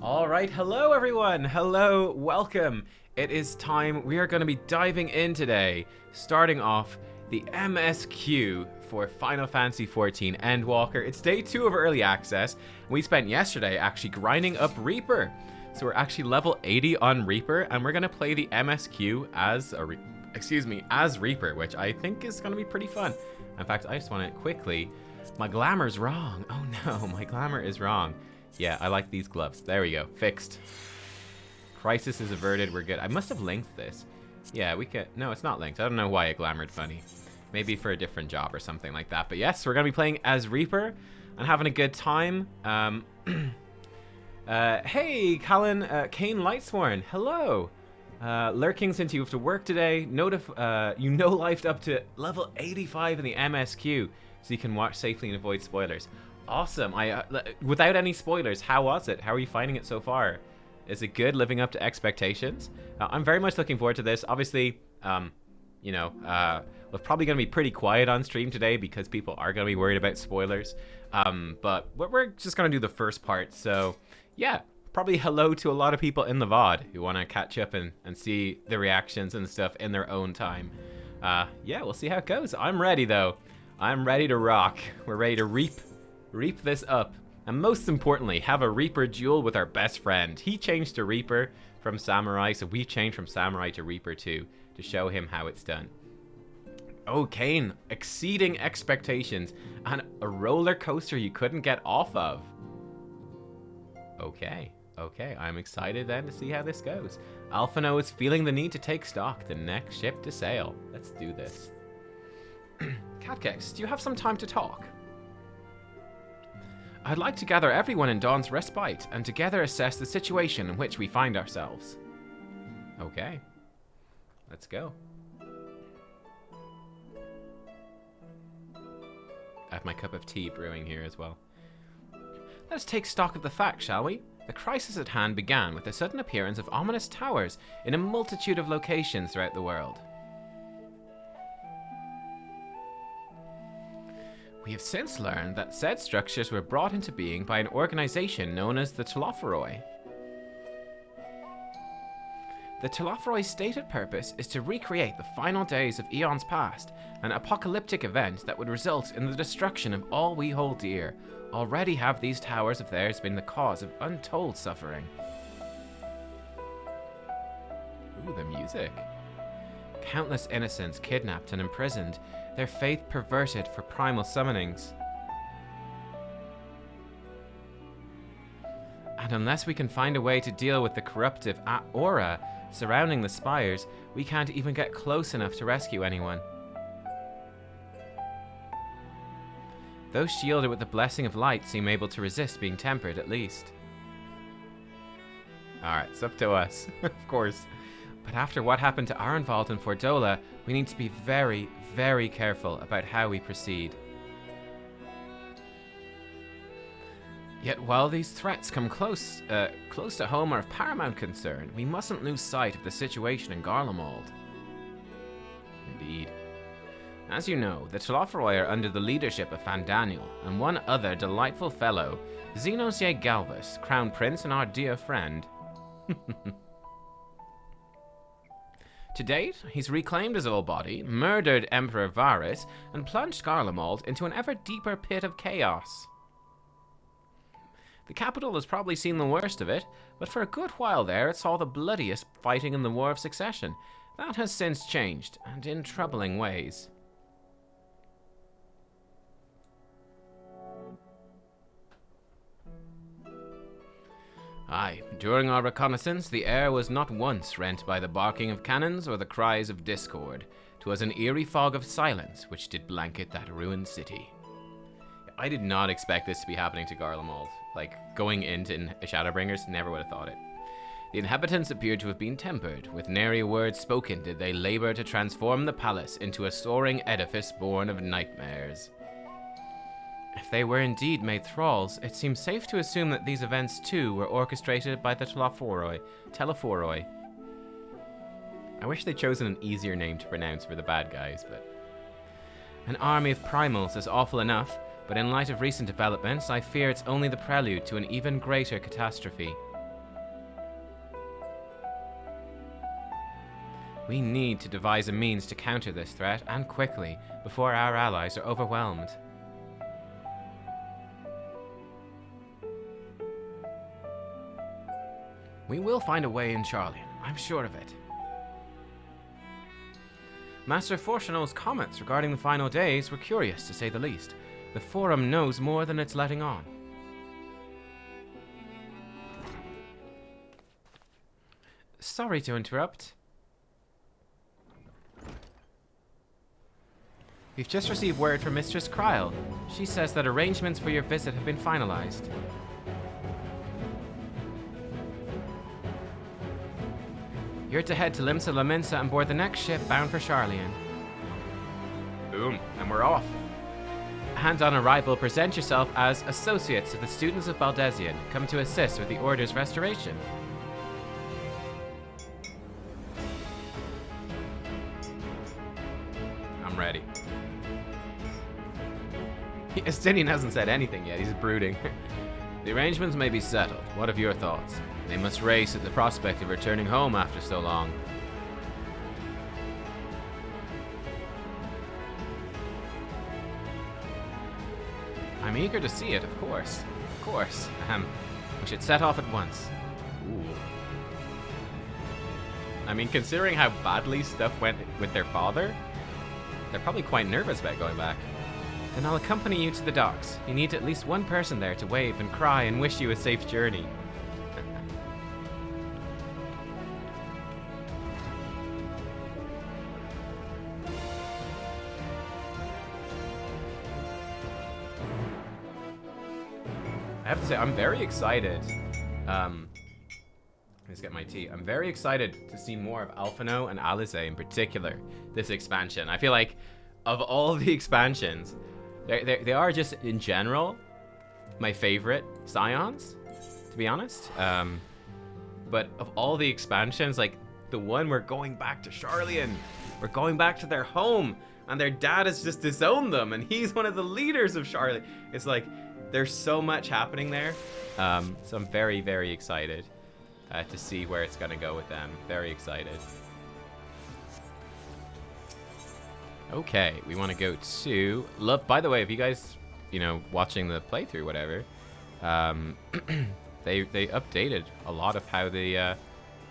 All right, hello everyone. Hello, welcome. It is time. We are going to be diving in today, starting off the MSQ for Final Fantasy XIV Endwalker. It's day 2 of early access. We spent yesterday actually grinding up Reaper. So we're actually level 80 on Reaper, and we're going to play the MSQ as as Reaper, which I think is going to be pretty fun. In fact, I just want to quickly... My glamour's wrong. Oh no, my glamour is wrong. Yeah, I like these gloves. There we go. Fixed. Crisis is averted. We're good. I must have linked this. Yeah, we could... No, it's not linked. I don't know why it glamoured funny. Maybe for a different job or something like that. But yes, we're going to be playing as Reaper and having a good time. Hey, Callan, Kane Lightsworn. Hello. Lurking since you have to work today. You no-lifed up to level 85 in the MSQ, so you can watch safely and avoid spoilers. Awesome. Without any spoilers, how was it? How are you finding it so far? Is it good, living up to expectations? I'm very much looking forward to this. Obviously, we're probably going to be pretty quiet on stream today because people are going to be worried about spoilers. But we're just going to do the first part. So, yeah, probably hello to a lot of people in the VOD who want to catch up and see the reactions and stuff in their own time. Yeah, we'll see how it goes. I'm ready, though. I'm ready to rock. We're ready to reap this up, and most importantly, have a Reaper duel with our best friend. He changed to Reaper from Samurai, so we changed from Samurai to Reaper too, to show him how it's done. Oh, Kane, exceeding expectations, and a roller coaster you couldn't get off of. Okay, I'm excited then to see how this goes. Alphino is feeling the need to take stock, the next ship to sail. Let's do this. Catkex, do you have some time to talk? I'd like to gather everyone in Dawn's Respite and together assess the situation in which we find ourselves. Okay. Let's go. I have my cup of tea brewing here as well. Let's take stock of the facts, shall we? The crisis at hand began with the sudden appearance of ominous towers in a multitude of locations throughout the world. We have since learned that said structures were brought into being by an organization known as the Telophoroi. The Telophoroi's stated purpose is to recreate the final days of eons past, an apocalyptic event that would result in the destruction of all we hold dear. Already have these towers of theirs been the cause of untold suffering. Ooh, the music. Countless innocents kidnapped and imprisoned, their faith perverted for primal summonings. And unless we can find a way to deal with the corruptive aura surrounding the spires, we can't even get close enough to rescue anyone. Those shielded with the blessing of light seem able to resist being tempered, at least. Alright, it's up to us, of course. But after what happened to Arenvald and Fordola, we need to be very, very careful about how we proceed. Yet while these threats come close to home are of paramount concern, we mustn't lose sight of the situation in Garlemald. Indeed. As you know, the Telophoroi are under the leadership of Fandaniel, and one other delightful fellow, Xenosier Galvus, Crown Prince and our dear friend. To date, he's reclaimed his old body, murdered Emperor Varus, and plunged Garlemald into an ever deeper pit of chaos. The capital has probably seen the worst of it, but for a good while there it saw the bloodiest fighting in the War of Succession. That has since changed, and in troubling ways. Aye, during our reconnaissance, the air was not once rent by the barking of cannons or the cries of discord. 'Twas an eerie fog of silence which did blanket that ruined city. I did not expect this to be happening to Garlemald. Like, going into Shadowbringers, never would have thought it. The inhabitants appeared to have been tempered. With nary a word spoken did they labor to transform the palace into a soaring edifice born of nightmares. If they were indeed made thralls, it seems safe to assume that these events too were orchestrated by the Telophoroi. I wish they'd chosen an easier name to pronounce for the bad guys, but... An army of primals is awful enough, but in light of recent developments, I fear it's only the prelude to an even greater catastrophe. We need to devise a means to counter this threat, and quickly, before our allies are overwhelmed. We will find a way in Charlian, I'm sure of it. Master Fortunal's comments regarding the final days were curious, to say the least. The Forum knows more than it's letting on. Sorry to interrupt. We've just received word from Mistress Kryl. She says that arrangements for your visit have been finalized. You're to head to Limsa Laminsa and board the next ship bound for Charlian. Boom, and we're off. And on arrival, present yourself as associates of the students of Baldesian, come to assist with the Order's restoration. I'm ready. Estinian hasn't said anything yet, he's brooding. The arrangements may be settled. What of your thoughts? They must race at the prospect of returning home after so long. I'm eager to see it, of course. Of course. We should set off at once. Ooh. I mean, considering how badly stuff went with their father, they're probably quite nervous about going back. Then I'll accompany you to the docks. You need at least one person there to wave and cry and wish you a safe journey. I have to say, I'm very excited. Let's get my tea. I'm very excited to see more of Alphino and Alice in particular, this expansion. I feel like of all the expansions, they are just, in general, my favorite Scions, to be honest. But of all the expansions, like, the one we're going back to Charlian. We're going back to their home, and their dad has just disowned them, and he's one of the leaders of Charlian. It's like, there's so much happening there. So I'm very, very excited to see where it's going to go with them. Very excited. Okay, we want to go to love. By the way, if you guys, you know, watching the playthrough, whatever, they updated a lot of how the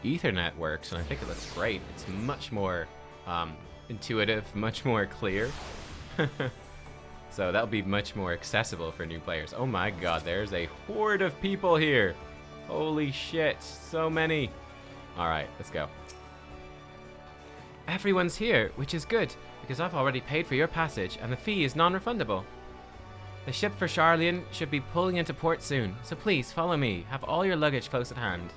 Ethernet works, and I think it looks great. It's much more intuitive, much more clear. So that'll be much more accessible for new players. Oh my god, there's a horde of people here. Holy shit, so many. All right, let's go. Everyone's here, which is good, because I've already paid for your passage, and the fee is non-refundable. The ship for Charlian should be pulling into port soon, so please follow me. Have all your luggage close at hand.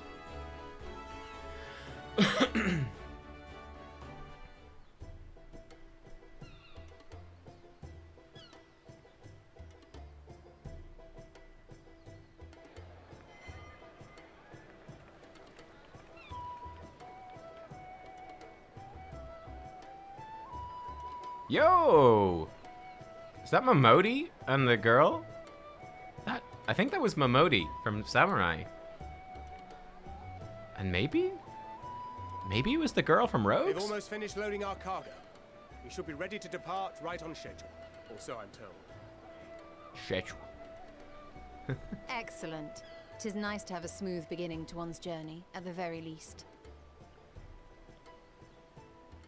Yo! Is that Momodi and the girl? I think that was Momodi from Samurai. And maybe it was the girl from Rogues? We've almost finished loading our cargo. We should be ready to depart right on schedule. Or so I'm told. Schedule. Excellent. 'Tis nice to have a smooth beginning to one's journey, at the very least.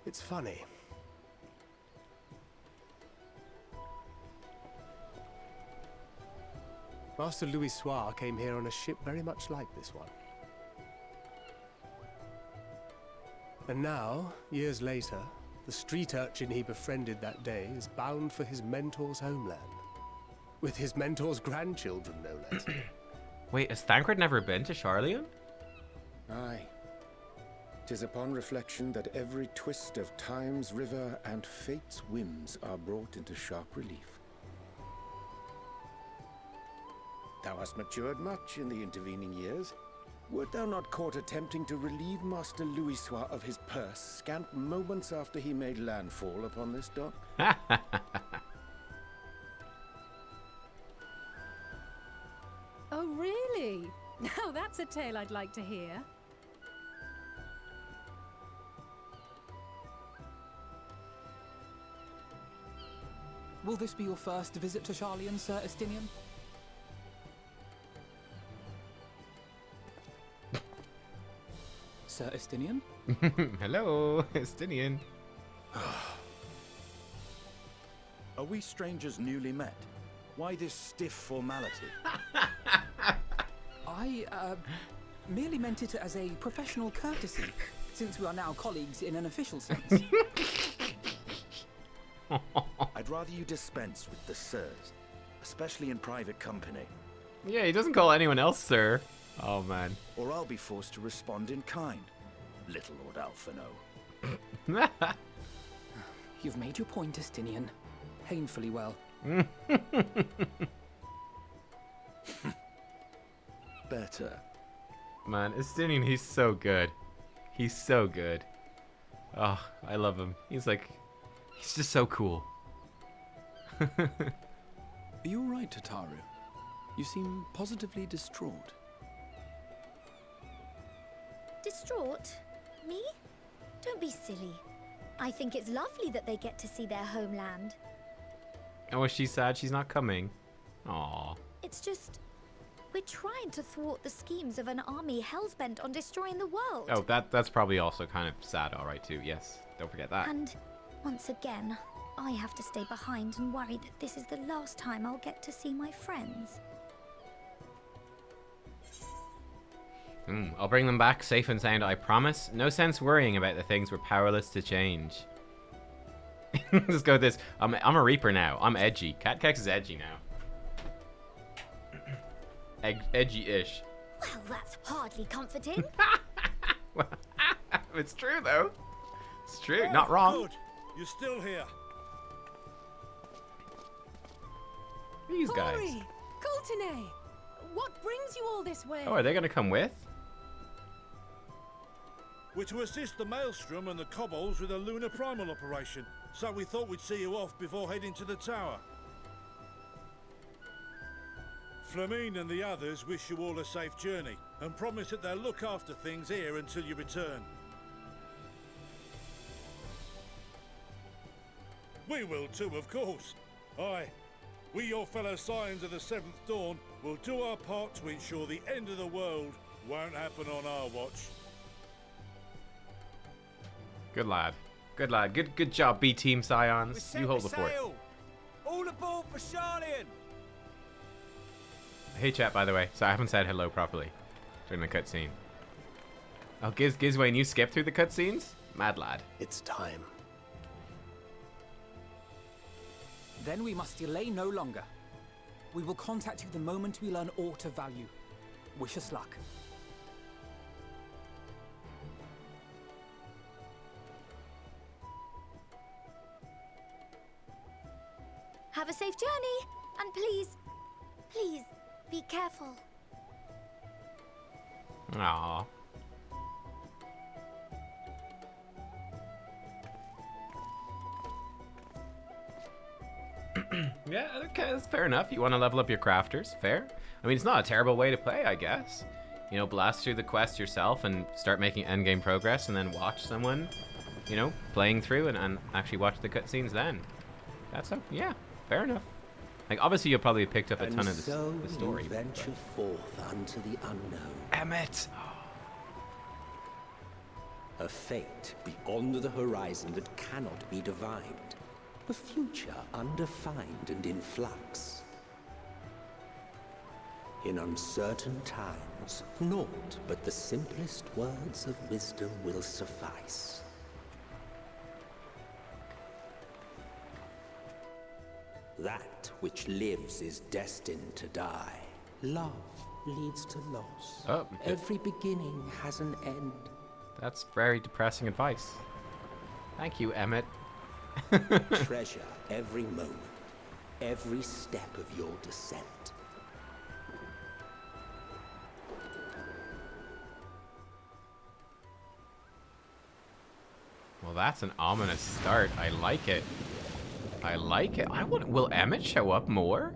It's funny. Master Louis Soir came here on a ship very much like this one. And now, years later, the street urchin he befriended that day is bound for his mentor's homeland. With his mentor's grandchildren, no less. Wait, has Thancred never been to Charlian? Aye. 'Tis upon reflection that every twist of time's river and fate's whims are brought into sharp relief. Thou hast matured much in the intervening years. Wert thou not caught attempting to relieve Master Louis Soir of his purse scant moments after he made landfall upon this dock? Oh, really? Now that's a tale I'd like to hear. will this be your first visit to Charlian, Sir Estinian? Sir Estinian? Hello, Estinian. Are we strangers newly met? Why this stiff formality? I, merely meant it as a professional courtesy, since we are now colleagues in an official sense. I'd rather you dispense with the sirs, especially in private company, Yeah, he doesn't call anyone else sir. Oh, man. or I'll be forced to respond in kind. Little Lord Alphino. You've made your point, Estinian. Painfully well. Better. Man, Estinian, he's so good. He's so good. Oh, I love him. He's just so cool. Are you alright, Tataru? You seem positively distraught. Distraught? Me? Don't be silly. I think it's lovely that they get to see their homeland. Oh, is she sad she's not coming? Aw. It's just... we're trying to thwart the schemes of an army hell-bent on destroying the world. Oh, that's probably also kind of sad, alright, too. Yes, don't forget that. And, once again, I have to stay behind and worry that this is the last time I'll get to see my friends. I'll bring them back safe and sound, I promise. No sense worrying about the things we're powerless to change. Let's go with this. I'm a Reaper now. I'm edgy. Catkex is edgy now. Edgy-ish. Well, that's hardly comforting. It's true, though. It's true. Not wrong. Good. You're still here. These guys. Corey! Coltine! What brings you all this way? Oh, are they going to come with? We're to assist the Maelstrom and the Kobolds with a lunar primal operation, so we thought we'd see you off before heading to the tower. Flamine and the others wish you all a safe journey, and promise that they'll look after things here until you return. We will too, of course. Aye, we your fellow Scions of the Seventh Dawn will do our part to ensure the end of the world won't happen on our watch. Good lad. Good lad. Good job, B Team Scions. You hold the fort. All aboard for Charlian! Hey chat, by the way. So I haven't said hello properly during the cutscene. Oh, Gizwain, you skip through the cutscenes? Mad lad. It's time. Then we must delay no longer. We will contact you the moment we learn aught of value. Wish us luck. Have a safe journey, and please, be careful. Aww. Yeah, okay, that's fair enough. You want to level up your crafters, fair. I mean, it's not a terrible way to play, I guess. You know, blast through the quest yourself and start making endgame progress, and then watch someone, you know, playing through and actually watch the cutscenes then. That's yeah, fair enough. Like, obviously, you'll probably have picked up a ton of the story. You venture forth unto the unknown. Emmett! A fate beyond the horizon that cannot be divined. A future undefined and in flux. In uncertain times, naught but the simplest words of wisdom will suffice. That which lives is destined to die. Love leads to loss. Oh, every beginning has an end. That's very depressing advice. Thank you, Emmett. Treasure every moment, every step of your descent. Well, that's an ominous start. I like it. I like it. Will Emmett show up more?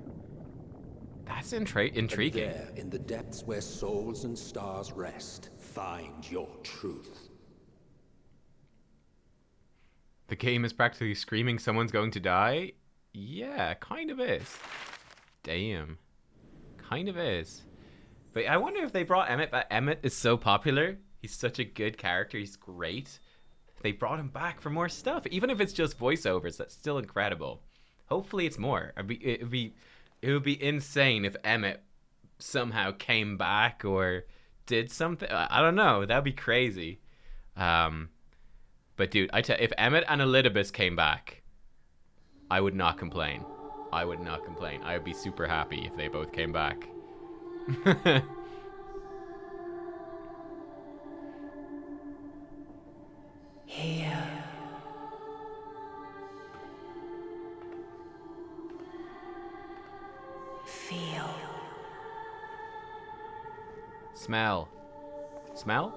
That's intriguing. And there, in the depths where souls and stars rest, find your truth. The game is practically screaming someone's going to die? Yeah, kind of is. Damn. Kind of is. But I wonder if they brought Emmett back. Emmett is so popular. He's such a good character. He's great. They brought him back for more stuff. Even if it's just voiceovers, that's still incredible. Hopefully it's more. It would be insane if Emmett somehow came back or did something. I don't know. That'd be crazy. But dude, if Emmett and Elidibus came back, I would not complain. I would not complain. I would be super happy if they both came back. Here. Feel. Smell. Smell?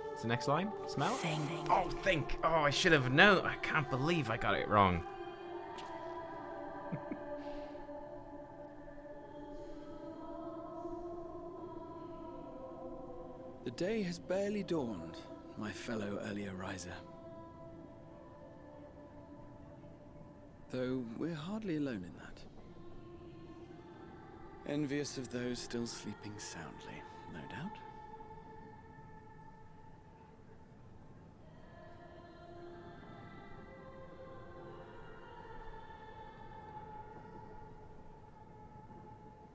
What's the next line? Smell? Think. Oh, think. Oh, I should have known. I can't believe I got it wrong. The day has barely dawned, my fellow earlier riser. Though we're hardly alone in that. Envious of those still sleeping soundly, no doubt.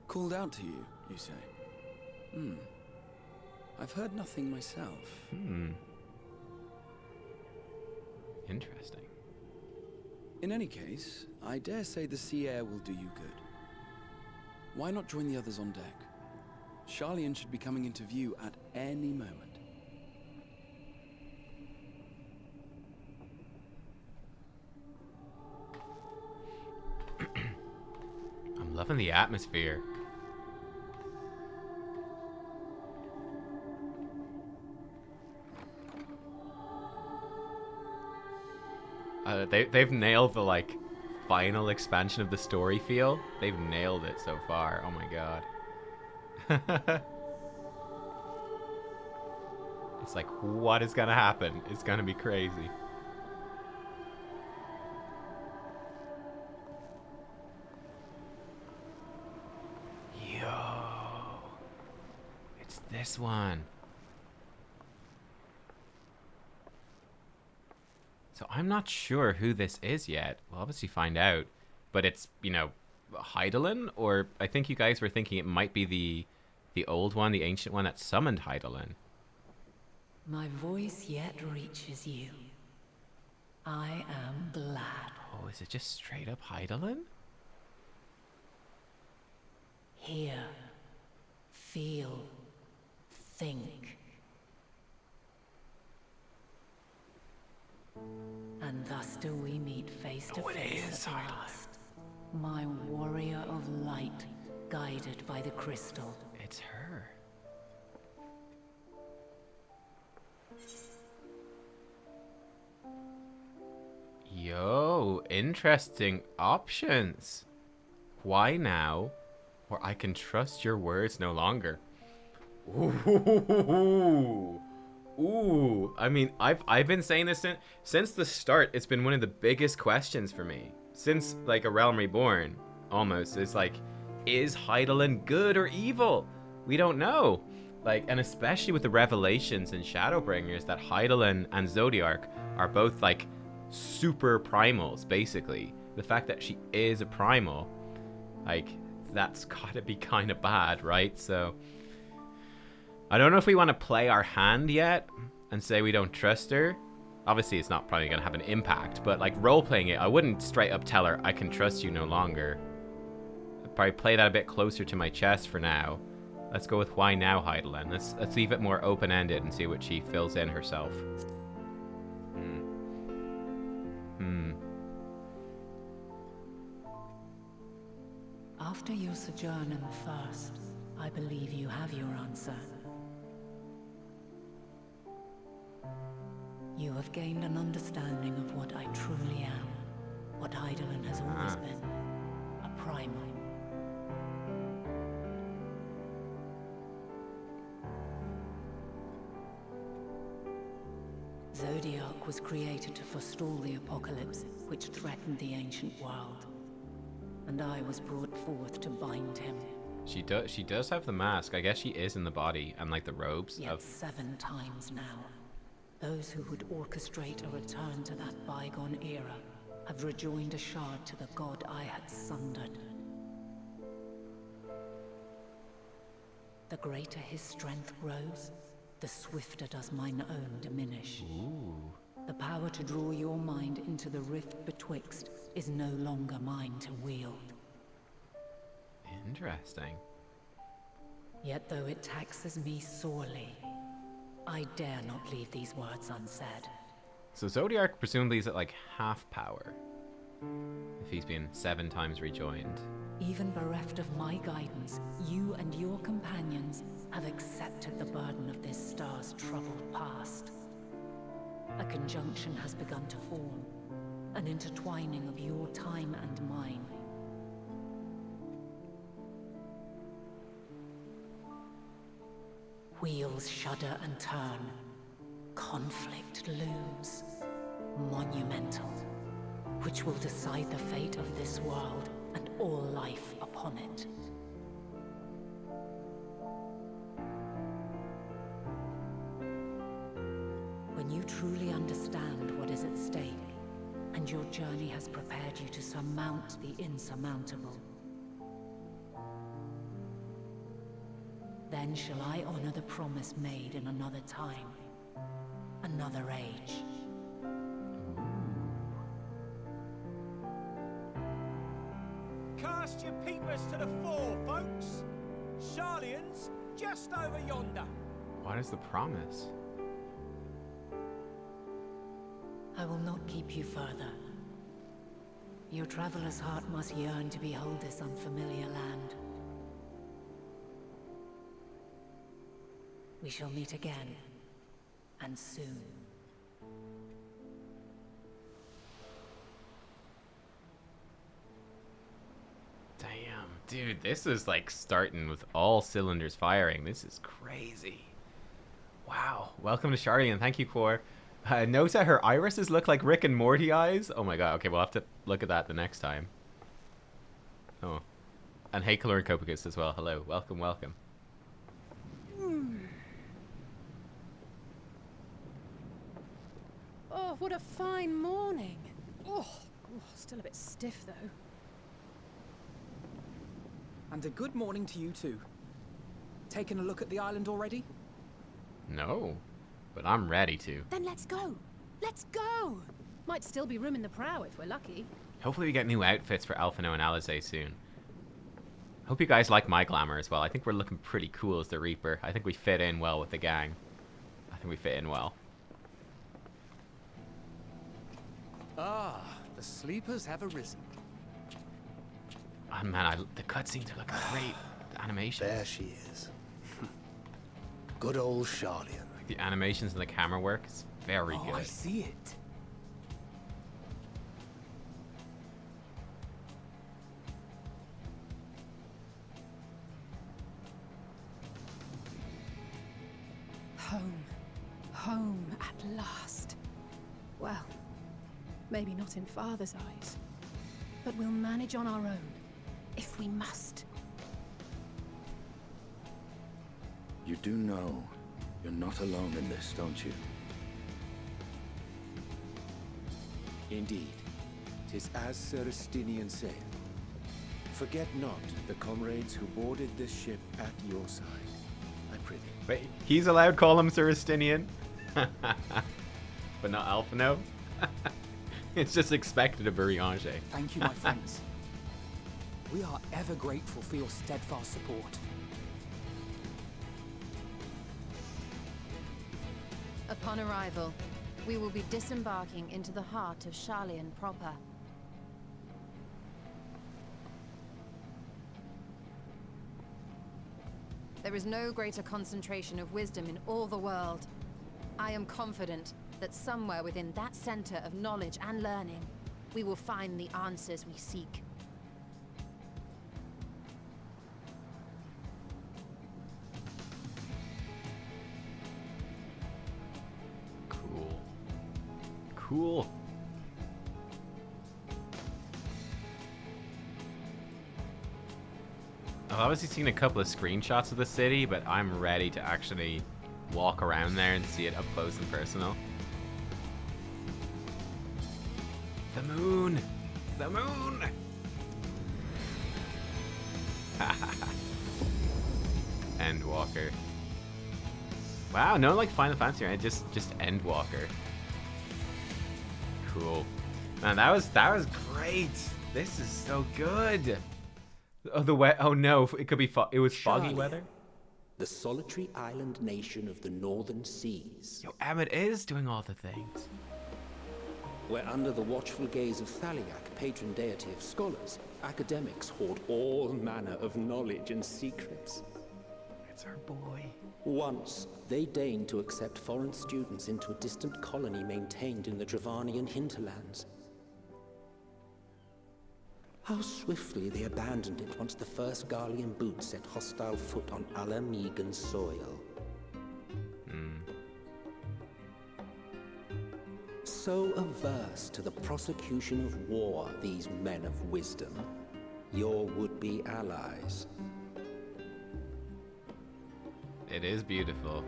Called out to you, you say? I've heard nothing myself. Interesting. In any case, I dare say the sea air will do you good. Why not join the others on deck? Charlian should be coming into view at any moment. I'm loving the atmosphere. They've nailed the like final expansion of the story feel. They've nailed it so far. Oh my god. It's like, what is gonna happen? It's gonna be crazy. Yo, it's this one. So I'm not sure who this is yet. We'll obviously find out. But it's, you know, Hydaelyn? Or I think you guys were thinking it might be the old one, the ancient one that summoned Hydaelyn. My voice yet reaches you. I am glad. Oh, is it just straight up Hydaelyn? Hear, feel, think. And thus do we meet face to face at last. My warrior of light, guided by the crystal. It's her. Yo, interesting options. Why now? Or I can trust your words no longer. Ooh. Ooh, I mean, I've been saying this since the start. It's been one of the biggest questions for me since like A Realm Reborn. Almost, it's like, is Hydaelyn good or evil? We don't know. Like, and especially with the revelations in Shadowbringers that Hydaelyn and Zodiark are both like super primals. Basically, the fact that she is a primal, like, that's gotta be kind of bad, right? So. I don't know if we want to play our hand yet and say we don't trust her. Obviously, it's not probably going to have an impact, but like role-playing it, I wouldn't straight up tell her, I can trust you no longer. I'd probably play that a bit closer to my chest for now. Let's go with why now, Hydaelyn. Let's leave it more open-ended and see what she fills in herself. After your sojourn in the First, I believe you have your answer. You have gained an understanding of what I truly am, what Hydaelyn has always been, a primal. Zodiark was created to forestall the apocalypse which threatened the ancient world. and I was brought forth to bind him. She does have the mask. I guess she is in the body and like the robes Yet of 7 times now, those who would orchestrate a return to that bygone era have rejoined a shard to the god I had sundered. The greater his strength grows, the swifter does mine own diminish. Ooh. The power to draw your mind into the rift betwixt is no longer mine to wield. Interesting. Yet though it taxes me sorely, I dare not leave these words unsaid. So Zodiac presumably is at like half power, if he's been 7 times rejoined. Even bereft of my guidance, you and your companions have accepted the burden of this star's troubled past. A conjunction has begun to form, an intertwining of your time and mine. Wheels shudder and turn. Conflict looms. Monumental. Which will decide the fate of this world and all life upon it. When you truly understand what is at stake, and your journey has prepared you to surmount the insurmountable, then shall I honor the promise made in another time, another age. Cast your peepers to the fore, folks. Sharlayan's just over yonder. What is the promise? I will not keep you further. Your traveler's heart must yearn to behold this unfamiliar land. We shall meet again, and soon. Damn, dude, this is like starting with all cylinders firing. This is crazy. Wow. Welcome to Sharlayan. Thank you, Core. Note that her irises look like Rick and Morty eyes. Oh my god. Okay, we'll have to look at that the next time. Oh. And hey, Colored Copicus as well. Hello. Welcome, welcome. Oh, what a fine morning. Oh, still a bit stiff though. And a good morning to you too. Taking a look at the island already? No, but I'm ready to. Then let's go. Let's go. Might still be room in the prow if we're lucky. Hopefully we get new outfits for Alphino and Alizé soon. Hope you guys like my glamour as well. I think we're looking pretty cool as the Reaper. I think we fit in well with the gang. I think we fit in well. Ah, the sleepers have arisen. Oh man, the cutscenes are looking great. The animations. There she is. Good old Sharlayan. Like the animations and the camera work is very good. I see it. Home. Home at last. Well, maybe not in Father's eyes, but we'll manage on our own, if we must. You do know you're not alone in this, don't you? Indeed, 'tis as Sir Estinian said. Forget not the comrades who boarded this ship at your side. I prithee. Wait, he's allowed to call him Sir Estinian? But not Alphino? It's just expected of Urianger. Thank you, my friends. We are ever grateful for your steadfast support. Upon arrival, we will be disembarking into the heart of Sharlayan proper. There is no greater concentration of wisdom in all the world. I am confident that somewhere within that center of knowledge and learning, we will find the answers we seek. Cool. Cool. I've obviously seen a couple of screenshots of the city, but I'm ready to actually walk around there and see it up close and personal. The moon! The moon! Endwalker. Wow, no like Final Fantasy, right? Just Endwalker. Cool. Man, that was great. This is so good. Oh, oh no, it could be it was foggy weather. The solitary island nation of the northern seas. Yo, Emmett is doing all the things. Where under the watchful gaze of Thaliak, patron deity of scholars, academics hoard all manner of knowledge and secrets. It's our boy. Once, they deigned to accept foreign students into a distant colony maintained in the Dravanian hinterlands. How swiftly they abandoned it once the first Garlean boot set hostile foot on Alamegan soil. So averse to the prosecution of war, these men of wisdom, your would-be allies. It is beautiful.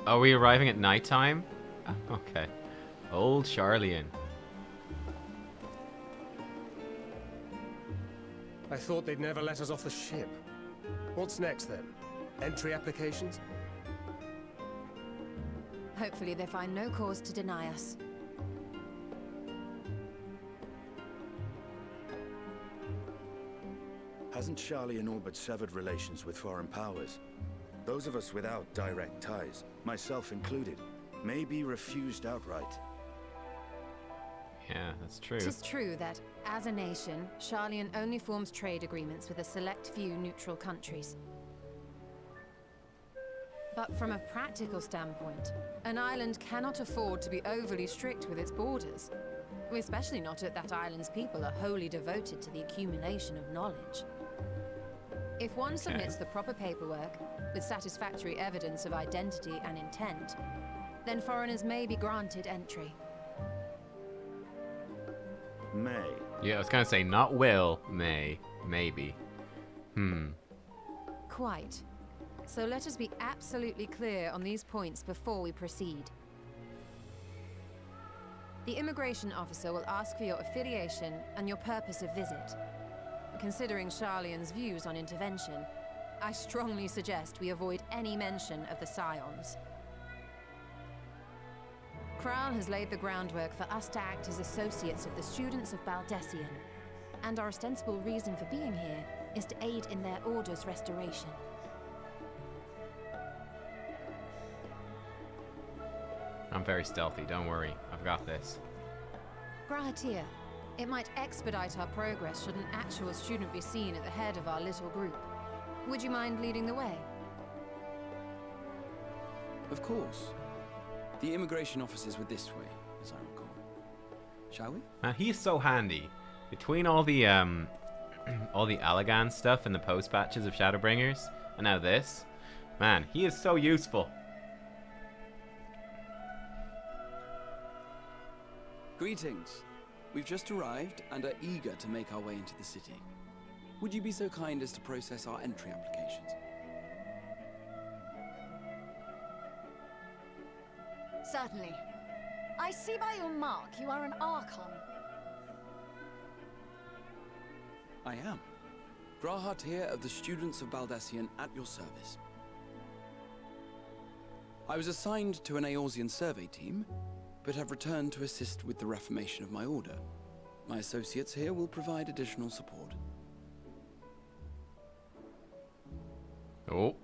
Are we arriving at nighttime? Okay. Old Charlian. I thought they'd never let us off the ship. What's next then? Entry applications? Hopefully they find no cause to deny us. Hasn't Charlian all but severed relations with foreign powers? Those of us without direct ties, myself included, may be refused outright. Yeah, that's true. It is true that, as a nation, Charlian only forms trade agreements with a select few neutral countries. But from a practical standpoint, an island cannot afford to be overly strict with its borders. Especially not if that island's people are wholly devoted to the accumulation of knowledge. If one submits the proper paperwork, with satisfactory evidence of identity and intent, then foreigners may be granted entry. May. Yeah, I was gonna say not will, may, maybe. Quite. So let us be absolutely clear on these points before we proceed. The immigration officer will ask for your affiliation and your purpose of visit. Considering Charlian's views on intervention, I strongly suggest we avoid any mention of the Scions. Kral has laid the groundwork for us to act as associates of the students of Baldesian, and our ostensible reason for being here is to aid in their order's restoration. I'm very stealthy, don't worry. I've got this. Grahatia, it might expedite our progress should an actual student be seen at the head of our little group. Would you mind leading the way? Of course. The immigration officers were this way, as I recall. Shall we? Man, he's so handy. Between all the Allagan stuff and the post batches of Shadowbringers, and now this, man, he is so useful. Greetings. We've just arrived and are eager to make our way into the city. Would you be so kind as to process our entry applications? Certainly. I see by your mark you are an Archon. I am. Grahat here of the Students of Baldesian at your service. I was assigned to an Eorzean survey team, but have returned to assist with the reformation of my order. My associates here will provide additional support. Oh.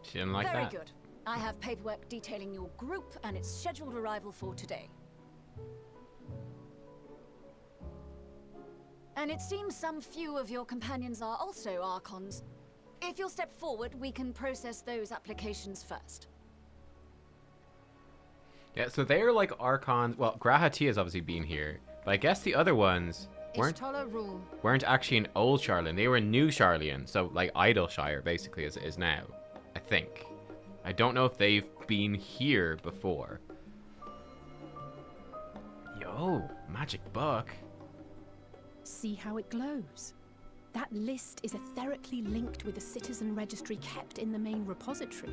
She didn't like Very that. good. I have paperwork detailing your group and its scheduled arrival for today. And it seems some few of your companions are also Archons. If you'll step forward, we can process those applications first. Yeah, so they're like Archons. Well, Grahatia has obviously been here, but I guess the other ones weren't actually in old Charlian. They were new Charlian, so like Idleshire basically as it is now, I think. I don't know if they've been here before. Yo, magic book. See how it glows. That list is etherically linked with the citizen registry kept in the main repository.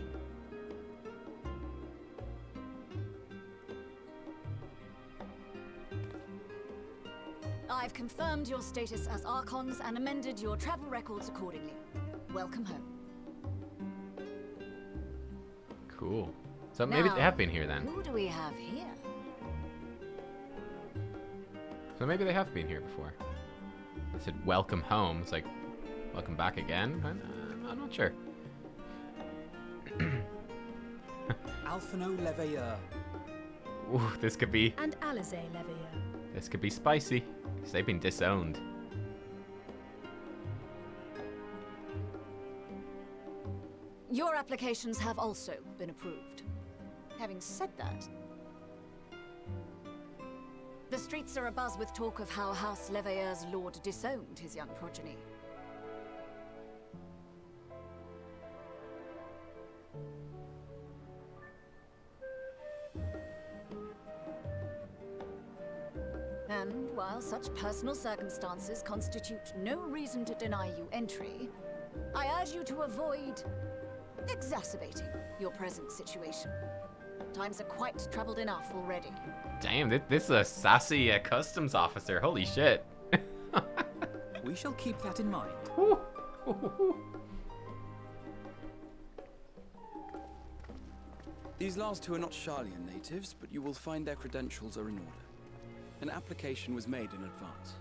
I've confirmed your status as Archons and amended your travel records accordingly. Welcome home. Cool. So maybe they have been here then. Who do we have here? So maybe they have been here before. I said welcome home. It's like, welcome back again? I'm not sure. Alphino Leveilleur. Ooh, this could be... And Alizé Leveilleur. This could be spicy. Because they've been disowned. Your applications have also been approved. Having said that, the streets are abuzz with talk of how House Leveilleur's lord disowned his young progeny. And while such personal circumstances constitute no reason to deny you entry, I urge you to avoid exacerbating your present situation. Times are quite troubled enough already. Damn, this is a sassy customs officer. Holy shit. We shall keep that in mind. These last two are not Sharlayan natives, but you will find their credentials are in order. An application was made in advance.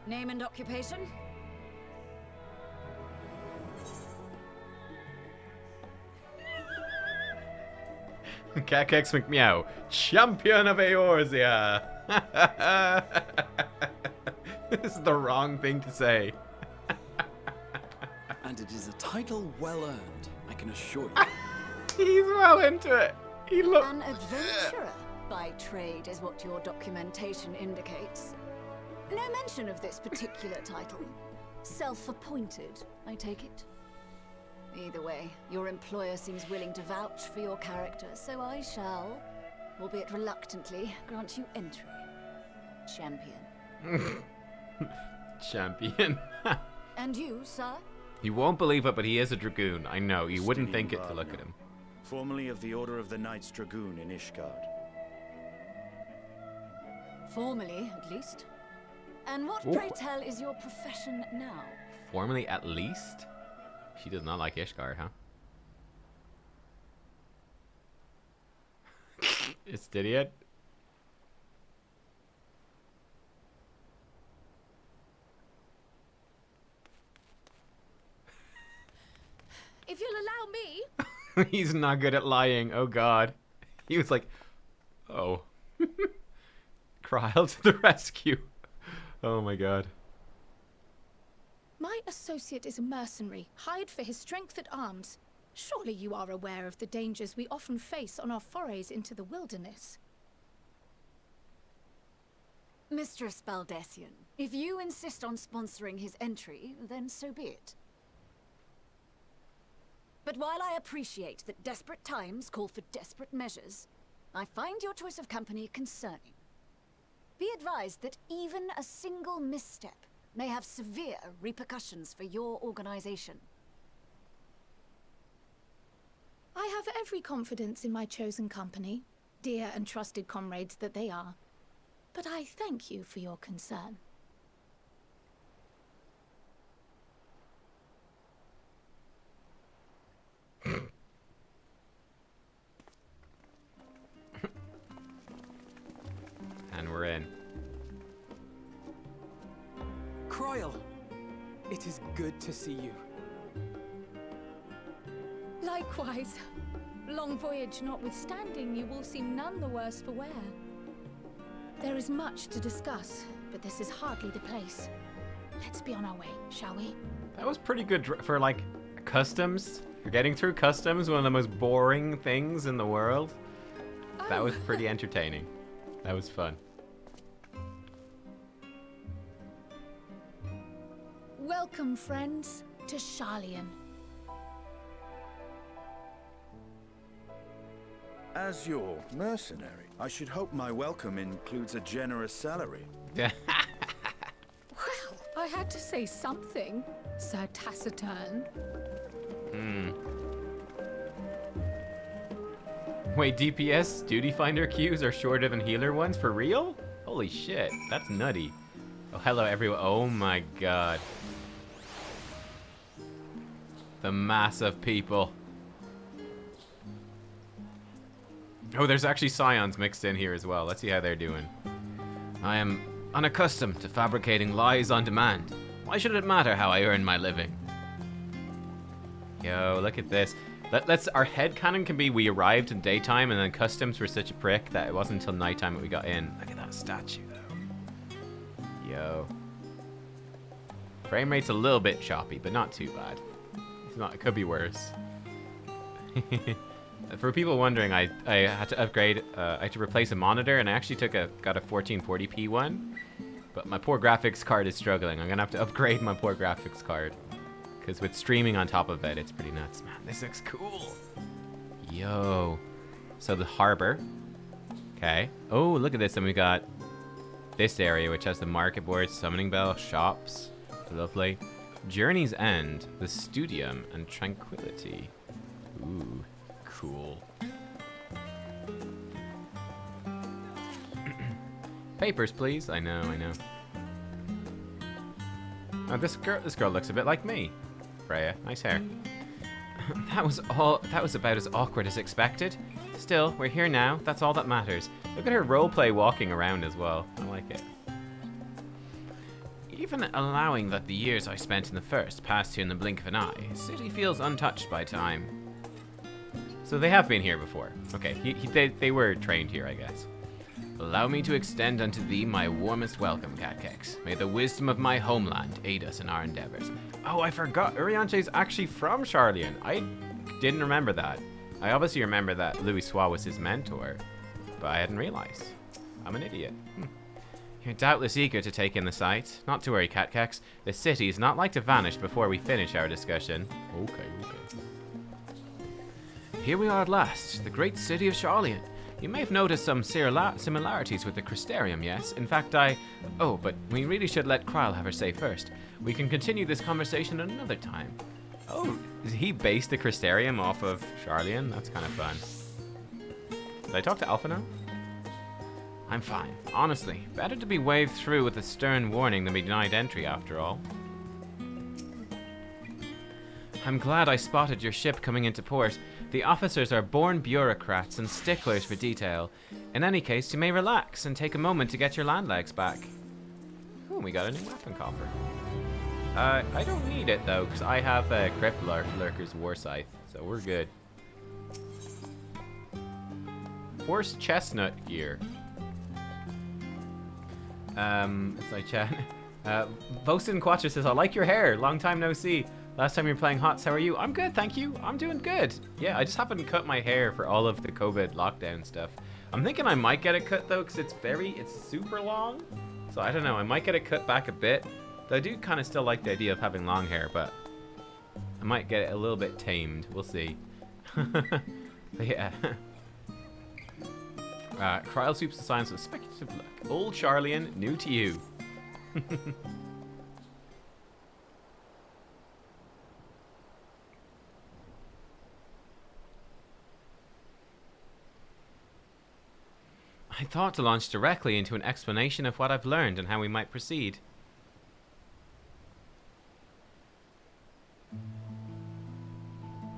Name and occupation? Cakex McMeow, champion of Eorzea. This is the wrong thing to say. And it is a title well earned, I can assure you. He's well into it. He looks... An adventurer by trade is what your documentation indicates. No mention of this particular title. Self-appointed, I take it. Either way, your employer seems willing to vouch for your character, so I shall, albeit reluctantly, grant you entry. Champion. Champion. And you, sir? You won't believe it, but he is a Dragoon. I know, you wouldn't think it to look at him. Formerly of the Order of the Knights Dragoon in Ishgard. Formerly, at least. And what, pray tell, is your profession now? Formerly, at least? She does not like Ishgard, huh? It's idiot. If you'll allow me. He's not good at lying. Oh god. He was like, oh. Kryl to the rescue. Oh my god. My associate is a mercenary, hired for his strength at arms. Surely you are aware of the dangers we often face on our forays into the wilderness. Mistress Baldesian, if you insist on sponsoring his entry, then so be it. But while I appreciate that desperate times call for desperate measures, I find your choice of company concerning. Be advised that even a single misstep may have severe repercussions for your organization. I have every confidence in my chosen company, dear and trusted comrades that they are. But I thank you for your concern. And we're in. Kryl, it is good to see you. Likewise. Long voyage notwithstanding, you will seem none the worse for wear. There is much to discuss, but this is hardly the place. Let's be on our way, shall we? That was pretty good for, like, customs. For getting through customs, one of the most boring things in the world. That was pretty entertaining. That was fun. Welcome, friends, to Sharlayan. As your mercenary, I should hope my welcome includes a generous salary. Well, I had to say something, Sir Taciturn. Wait, DPS duty finder queues are shorter than healer ones? For real? Holy shit, that's nutty. Oh, hello everyone. Oh my god. The mass of people. Oh, there's actually scions mixed in here as well. Let's see how they're doing. I am unaccustomed to fabricating lies on demand. Why should it matter how I earn my living? Yo, look at this. Our headcanon can be we arrived in daytime and then customs were such a prick that it wasn't until nighttime that we got in. Look at that statue though. Yo. Frame rate's a little bit choppy, but not too bad. It's not, it could be worse. For people wondering, I had to upgrade, I had to replace a monitor, and I actually got a 1440p one, but my poor graphics card is struggling. I'm gonna have to upgrade my poor graphics card, because with streaming on top of it, it's pretty nuts. Man, this looks cool. Yo. So the harbor. Okay. Oh, look at this, and we got this area, which has the market board, summoning bell, shops. Lovely. Journey's End, the Studium, and Tranquility. Ooh. Cool. Papers, please. I know. Oh, this girl looks a bit like me. Freya, nice hair. That was about as awkward as expected. Still, we're here now. That's all that matters. Look at her roleplay walking around as well. I like it. Even allowing that the years I spent in the first passed here in the blink of an eye, the city feels untouched by time. So they have been here before. Okay, they were trained here, I guess. Allow me to extend unto thee my warmest welcome, Catkeks. May the wisdom of my homeland aid us in our endeavors. Oh, I forgot. Urianche's actually from Charlian. I didn't remember that. I obviously remember that Louisoix was his mentor, but I hadn't realized. I'm an idiot. You're doubtless eager to take in the sight. Not to worry, Catkeks. The city is not like to vanish before we finish our discussion. Okay. Here we are at last, the great city of Charlian. You may have noticed some similarities with the Crystarium, yes? In fact, Oh, but we really should let Kryle have her say first. We can continue this conversation another time. Oh, he based the Crystarium off of Charlian? That's kind of fun. Did I talk to Alpha now? I'm fine. Honestly, better to be waved through with a stern warning than be denied entry, after all. I'm glad I spotted your ship coming into port. The officers are born bureaucrats and sticklers for detail. In any case, you may relax and take a moment to get your land legs back. Oh, we got a new weapon coffer. I don't need it though, because I have a Crypt Lurker's War Scythe, so we're good. Horse Chestnut gear. It's like chat. Vosin Quattro says, I like your hair. Long time no see. Last time you were playing HOTS, how are you? I'm good, thank you. I'm doing good. Yeah, I just haven't cut my hair for all of the COVID lockdown stuff. I'm thinking I might get it cut though, because it's super long. So I don't know, I might get it cut back a bit. Though I do kind of still like the idea of having long hair, but I might get it a little bit tamed. We'll see. But yeah. Kryle sweeps the science with speculative look. Old Charlian, new to you. I thought to launch directly into an explanation of what I've learned and how we might proceed.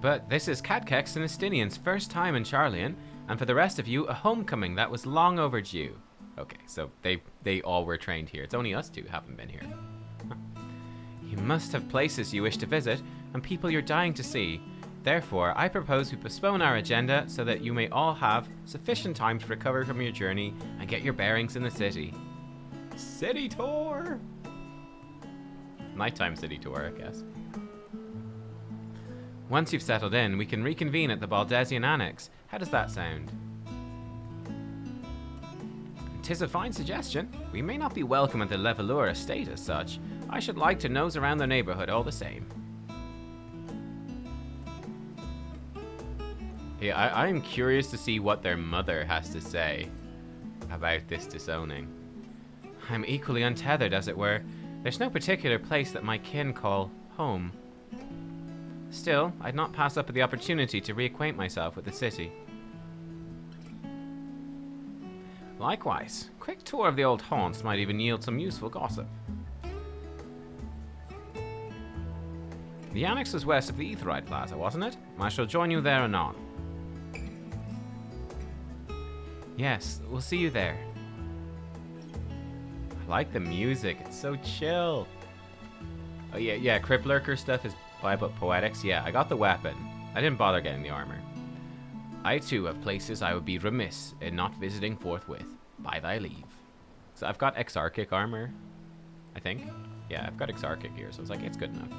But this is Catkeks and Estinian's first time in Charlian, and for the rest of you, a homecoming that was long overdue. Okay, so they all were trained here. It's only us two who haven't been here. You must have places you wish to visit, and people you're dying to see. Therefore, I propose we postpone our agenda so that you may all have sufficient time to recover from your journey and get your bearings in the city. City tour! Nighttime city tour, I guess. Once you've settled in, we can reconvene at the Baldesian Annex. How does that sound? 'Tis a fine suggestion. We may not be welcome at the Levelure estate as such. I should like to nose around the neighborhood all the same. Yeah, I'm curious to see what their mother has to say about this disowning. I'm equally untethered, as it were. There's no particular place that my kin call home. Still, I'd not pass up the opportunity to reacquaint myself with the city. Likewise, a quick tour of the old haunts might even yield some useful gossip. The Annex was west of the Etherite Plaza, wasn't it? I shall join you there anon. Yes, we'll see you there. I like the music, it's so chill. Oh yeah, Crypt Lurker stuff is vibe up poetics. Yeah, I got the weapon. I didn't bother getting the armor. I too have places I would be remiss in not visiting forthwith, by thy leave. So I've got Exarchic armor, I think. Yeah, I've got Exarchic here, so it's like, it's good enough.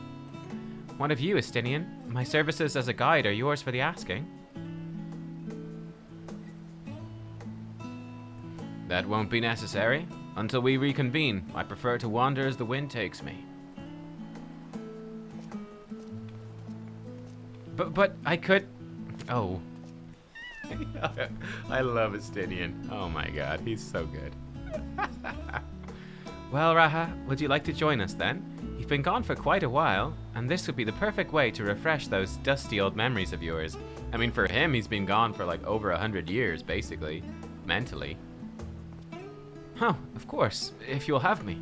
What of you, Estinian? My services as a guide are yours for the asking. That won't be necessary. Until we reconvene, I prefer to wander as the wind takes me. But I could... Oh. I love Estinian. Oh my god, he's so good. Well, Raha, would you like to join us then? You've been gone for quite a while, and this would be the perfect way to refresh those dusty old memories of yours. I mean, for him, he's been gone for like over 100 years, basically. Mentally. Oh, of course, if you'll have me.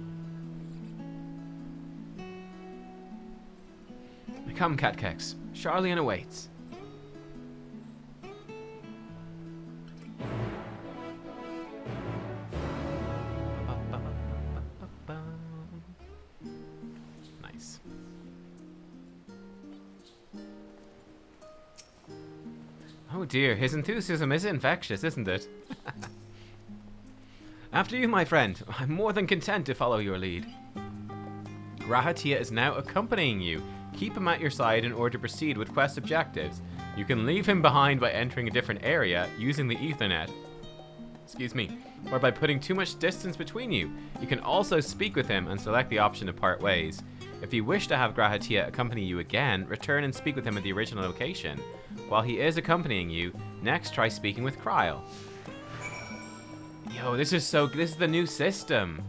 Come, Catkeks. Charlian awaits. Nice. Oh dear, his enthusiasm is infectious, isn't it? After you, my friend. I'm more than content to follow your lead. Grahatia is now accompanying you. Keep him at your side in order to proceed with quest objectives. You can leave him behind by entering a different area using the Ethernet. Excuse me. Or by putting too much distance between you. You can also speak with him and select the option to part ways. If you wish to have Grahatia accompany you again, return and speak with him at the original location. While he is accompanying you, next try speaking with Kryl. Yo, this is the new system.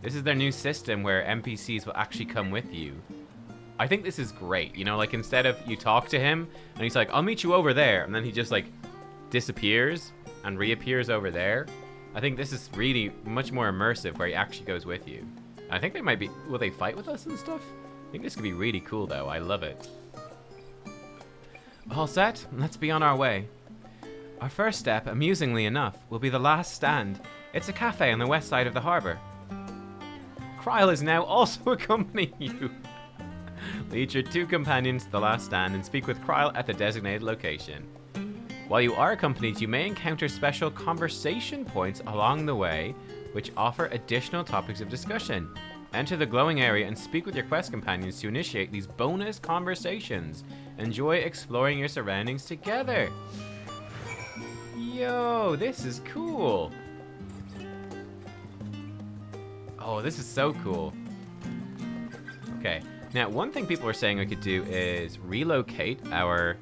This is their new system where NPCs will actually come with you. I think this is great. You know, like instead of you talk to him and he's like, I'll meet you over there. And then he just like disappears and reappears over there. I think this is really much more immersive where he actually goes with you. And I think they might be, will they fight with us and stuff? I think this could be really cool though. I love it. All set? Let's be on our way. Our first step, amusingly enough, will be the last stand. It's a cafe on the west side of the harbor. Kryl is now also accompanying you. Lead your two companions to the last stand and speak with Kryl at the designated location. While you are accompanied, you may encounter special conversation points along the way, which offer additional topics of discussion. Enter the glowing area and speak with your quest companions to initiate these bonus conversations. Enjoy exploring your surroundings together. Yo, this is cool. Oh, this is so cool. Okay, now one thing people are saying we could do is relocate our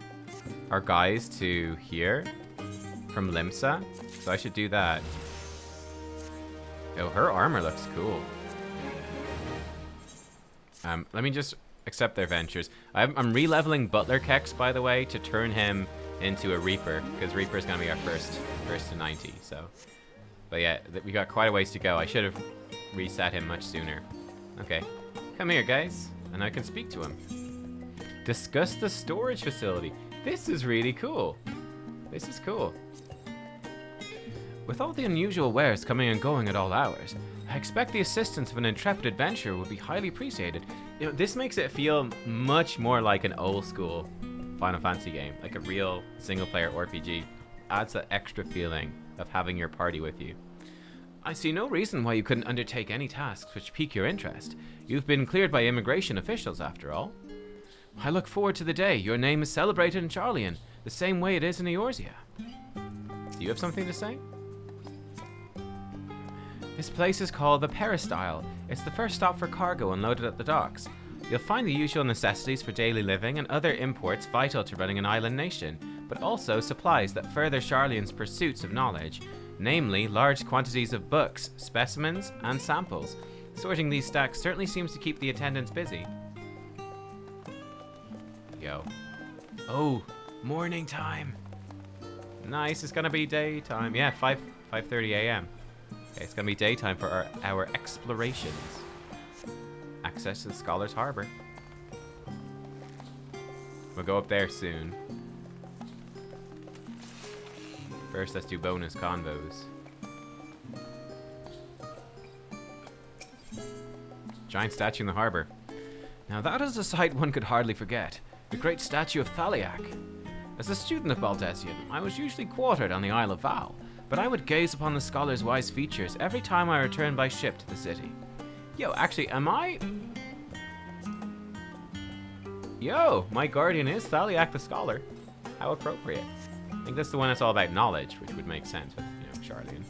guys to here from Limsa. So I should do that. Oh, her armor looks cool. Let me just accept their ventures. I'm re-leveling Butler Kex, by the way, to turn him into a Reaper, because Reaper is going to be our first to 90, so. But yeah, we got quite a ways to go. I should have reset him much sooner. Okay, come here, guys, and I can speak to him. Discuss the storage facility. This is really cool. This is cool. With all the unusual wares coming and going at all hours, I expect the assistance of an intrepid adventurer would be highly appreciated. You know, this makes it feel much more like an old school Final Fantasy game, like a real single-player RPG. Adds that extra feeling of having your party with you. I see no reason why you couldn't undertake any tasks which pique your interest. You've been cleared by immigration officials, after all. I look forward to the day your name is celebrated in Charlian, the same way it is in Eorzea. Do you have something to say? This place is called the Peristyle. It's the first stop for cargo unloaded at the docks. You'll find the usual necessities for daily living and other imports vital to running an island nation, but also supplies that further Sharlayan's pursuits of knowledge, namely large quantities of books, specimens, and samples. Sorting these stacks certainly seems to keep the attendants busy. Yo. Oh, morning time. Nice, it's gonna be daytime. Yeah, 5:30 a.m. Okay, it's gonna be daytime for our explorations. Access to the Scholar's Harbor. We'll go up there soon. First, let's do bonus convos. Giant statue in the harbor. Now that is a sight one could hardly forget. The great statue of Thaliak. As a student of Baldesian, I was usually quartered on the Isle of Val, but I would gaze upon the scholar's wise features every time I returned by ship to the city. Yo, actually, am I... Yo, my guardian is Thaliak the Scholar. How appropriate. I think that's the one that's all about knowledge, which would make sense with, Sharlayan.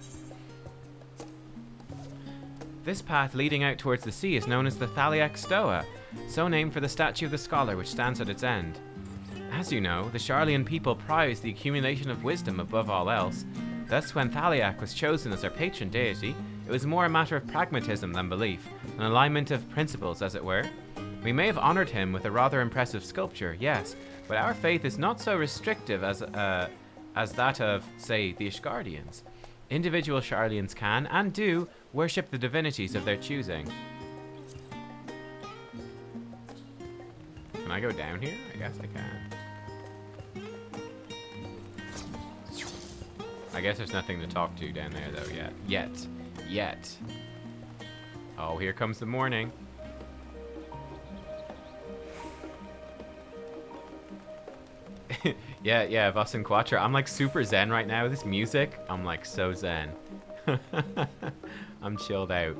This path leading out towards the sea is known as the Thaliak Stoa, so named for the statue of the scholar which stands at its end. As you know, the Sharlayan people prize the accumulation of wisdom above all else. Thus, when Thaliak was chosen as our patron deity, it was more a matter of pragmatism than belief, an alignment of principles, as it were. We may have honored him with a rather impressive sculpture, yes, but our faith is not so restrictive as that of, say, the Ishgardians. Individual Sharlayans can, and do, worship the divinities of their choosing. Can I go down here? I guess I can. I guess there's nothing to talk to down there, though, yet. Oh, here comes the morning. yeah, Vos and Quattro. I'm like super zen right now. This music, I'm like so zen. I'm chilled out.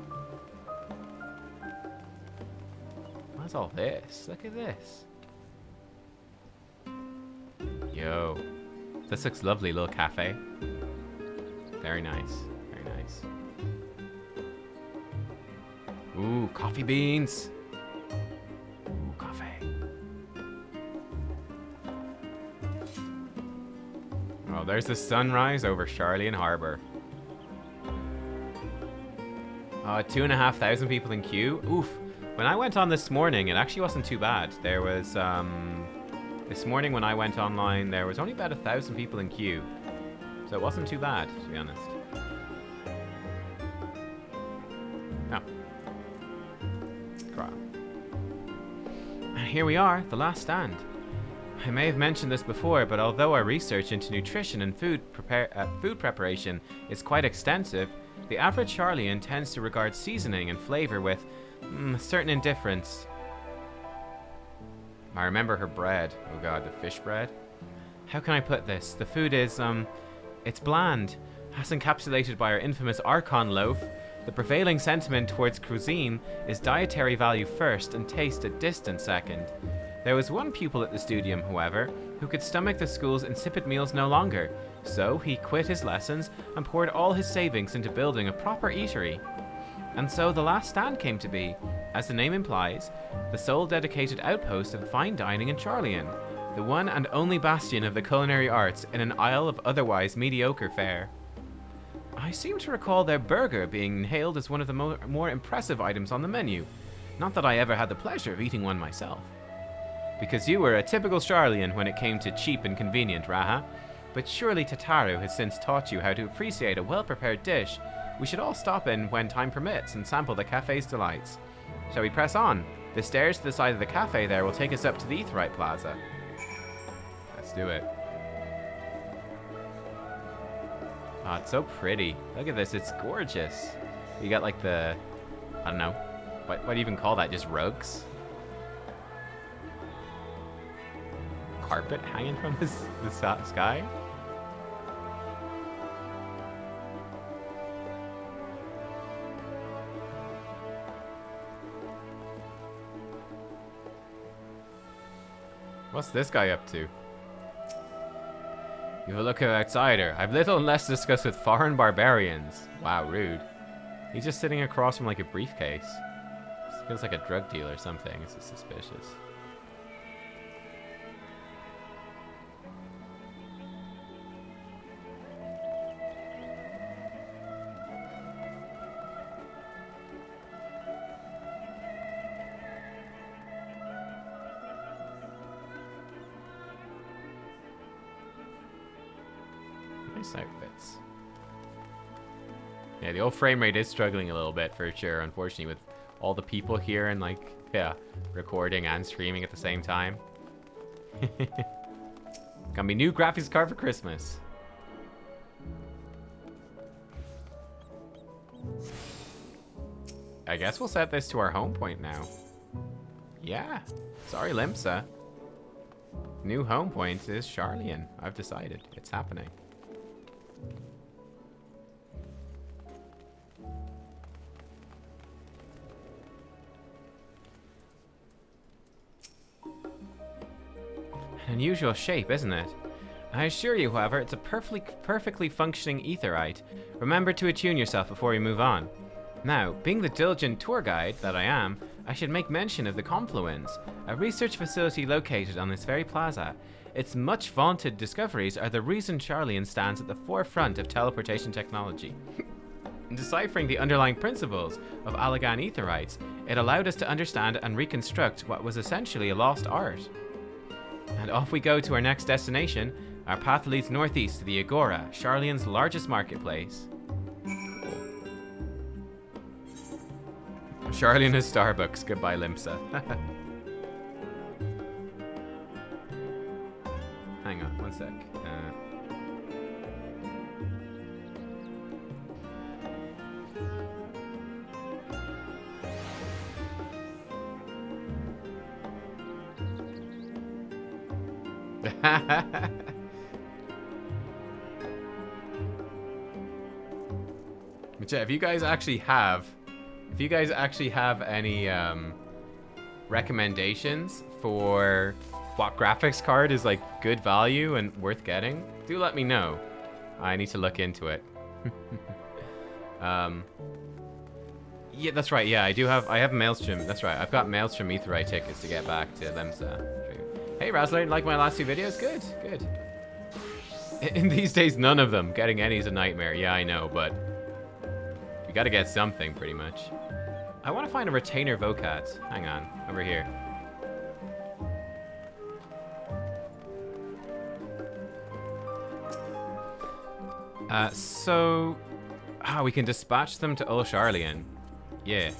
What's all this? Look at this. Yo. This looks lovely, little cafe. Very nice. Very nice. Ooh, coffee beans. Ooh, coffee. Oh, there's the sunrise over Sharlayan Harbor. 2,500 people in queue. Oof. When I went on this morning, it actually wasn't too bad. There was, this morning when I went online, there was only about 1,000 people in queue. So it wasn't too bad, to be honest. Oh. Crap. And here we are, the last stand. I may have mentioned this before, but although our research into nutrition and food preparation is quite extensive, the average Sharlayan tends to regard seasoning and flavor with a certain indifference. I remember her bread. Oh god, the fish bread. How can I put this? The food is, it's bland. As encapsulated by our infamous Archon loaf, the prevailing sentiment towards cuisine is dietary value first and taste a distant second. There was one pupil at the studium, however, who could stomach the school's insipid meals no longer, so he quit his lessons and poured all his savings into building a proper eatery. And so the last stand came to be, as the name implies, the sole dedicated outpost of fine dining in Sharlayan, the one and only bastion of the culinary arts in an isle of otherwise mediocre fare. I seem to recall their burger being hailed as one of the more impressive items on the menu, not that I ever had the pleasure of eating one myself. Because you were a typical Sharlayan when it came to cheap and convenient, Raha, but surely Tataru has since taught you how to appreciate a well-prepared dish. We should all stop in when time permits and sample the cafe's delights. Shall we press on? The stairs to the side of the cafe there will take us up to the Etherite Plaza. Let's do it. Oh, it's so pretty. Look at this, it's gorgeous. You got like the, I don't know, what do you even call that? Just rugs? Carpet hanging from the sky? What's this guy up to? You have a look at an outsider. I've little and less to discuss with foreign barbarians. Wow, rude. He's just sitting across from like a briefcase. This feels like a drug deal or something. This is suspicious. Nice outfits. Yeah, the old frame rate is struggling a little bit for sure, unfortunately, with all the people here and like, yeah, recording and streaming at the same time. Gonna be new graphics card for Christmas. I guess we'll set this to our home point now. Yeah. Sorry, Limsa. New home point is Sharlayan. I've decided. It's happening. An unusual shape, isn't it? I assure you, however, it's a perfectly functioning Etherite. Remember to attune yourself before you move on. Now, being the diligent tour guide that I am, I should make mention of the Confluence, a research facility located on this very plaza. Its much vaunted discoveries are the reason Sharlayan stands at the forefront of teleportation technology. In deciphering the underlying principles of Allagan Etherites, it allowed us to understand and reconstruct what was essentially a lost art. And off we go to our next destination. Our path leads northeast to the Agora, Sharlayan's largest marketplace. Sharlayan is Starbucks. Goodbye, Limsa. Hang on, one sec. But yeah, if you guys actually have any recommendations for what graphics card is like good value and worth getting, do let me know. I need to look into it. Yeah, that's right. Yeah, I have Maelstrom. That's right. I've got Maelstrom Etherite tickets to get back to Lemsa. Hey, Razzler, like my last two videos? Good, good. In these days, none of them. Getting any is a nightmare. Yeah, I know, but you gotta get something, pretty much. I want to find a retainer vocat. Hang on, over here. We can dispatch them to Ul Sharlayan. Yeah.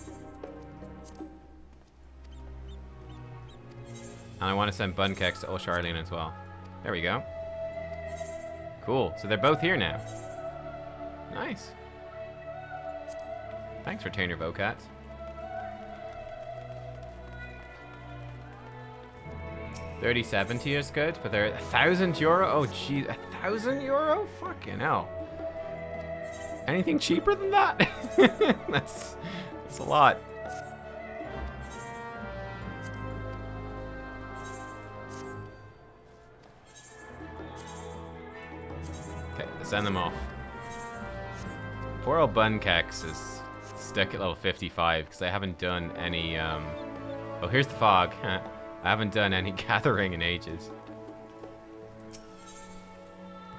And I want to send Bunkeks to Ul Sharlayan as well. There we go. Cool. So they're both here now. Nice. Thanks, Retainer Vocat. $30.70 is good, but they're €1,000. Oh, geez, €1,000? Fucking hell. Anything cheaper than that? That's a lot. Okay, let's send them off. Poor old Bunkeks is stuck at level 55 because I haven't done any, Oh, here's the fog. I haven't done any gathering in ages.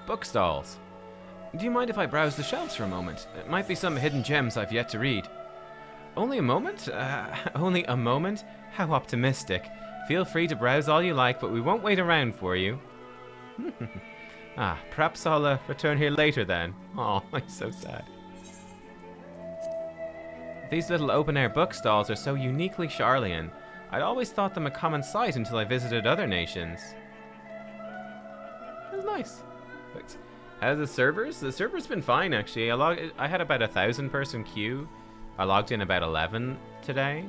Bookstalls. Do you mind if I browse the shelves for a moment? It might be some hidden gems I've yet to read. Only a moment? Only a moment? How optimistic. Feel free to browse all you like, but we won't wait around for you. Perhaps I'll return here later then. Oh, I'm so sad. These little open-air bookstalls are so uniquely Sharlayan. I'd always thought them a common sight until I visited other nations. That's nice. Thanks. How's the servers? The server's been fine, actually. I had about 1,000-person queue. I logged in about 11 today,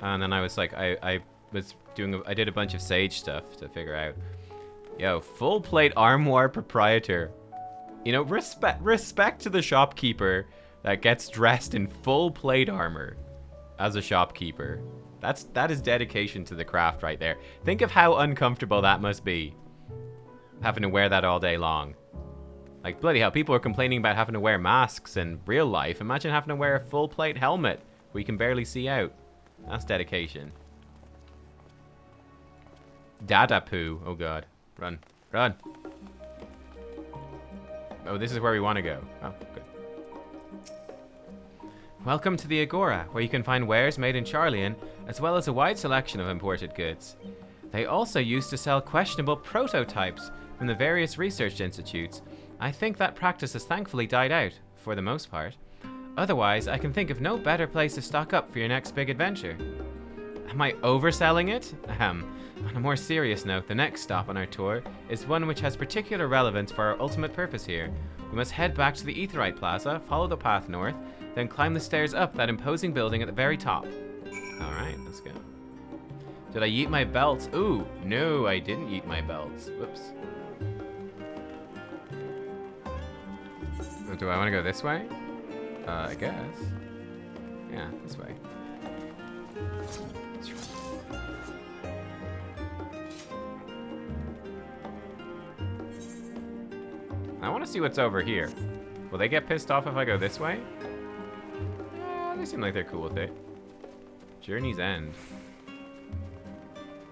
and then I was like, I did a bunch of Sage stuff to figure out. Yo, full plate armoire proprietor. You know, respect to the shopkeeper that gets dressed in full plate armor as a shopkeeper. That is dedication to the craft right there. Think of how uncomfortable that must be, having to wear that all day long. Like, bloody hell, people are complaining about having to wear masks in real life. Imagine having to wear a full plate helmet where you can barely see out. That's dedication. Dada poo. Oh god. Run. Run. Oh, this is where we want to go. Oh, good. Welcome to the Agora, where you can find wares made in Sharlayan, as well as a wide selection of imported goods. They also used to sell questionable prototypes from the various research institutes, I think that practice has thankfully died out, for the most part. Otherwise, I can think of no better place to stock up for your next big adventure. Am I overselling it? On a more serious note, the next stop on our tour is one which has particular relevance for our ultimate purpose here. We must head back to the Etherite Plaza, follow the path north, then climb the stairs up that imposing building at the very top. Alright, let's go. Did I yeet my belt? Ooh, no, I didn't yeet my belts. Whoops. Do I want to go this way? I guess. Yeah, this way. I want to see what's over here. Will they get pissed off if I go this way? They seem like they're cool with it. Journey's End.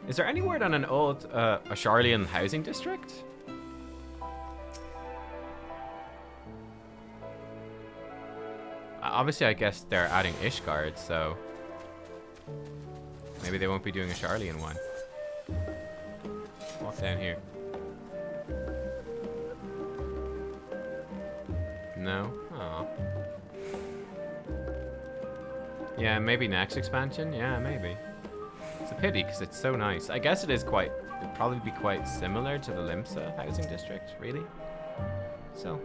Is there any word on an old Asharlian housing district? Obviously, I guess they're adding Ishgard, so maybe they won't be doing a Sharlayan one. Walk down here. No? Aw. Yeah, maybe next expansion? Yeah, maybe. It's a pity, because it's so nice. I guess it'd probably be quite similar to the Limsa housing district, really. So.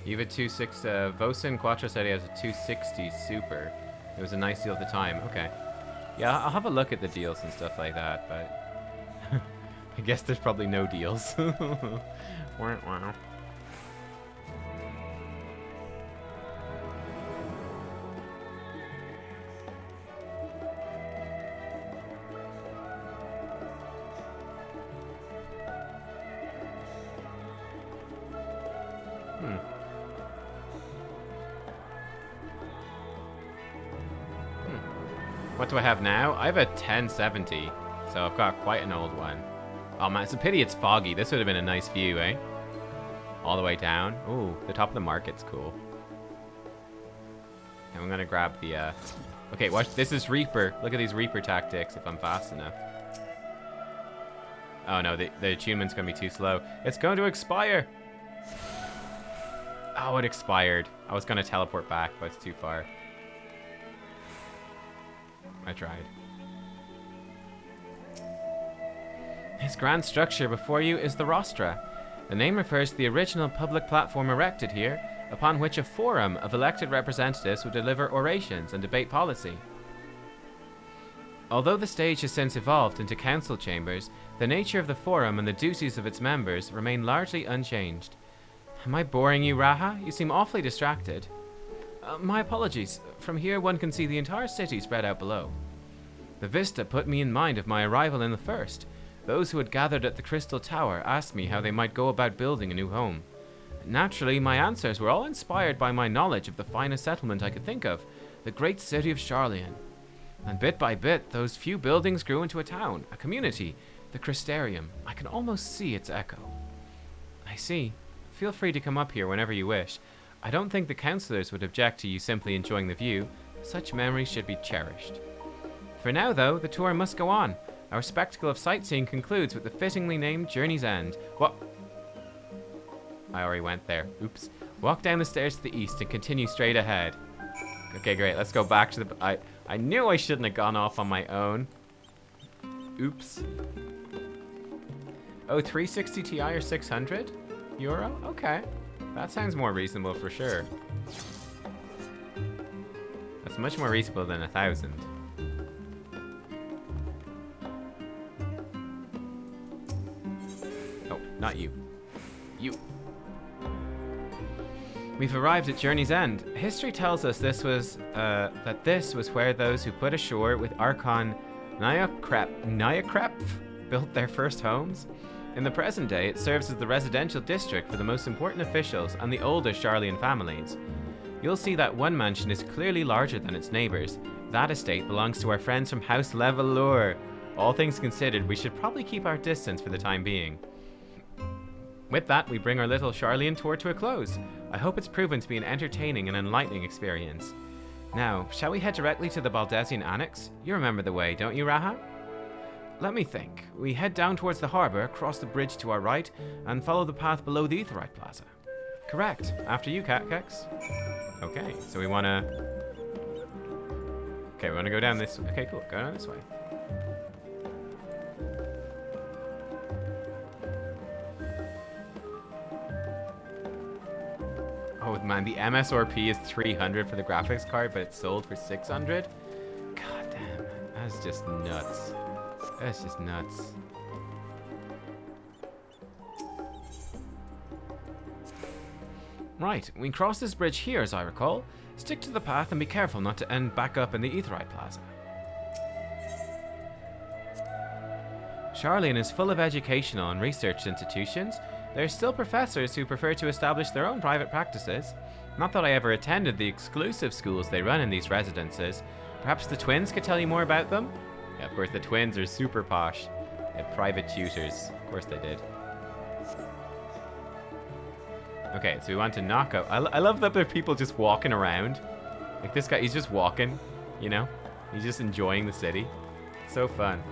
You have a 260, Vosin Quattro said he has a 260 super. It was a nice deal at the time. Okay. Yeah, I'll have a look at the deals and stuff like that, but I guess there's probably no deals. Wow. What do I have now? I have a 1070, so I've got quite an old one. Oh man, it's a pity it's foggy. This would have been a nice view, eh? All the way down. Ooh, the top of the market's cool. And I'm gonna grab the, okay, watch, this is Reaper. Look at these Reaper tactics if I'm fast enough. Oh no, the attunement's gonna be too slow. It's going to expire! Oh, it expired. I was gonna teleport back, but it's too far. I tried. This grand structure before you is the Rostra. The name refers to the original public platform erected here, upon which a forum of elected representatives would deliver orations and debate policy. Although the stage has since evolved into council chambers, the nature of the forum and the duties of its members remain largely unchanged. Am I boring you, Raha? You seem awfully distracted. My apologies. From here one can see the entire city spread out below. The vista put me in mind of my arrival in the first. Those who had gathered at the Crystal Tower asked me how they might go about building a new home. Naturally, my answers were all inspired by my knowledge of the finest settlement I could think of, the great city of Sharlayan. And bit by bit, those few buildings grew into a town, a community, the Crystarium. I can almost see its echo. I see. Feel free to come up here whenever you wish. I don't think the councillors would object to you simply enjoying the view. Such memories should be cherished. For now, though, the tour must go on. Our spectacle of sightseeing concludes with the fittingly named Journey's End. What? I already went there. Oops. Walk down the stairs to the east and continue straight ahead. Okay, great. Let's go back to the... I knew I shouldn't have gone off on my own. Oops. Oh, 360 Ti or 600 euro? Okay. That sounds more reasonable for sure. That's much more reasonable than 1,000. Oh, not you. You. We've arrived at Journey's End. History tells us this was that this was where those who put ashore with Archon Nyakrep built their first homes. In the present day, it serves as the residential district for the most important officials and the older Sharlayan families. You'll see that one mansion is clearly larger than its neighbours. That estate belongs to our friends from House Levelure. All things considered, we should probably keep our distance for the time being. With that, we bring our little Sharlayan tour to a close. I hope it's proven to be an entertaining and enlightening experience. Now, shall we head directly to the Baldesian Annex? You remember the way, don't you, Raha? Let me think. We head down towards the harbour, cross the bridge to our right, and follow the path below the Etherite Plaza. Correct. After you, Catkex. Okay, so we wanna... Okay, we wanna go down this... Okay, cool. Go down this way. Oh man, the MSRP is 300 for the graphics card, but it's sold for 600? God damn, that's just nuts. That's just nuts. Right, we cross this bridge here as I recall. Stick to the path and be careful not to end back up in the Etherite Plaza. Charlian is full of educational and research institutions. There are still professors who prefer to establish their own private practices. Not that I ever attended the exclusive schools they run in these residences. Perhaps the twins could tell you more about them? Yeah, of course, the twins are super posh. They had private tutors. Of course they did. Okay, so we want to knock out... I love that there are people just walking around. Like this guy, he's just walking, you know? He's just enjoying the city. It's so fun.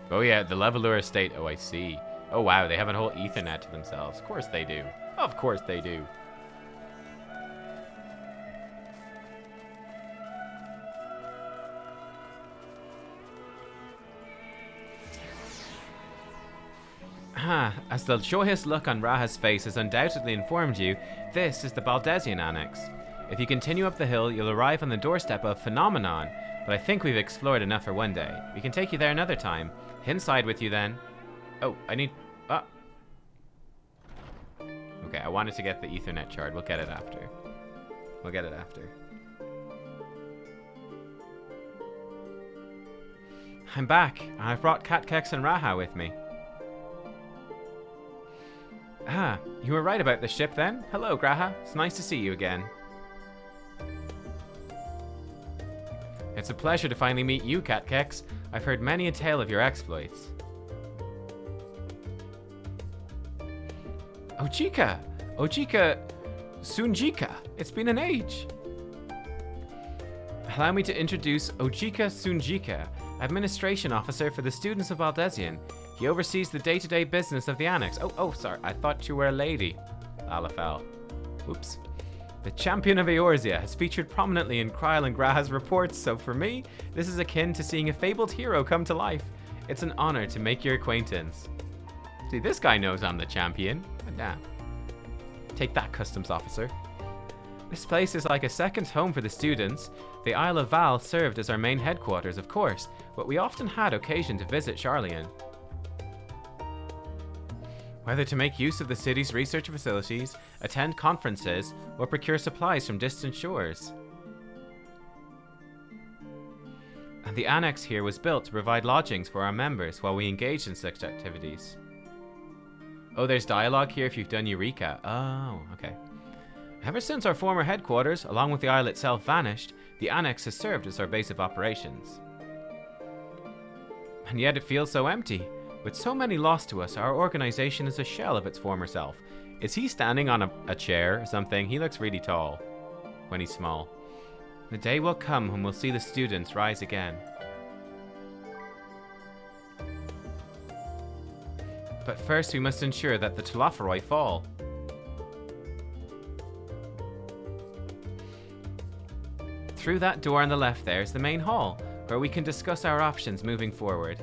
Oh yeah, the Leveler Estate. Oh, I see. Oh wow, they have a whole Ethernet to themselves. Of course they do. Of course they do. As the joyous look on Raha's face has undoubtedly informed you, this is the Baldesian Annex. If you continue up the hill, you'll arrive on the doorstep of Phenomenon, but I think we've explored enough for one day. We can take you there another time. Inside with you then. Oh, I need... Oh. Okay, I wanted to get the Ethernet shard. We'll get it after. We'll get it after. I'm back, and I've brought Catkex and Raha with me. Ah, you were right about the ship then? Hello, Graha. It's nice to see you again. It's a pleasure to finally meet you, Catkex. I've heard many a tale of your exploits. Ojika! Ojika Sunjika! It's been an age! Allow me to introduce Ojika Sunjika, Administration Officer for the students of Baldesian. He oversees the day-to-day business of the Annex. Oh, sorry. I thought you were a lady. Lalafel. Oops. The champion of Eorzea has featured prominently in Kryl and Graha's reports, so for me, this is akin to seeing a fabled hero come to life. It's an honor to make your acquaintance. See, this guy knows I'm the champion. Damn. Take that, customs officer. This place is like a second home for the students. The Isle of Val served as our main headquarters, of course, but we often had occasion to visit Charlian. Whether to make use of the city's research facilities, attend conferences, or procure supplies from distant shores. And the annex here was built to provide lodgings for our members while we engaged in such activities. Oh, there's dialogue here if you've done Eureka. Oh, okay. Ever since our former headquarters, along with the isle itself, vanished, the annex has served as our base of operations. And yet it feels so empty. With so many lost to us, our organization is a shell of its former self. Is he standing on a chair or something? He looks really tall when he's small. The day will come when we'll see the students rise again. But first we must ensure that the Telophoroi fall. Through that door on the left there is the main hall, where we can discuss our options moving forward.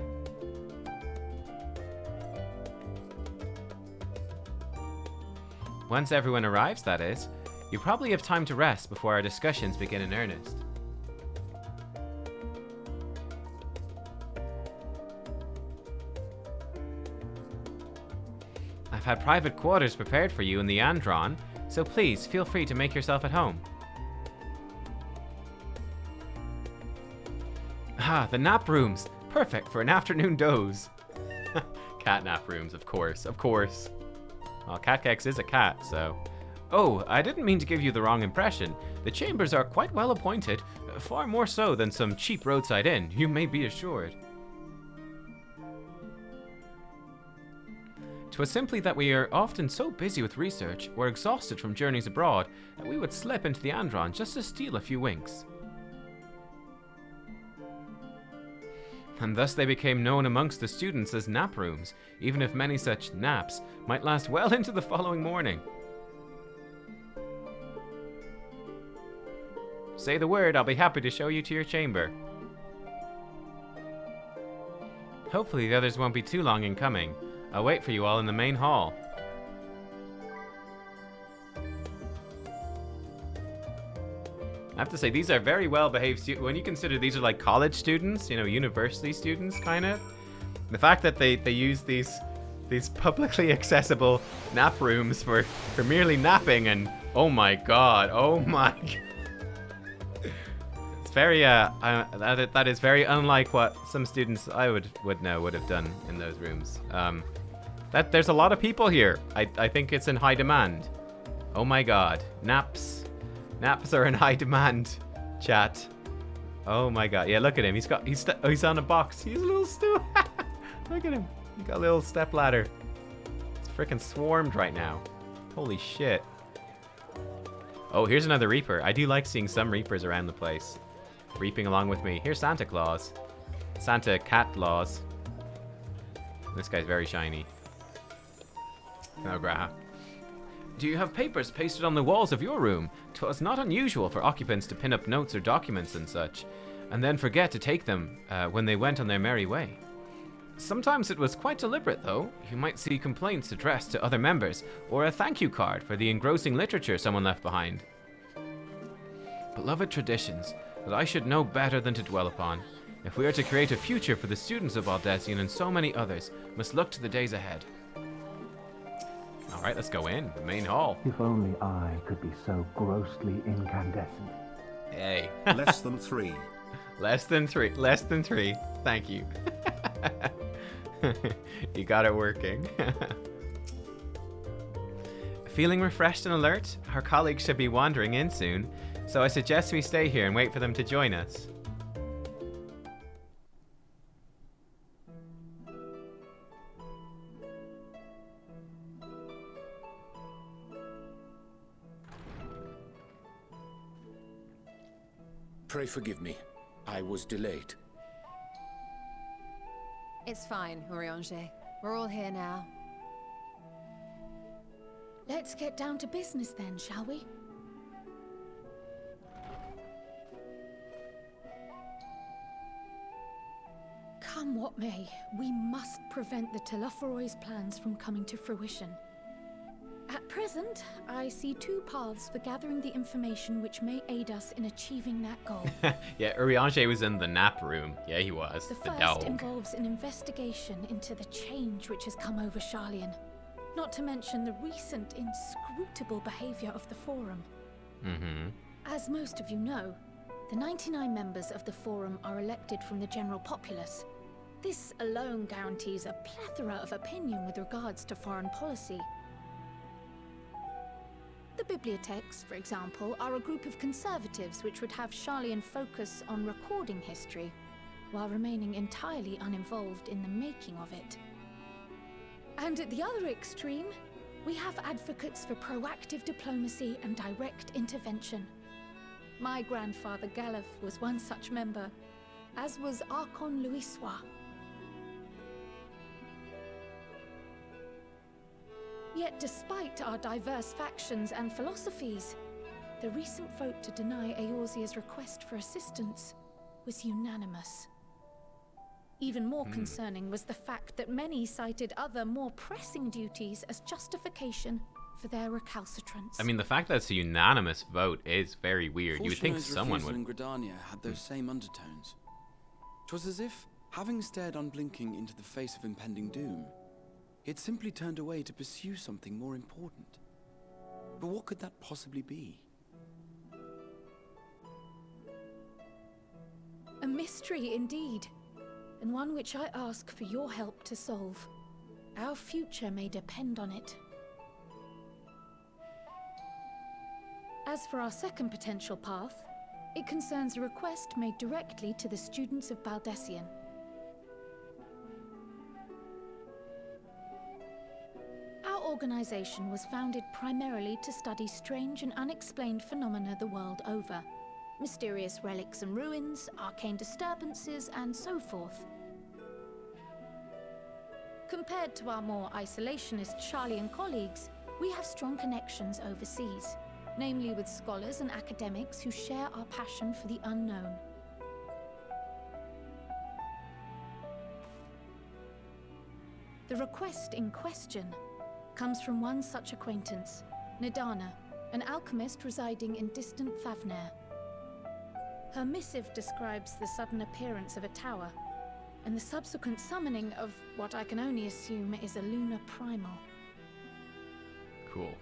Once everyone arrives, that is, you probably have time to rest before our discussions begin in earnest. I've had private quarters prepared for you in the Andron, so please feel free to make yourself at home. Ah, the nap rooms! Perfect for an afternoon doze. Cat nap rooms, of course, of course. Well, Catkex is a cat, so Oh, I didn't mean to give you the wrong impression. The chambers are quite well appointed, far more so than some cheap roadside inn, you may be assured. 'Twas simply that we are often so busy with research, or exhausted from journeys abroad, that we would slip into the Andron just to steal a few winks. And thus they became known amongst the students as nap rooms, even if many such naps might last well into the following morning. Say the word, I'll be happy to show you to your chamber. Hopefully the others won't be too long in coming. I'll wait for you all in the main hall. I have to say, these are very well-behaved students. When you consider these are like college students, you know, university students, kind of. The fact that they use these publicly accessible nap rooms for merely napping, and oh my god, it's very that is very unlike what some students I would know would have done in those rooms. That there's a lot of people here. I think it's in high demand. Oh my god, naps are in high demand, chat. Oh my god, yeah, look at him. He's on a box. He's a little stool. Look at him. He got a little step ladder. It's freaking swarmed right now. Holy shit. Oh, here's another Reaper. I do like seeing some Reapers around the place, reaping along with me. Here's Santa Claus. Santa Cat Claus. This guy's very shiny. No grah. Do you have papers pasted on the walls of your room? 'Twas not unusual for occupants to pin up notes or documents and such, and then forget to take them when they went on their merry way. Sometimes it was quite deliberate, though. You might see complaints addressed to other members, or a thank you card for the engrossing literature someone left behind. Beloved traditions that I should know better than to dwell upon. If we are to create a future for the students of Baldesian and so many others, must look to the days ahead. Alright, let's go in. The main hall. If only I could be so grossly incandescent. Hey. Less than 3. Less than 3. Less than 3. Thank you. You got it working. Feeling refreshed and alert? Our colleagues should be wandering in soon, so I suggest we stay here and wait for them to join us. Pray forgive me. I was delayed. It's fine, Urianger. We're all here now. Let's get down to business then, shall we? Come what may, we must prevent the Telophoroid's plans from coming to fruition. At present, I see 2 paths for gathering the information which may aid us in achieving that goal. Yeah, Urianger was in the nap room. Yeah, he was. The first dog. involves an investigation into the change which has come over Sharlayan, not to mention the recent inscrutable behavior of the Forum. As most of you know, the 99 members of the Forum are elected from the general populace. This alone guarantees a plethora of opinion with regards to foreign policy. The bibliotheques, for example, are a group of conservatives which would have Sharlayan focus on recording history, while remaining entirely uninvolved in the making of it. And at the other extreme, we have advocates for proactive diplomacy and direct intervention. My grandfather Galef was one such member, as was Archon Louisois. Yet despite our diverse factions and philosophies, the recent vote to deny Eorzea's request for assistance was unanimous. Even more concerning was the fact that many cited other, more pressing duties as justification for their recalcitrance. I mean, the fact that it's a unanimous vote is very weird. You would think someone would... and Gridania had those same undertones. 'Twas as if, having stared unblinking into the face of impending doom, it simply turned away to pursue something more important. But what could that possibly be? A mystery indeed, and one which I ask for your help to solve. Our future may depend on it. As for our second potential path, it concerns a request made directly to the students of Baldesian. Our organization was founded primarily to study strange and unexplained phenomena the world over. Mysterious relics and ruins, arcane disturbances, and so forth. Compared to our more isolationist Charlian colleagues, we have strong connections overseas, namely with scholars and academics who share our passion for the unknown. The request in question comes from one such acquaintance, Nidana, an alchemist residing in distant Thavnair. Her missive describes the sudden appearance of a tower, and the subsequent summoning of what I can only assume is a lunar primal. Cool.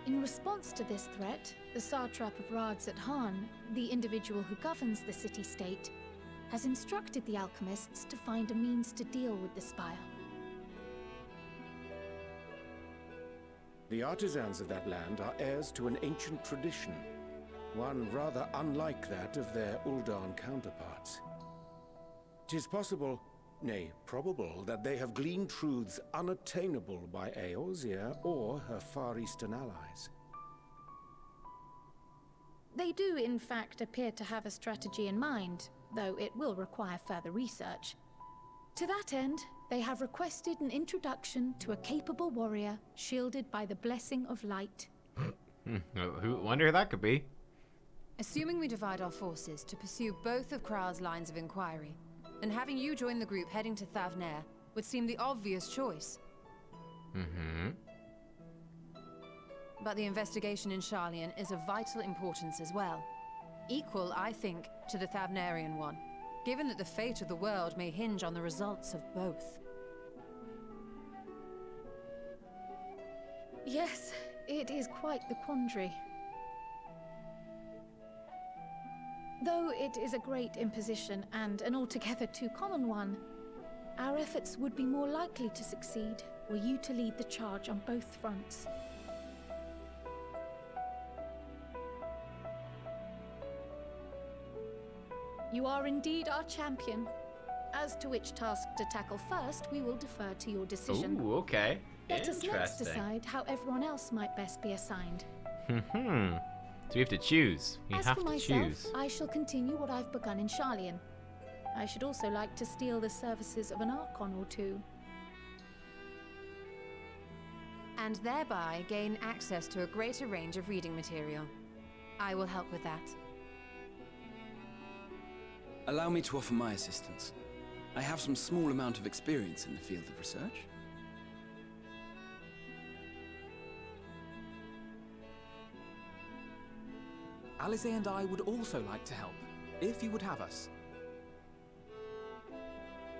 In response to this threat, the satrap of Radzat-Han, the individual who governs the city-state, has instructed the alchemists to find a means to deal with the spire. The artisans of that land are heirs to an ancient tradition, one rather unlike that of their Uldan counterparts. 'Tis possible, nay, probable, that they have gleaned truths unattainable by Eorzea or her Far Eastern allies. They do, in fact, appear to have a strategy in mind, though it will require further research. To that end, they have requested an introduction to a capable warrior shielded by the blessing of light. Who wonder who that could be? Assuming we divide our forces to pursue both of Kral's lines of inquiry, and having you join the group heading to Thavnair would seem the obvious choice. But the investigation in Charlian is of vital importance as well. Equal, I think, to the Thavnairian one, given that the fate of the world may hinge on the results of both. Yes, it is quite the quandary. Though it is a great imposition and an altogether too common one, our efforts would be more likely to succeed were you to lead the charge on both fronts. You are indeed our champion. As to which task to tackle first, we will defer to your decision. Ooh, okay. Let us Interesting. next decide how everyone else might best be assigned. So we have to choose. We As have for to myself, choose. I shall continue what I've begun in Charlian. I should also like to steal the services of an Archon or two. And thereby gain access to a greater range of reading material. I will help with that. Allow me to offer my assistance. I have some small amount of experience in the field of research. Alize and I would also like to help, if you would have us.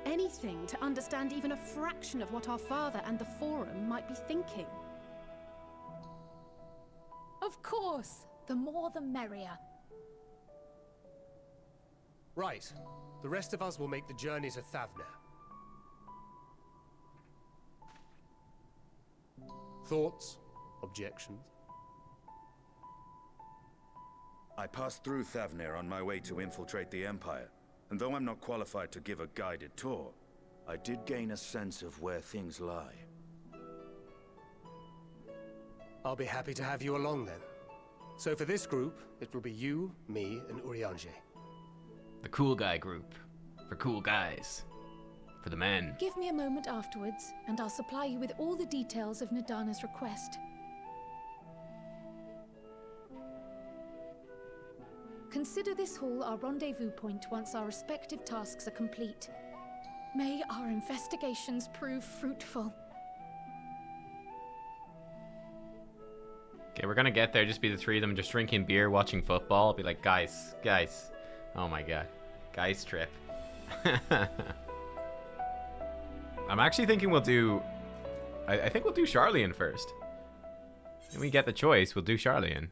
Anything to understand even a fraction of what our father and the Forum might be thinking. Of course, the more the merrier. Right. The rest of us will make the journey to Thavnair. Thoughts? Objections? I passed through Thavnair on my way to infiltrate the Empire, and though I'm not qualified to give a guided tour, I did gain a sense of where things lie. I'll be happy to have you along then. So for this group, it will be you, me, and Urianger. The cool guy group. For cool guys. For the men. Give me a moment afterwards, and I'll supply you with all the details of Nidana's request. Consider this hall our rendezvous point once our respective tasks are complete. May our investigations prove fruitful. Okay, we're gonna get there, just be the three of them just drinking beer, watching football. I'll be like, guys. Oh my god. Guys trip. I'm actually thinking we'll do... I think we'll do Charlian first. When we get the choice, we'll do Charlian.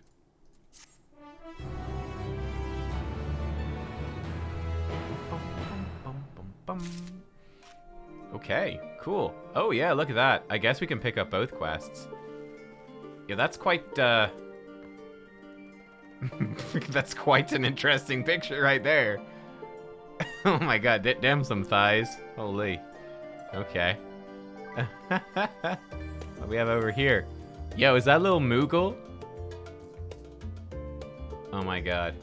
Okay. Cool. Oh yeah, look at that. I guess we can pick up both quests. Yeah, that's quite, that's quite an interesting picture right there. Oh my god, damn some thighs. Holy. Okay. What do we have over here? Yo, is that little Moogle? Oh my god.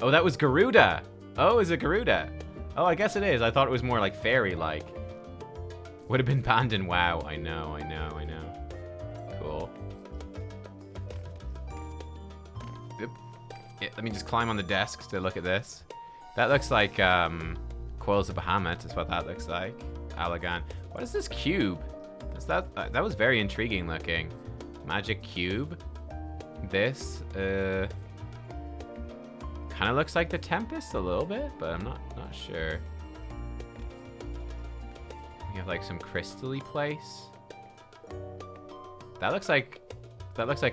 Oh, that was Garuda. Oh, is it Garuda? Oh, I guess it is. I thought it was more like fairy-like. Would have been banned in WoW. I know. Cool. Yep. Yeah, let me just climb on the desk to look at this. That looks like Coils of Bahamut is what that looks like. Allagan. What is this cube? Is that was very intriguing looking. Magic cube. This kind of looks like the Tempest a little bit, but I'm not sure. We have like some crystally place. That looks like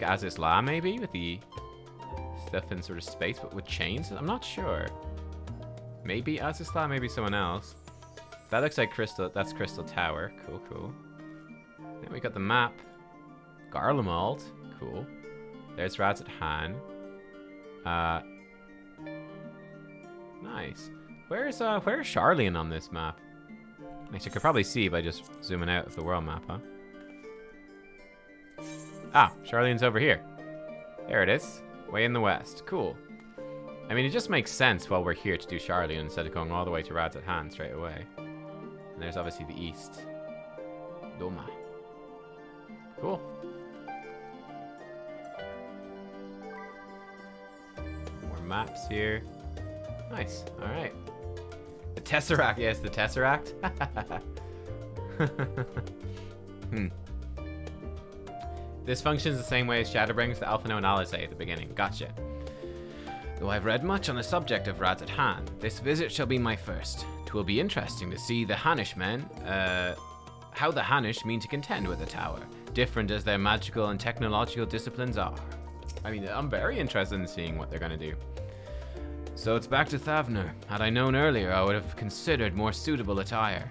Aziz La maybe, with the stuff in sort of space, but with chains. I'm not sure. Maybe Aziz La, maybe someone else. That looks like Crystal. That's Crystal Tower. Cool. Then we got the map. Garlemald. Cool. There's Razat Han. Nice. Where's Charlian on this map? Nice. You could probably see by just zooming out of the world map, huh? Ah, Charlian's over here. There it is. Way in the west. Cool. I mean, it just makes sense while we're here to do Charlian instead of going all the way to Razat Han straight away. And there's obviously the east. Doma. Cool. More maps here. Nice. Alright. The Tesseract. Yes, the Tesseract. This functions the same way as Shadowbring's the Alphino and Alizé at the beginning. Gotcha. Though I've read much on the subject of Razat Han, this visit shall be my first. 'Twill be interesting to see the Hanish men, how the Hanish mean to contend with the tower, different as their magical and technological disciplines are. I mean, I'm very interested in seeing what they're gonna do. So it's back to Thavner. Had I known earlier, I would have considered more suitable attire.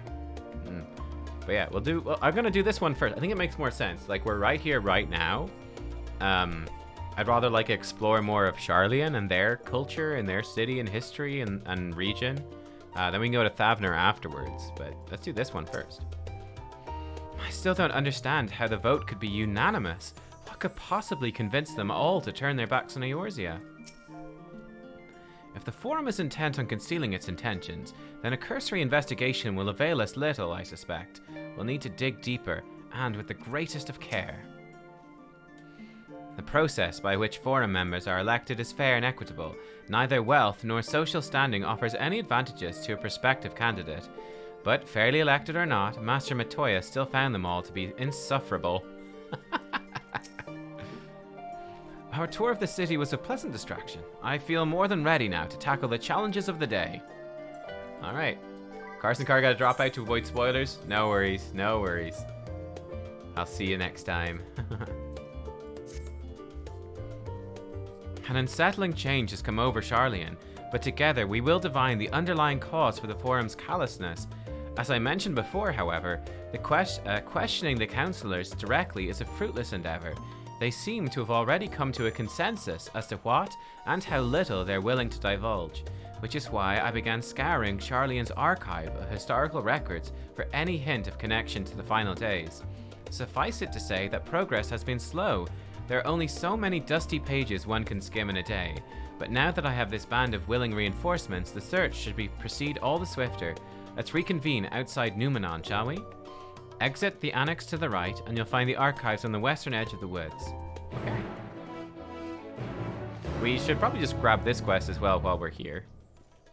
But yeah, well, I'm gonna do this one first. I think it makes more sense. Like, we're right here right now. I'd rather like explore more of Charlian and their culture and their city and history and region. Then we can go to Thavner afterwards, but let's do this one first. I still don't understand how the vote could be unanimous. What could possibly convince them all to turn their backs on Eorzea? If the Forum is intent on concealing its intentions, then a cursory investigation will avail us little, I suspect. We'll need to dig deeper, and with the greatest of care. The process by which Forum members are elected is fair and equitable. Neither wealth nor social standing offers any advantages to a prospective candidate. But, fairly elected or not, Master Matoya still found them all to be insufferable. Our tour of the city was a pleasant distraction. I feel more than ready now to tackle the challenges of the day. Alright. Carson Carr gotta drop out to avoid spoilers? No worries, no worries. I'll see you next time. An unsettling change has come over Charlian, but together we will divine the underlying cause for the Forum's callousness. As I mentioned before, however, the questioning the councillors directly is a fruitless endeavour. They seem to have already come to a consensus as to what and how little they're willing to divulge, which is why I began scouring Charlian's archive of historical records for any hint of connection to the final days. Suffice it to say that progress has been slow. There are only so many dusty pages one can skim in a day, but now that I have this band of willing reinforcements, the search should proceed all the swifter. Let's reconvene outside Numenon, shall we? Exit the annex to the right, and you'll find the archives on the western edge of the woods. Okay. We should probably just grab this quest as well while we're here.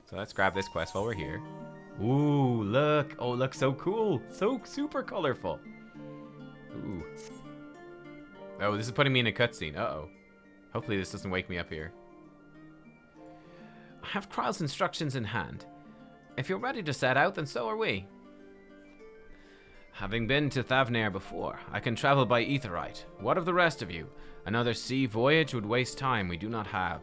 So let's grab this quest while we're here. Ooh, look. Oh, it looks so cool. So super colorful. Ooh. Oh, this is putting me in a cutscene. Uh-oh. Hopefully this doesn't wake me up here. I have Kryle's instructions in hand. If you're ready to set out, then so are we. Having been to Thavner before, I can travel by Etherite. What of the rest of you? Another sea voyage would waste time we do not have.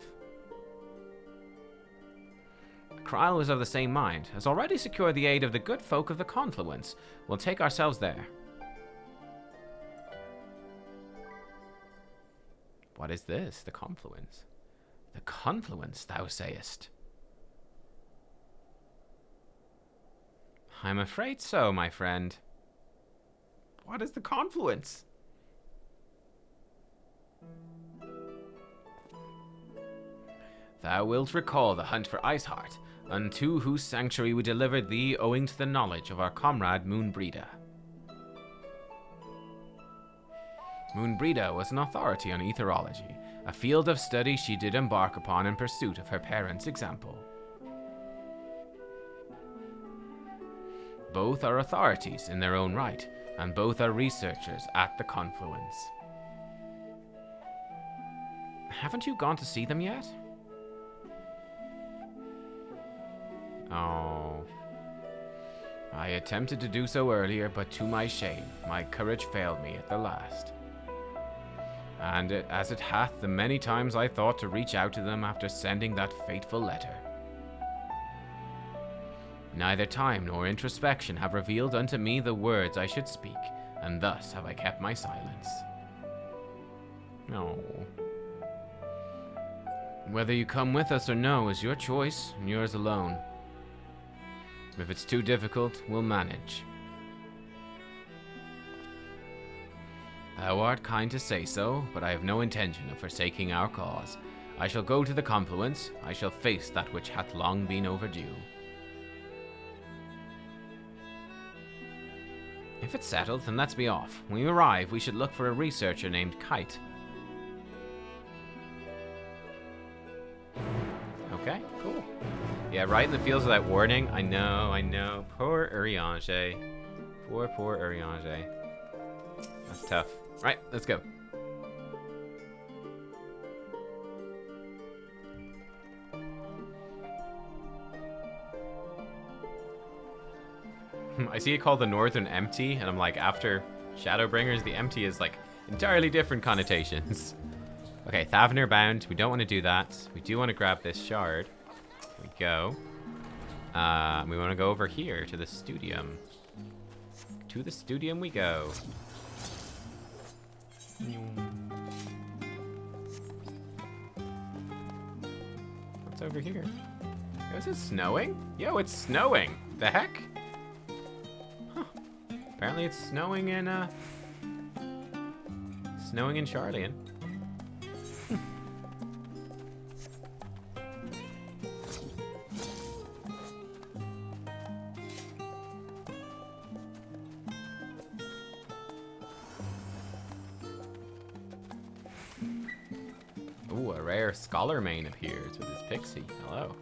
Kryle was of the same mind, has already secured the aid of the good folk of the Confluence. We'll take ourselves there. What is this? The Confluence? The Confluence, thou sayest? I'm afraid so, my friend. What is the Confluence? Thou wilt recall the hunt for Iceheart, unto whose sanctuary we delivered thee owing to the knowledge of our comrade Moonbreda. Moonbreda was an authority on etherology, a field of study she did embark upon in pursuit of her parents' example. Both are authorities in their own right, and both are researchers at the Confluence. Haven't you gone to see them yet? Oh. I attempted to do so earlier, but to my shame, my courage failed me at the last. And as it hath the many times I thought to reach out to them after sending that fateful letter. Neither time nor introspection have revealed unto me the words I should speak, and thus have I kept my silence. No. Whether you come with us or no is your choice, and yours alone. If it's too difficult, we'll manage. Thou art kind to say so, but I have no intention of forsaking our cause. I shall go to the Confluence. I shall face that which hath long been overdue. If it's settled, then let's be off. When we arrive, we should look for a researcher named Kite. Okay, cool. Yeah, right in the fields without warning. I know. Poor Urianger. Poor Urianger. That's tough. Right, let's go. I see it called the Northern Empty, and I'm like, after Shadowbringers, the Empty is like entirely different connotations. Okay, Thavnir bound. We don't want to do that. We do want to grab this shard. Here we go. We want to go over here to the Studium. To the Studium we go. What's over here? Yo, is it snowing? Yo, it's snowing. The heck? Huh. Apparently it's snowing in Charlian. Ooh, a rare Scholar Main appears with his pixie. Hello.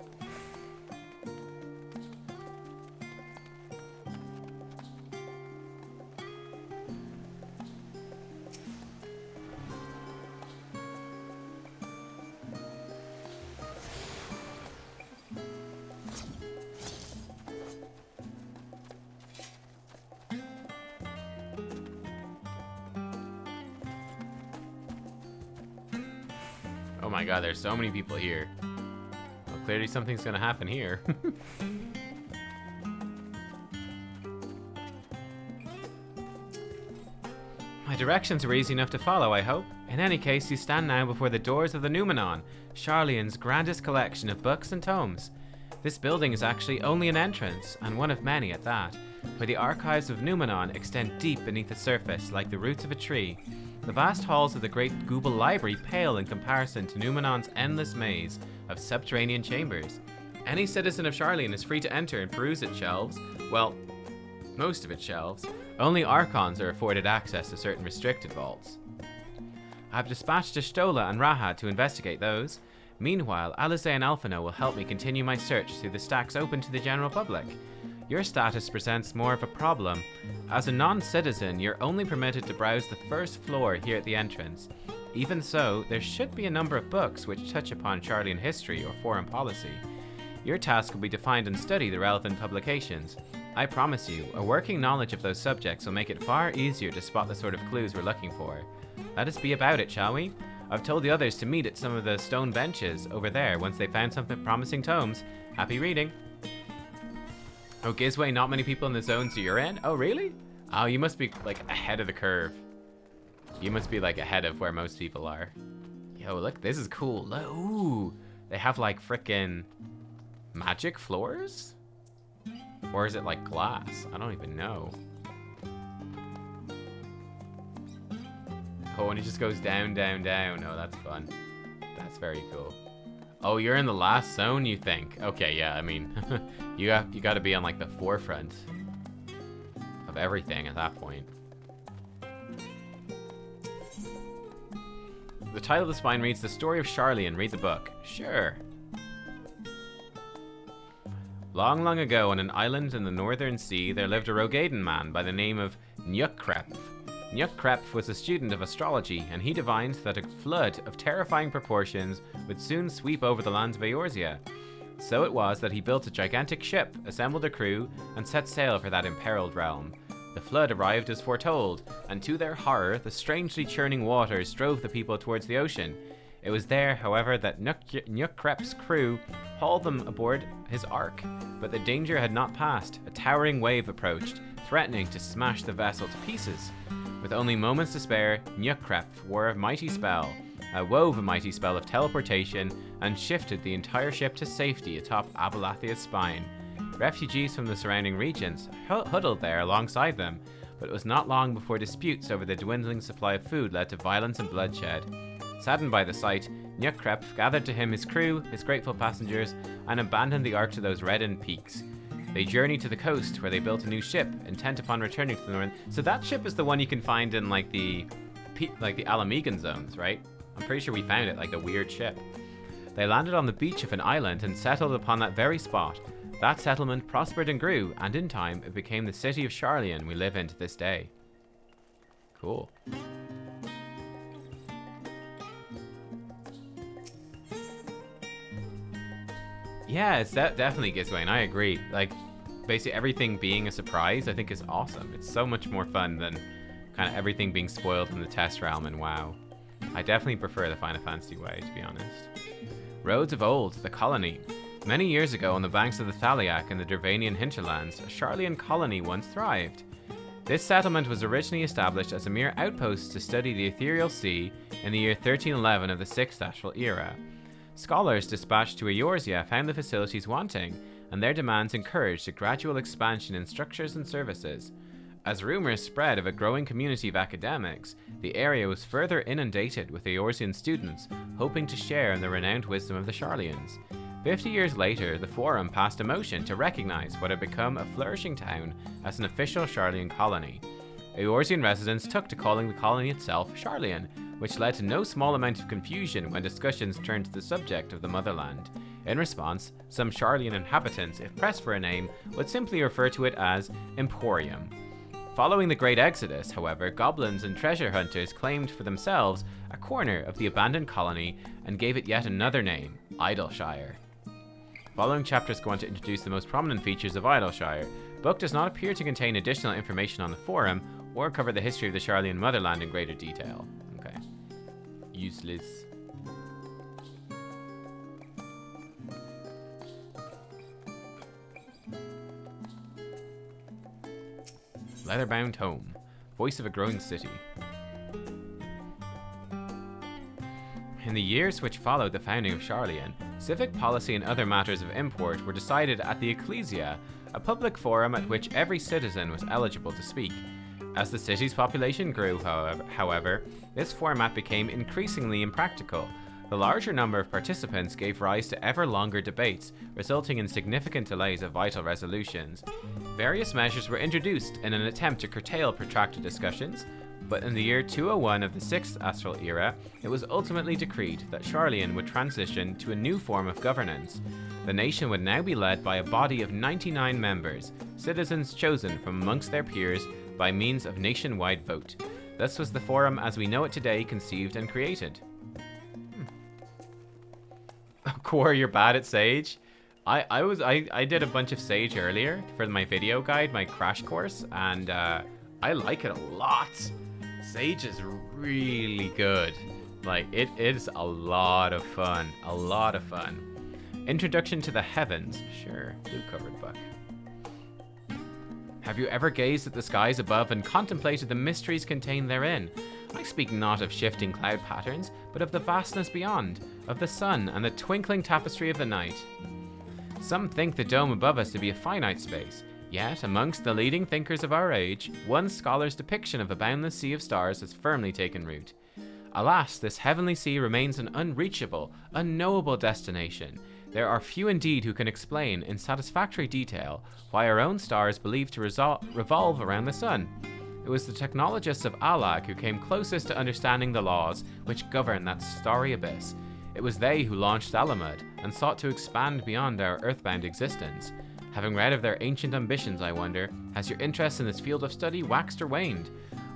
Oh my god, there's so many people here. Well, clearly something's gonna happen here. My directions were easy enough to follow, I hope. In any case, you stand now before the doors of the Numenon, Charlian's grandest collection of books and tomes. This building is actually only an entrance, and one of many at that, for the archives of Numenon extend deep beneath the surface like the roots of a tree. The vast halls of the great Google Library pale in comparison to Numenon's endless maze of subterranean chambers. Any citizen of Charlian is free to enter and peruse its shelves. Well, most of its shelves. Only Archons are afforded access to certain restricted vaults. I've dispatched Stola and Rahad to investigate those. Meanwhile, Alize and Alphino will help me continue my search through the stacks open to the general public. Your status presents more of a problem. As a non-citizen, you're only permitted to browse the first floor here at the entrance. Even so, there should be a number of books which touch upon Charlian history or foreign policy. Your task will be to find and study the relevant publications. I promise you, a working knowledge of those subjects will make it far easier to spot the sort of clues we're looking for. Let us be about it, shall we? I've told the others to meet at some of the stone benches over there once they found some promising tomes. Happy reading. Oh, Gizway, not many people in the zones you're in? Oh, really? Oh, you must be, like, ahead of the curve. You must be, like, ahead of where most people are. Yo, look, this is cool. Ooh, they have, like, frickin' magic floors? Or is it, like, glass? I don't even know. Oh, and it just goes down, down, down. Oh, that's fun. That's very cool. Oh, you're in the last zone, you think? Okay, yeah, I mean, you got to be on, like, the forefront of everything at that point. The title of the spine reads, The Story of Charlian. Read the book. Sure. Long, long ago, on an island in the northern sea, there lived a Rogadan man by the name of Nubkeks. Nubkeks was a student of astrology, and he divined that a flood of terrifying proportions would soon sweep over the lands of Eorzea. So it was that he built a gigantic ship, assembled a crew, and set sail for that imperiled realm. The flood arrived as foretold, and to their horror, the strangely churning waters drove the people towards the ocean. It was there, however, that Nubkeks' crew hauled them aboard his ark, but the danger had not passed. A towering wave approached, threatening to smash the vessel to pieces. With only moments to spare, Nubkeks wove a mighty spell of teleportation and shifted the entire ship to safety atop Abalathia's spine. Refugees from the surrounding regions huddled there alongside them, but it was not long before disputes over the dwindling supply of food led to violence and bloodshed. Saddened by the sight, Nubkeks gathered to him his crew, his grateful passengers, and abandoned the ark to those reddened peaks. They journeyed to the coast, where they built a new ship, intent upon returning to the north. So that ship is the one you can find in, like, the Alamegan zones, right? I'm pretty sure we found it, like the weird ship. They landed on the beach of an island and settled upon that very spot. That settlement prospered and grew, and in time, it became the city of Charlian we live in to this day. Cool. Yeah, it's definitely Gizway, and I agree. Like, basically everything being a surprise, I think is awesome. It's so much more fun than kind of everything being spoiled in the test realm in WoW. I definitely prefer the Final Fantasy way, to be honest. Roads of Old, the colony. Many years ago, on the banks of the Thaliak in the Dervanian hinterlands, a Charlian colony once thrived. This settlement was originally established as a mere outpost to study the ethereal sea in the year 1311 of the 6th Astral Era. Scholars dispatched to Eorzea found the facilities wanting, and their demands encouraged a gradual expansion in structures and services. As rumors spread of a growing community of academics, the area was further inundated with Eorzean students hoping to share in the renowned wisdom of the Charlians. 50 years later, the Forum passed a motion to recognize what had become a flourishing town as an official Charlian colony. Eorzean residents took to calling the colony itself Charlian, which led to no small amount of confusion when discussions turned to the subject of the motherland. In response, some Charlian inhabitants, if pressed for a name, would simply refer to it as Emporium. Following the Great Exodus, however, goblins and treasure hunters claimed for themselves a corner of the abandoned colony and gave it yet another name, Idleshire. Following chapters go on to introduce the most prominent features of Idleshire. Book does not appear to contain additional information on the Forum or cover the history of the Charlian motherland in greater detail. Okay. Useless. Leatherbound Tome. Voice of a Growing City. In the years which followed the founding of Charlian, civic policy and other matters of import were decided at the Ecclesia, a public forum at which every citizen was eligible to speak. As the city's population grew, however, this format became increasingly impractical. The larger number of participants gave rise to ever longer debates, resulting in significant delays of vital resolutions. Various measures were introduced in an attempt to curtail protracted discussions, but in the year 201 of the 6th Astral Era, it was ultimately decreed that Charlian would transition to a new form of governance. The nation would now be led by a body of 99 members, citizens chosen from amongst their peers by means of nationwide vote. Thus was the Forum as we know it today conceived and created. Core, you're bad at Sage? I did a bunch of Sage earlier for my video guide, my crash course, and I like it a lot. Sage is really good. Like, it is a lot of fun. A lot of fun. Introduction to the Heavens. Sure, blue-covered book. Have you ever gazed at the skies above and contemplated the mysteries contained therein? I speak not of shifting cloud patterns, but of the vastness beyond, of the sun and the twinkling tapestry of the night. Some think the dome above us to be a finite space, yet amongst the leading thinkers of our age, one scholar's depiction of a boundless sea of stars has firmly taken root. Alas, this heavenly sea remains an unreachable, unknowable destination. There are few indeed who can explain in satisfactory detail why our own star is believed to revolve around the sun. It was the technologists of Alag who came closest to understanding the laws which govern that starry abyss. It was they who launched Alamud and sought to expand beyond our earthbound existence. Having read of their ancient ambitions, I wonder, has your interest in this field of study waxed or waned?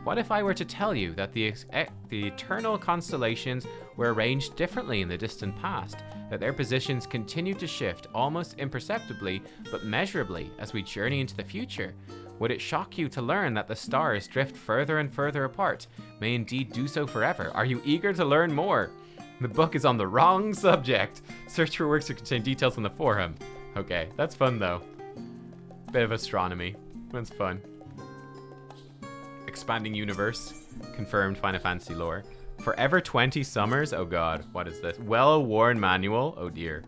What if I were to tell you that the eternal constellations were arranged differently in the distant past, that their positions continue to shift almost imperceptibly but measurably as we journey into the future? Would it shock you to learn that the stars drift further and further apart, may indeed do so forever? Are you eager to learn more? The book is on the wrong subject. Search for works that contain details on the forum. Okay, that's fun though. Bit of astronomy. That's fun. Expanding universe. Confirmed Final Fantasy lore. Forever 20 summers? Oh god, what is this? Well-worn manual? Oh dear.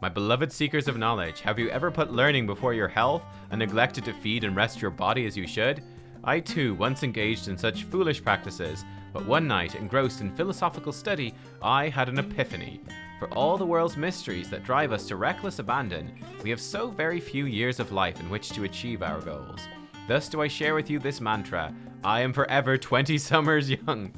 My beloved seekers of knowledge, have you ever put learning before your health and neglected to feed and rest your body as you should? I too once engaged in such foolish practices, but one night, engrossed in philosophical study, I had an epiphany. For all the world's mysteries that drive us to reckless abandon, we have so very few years of life in which to achieve our goals. Thus do I share with you this mantra: I am forever 20 summers young.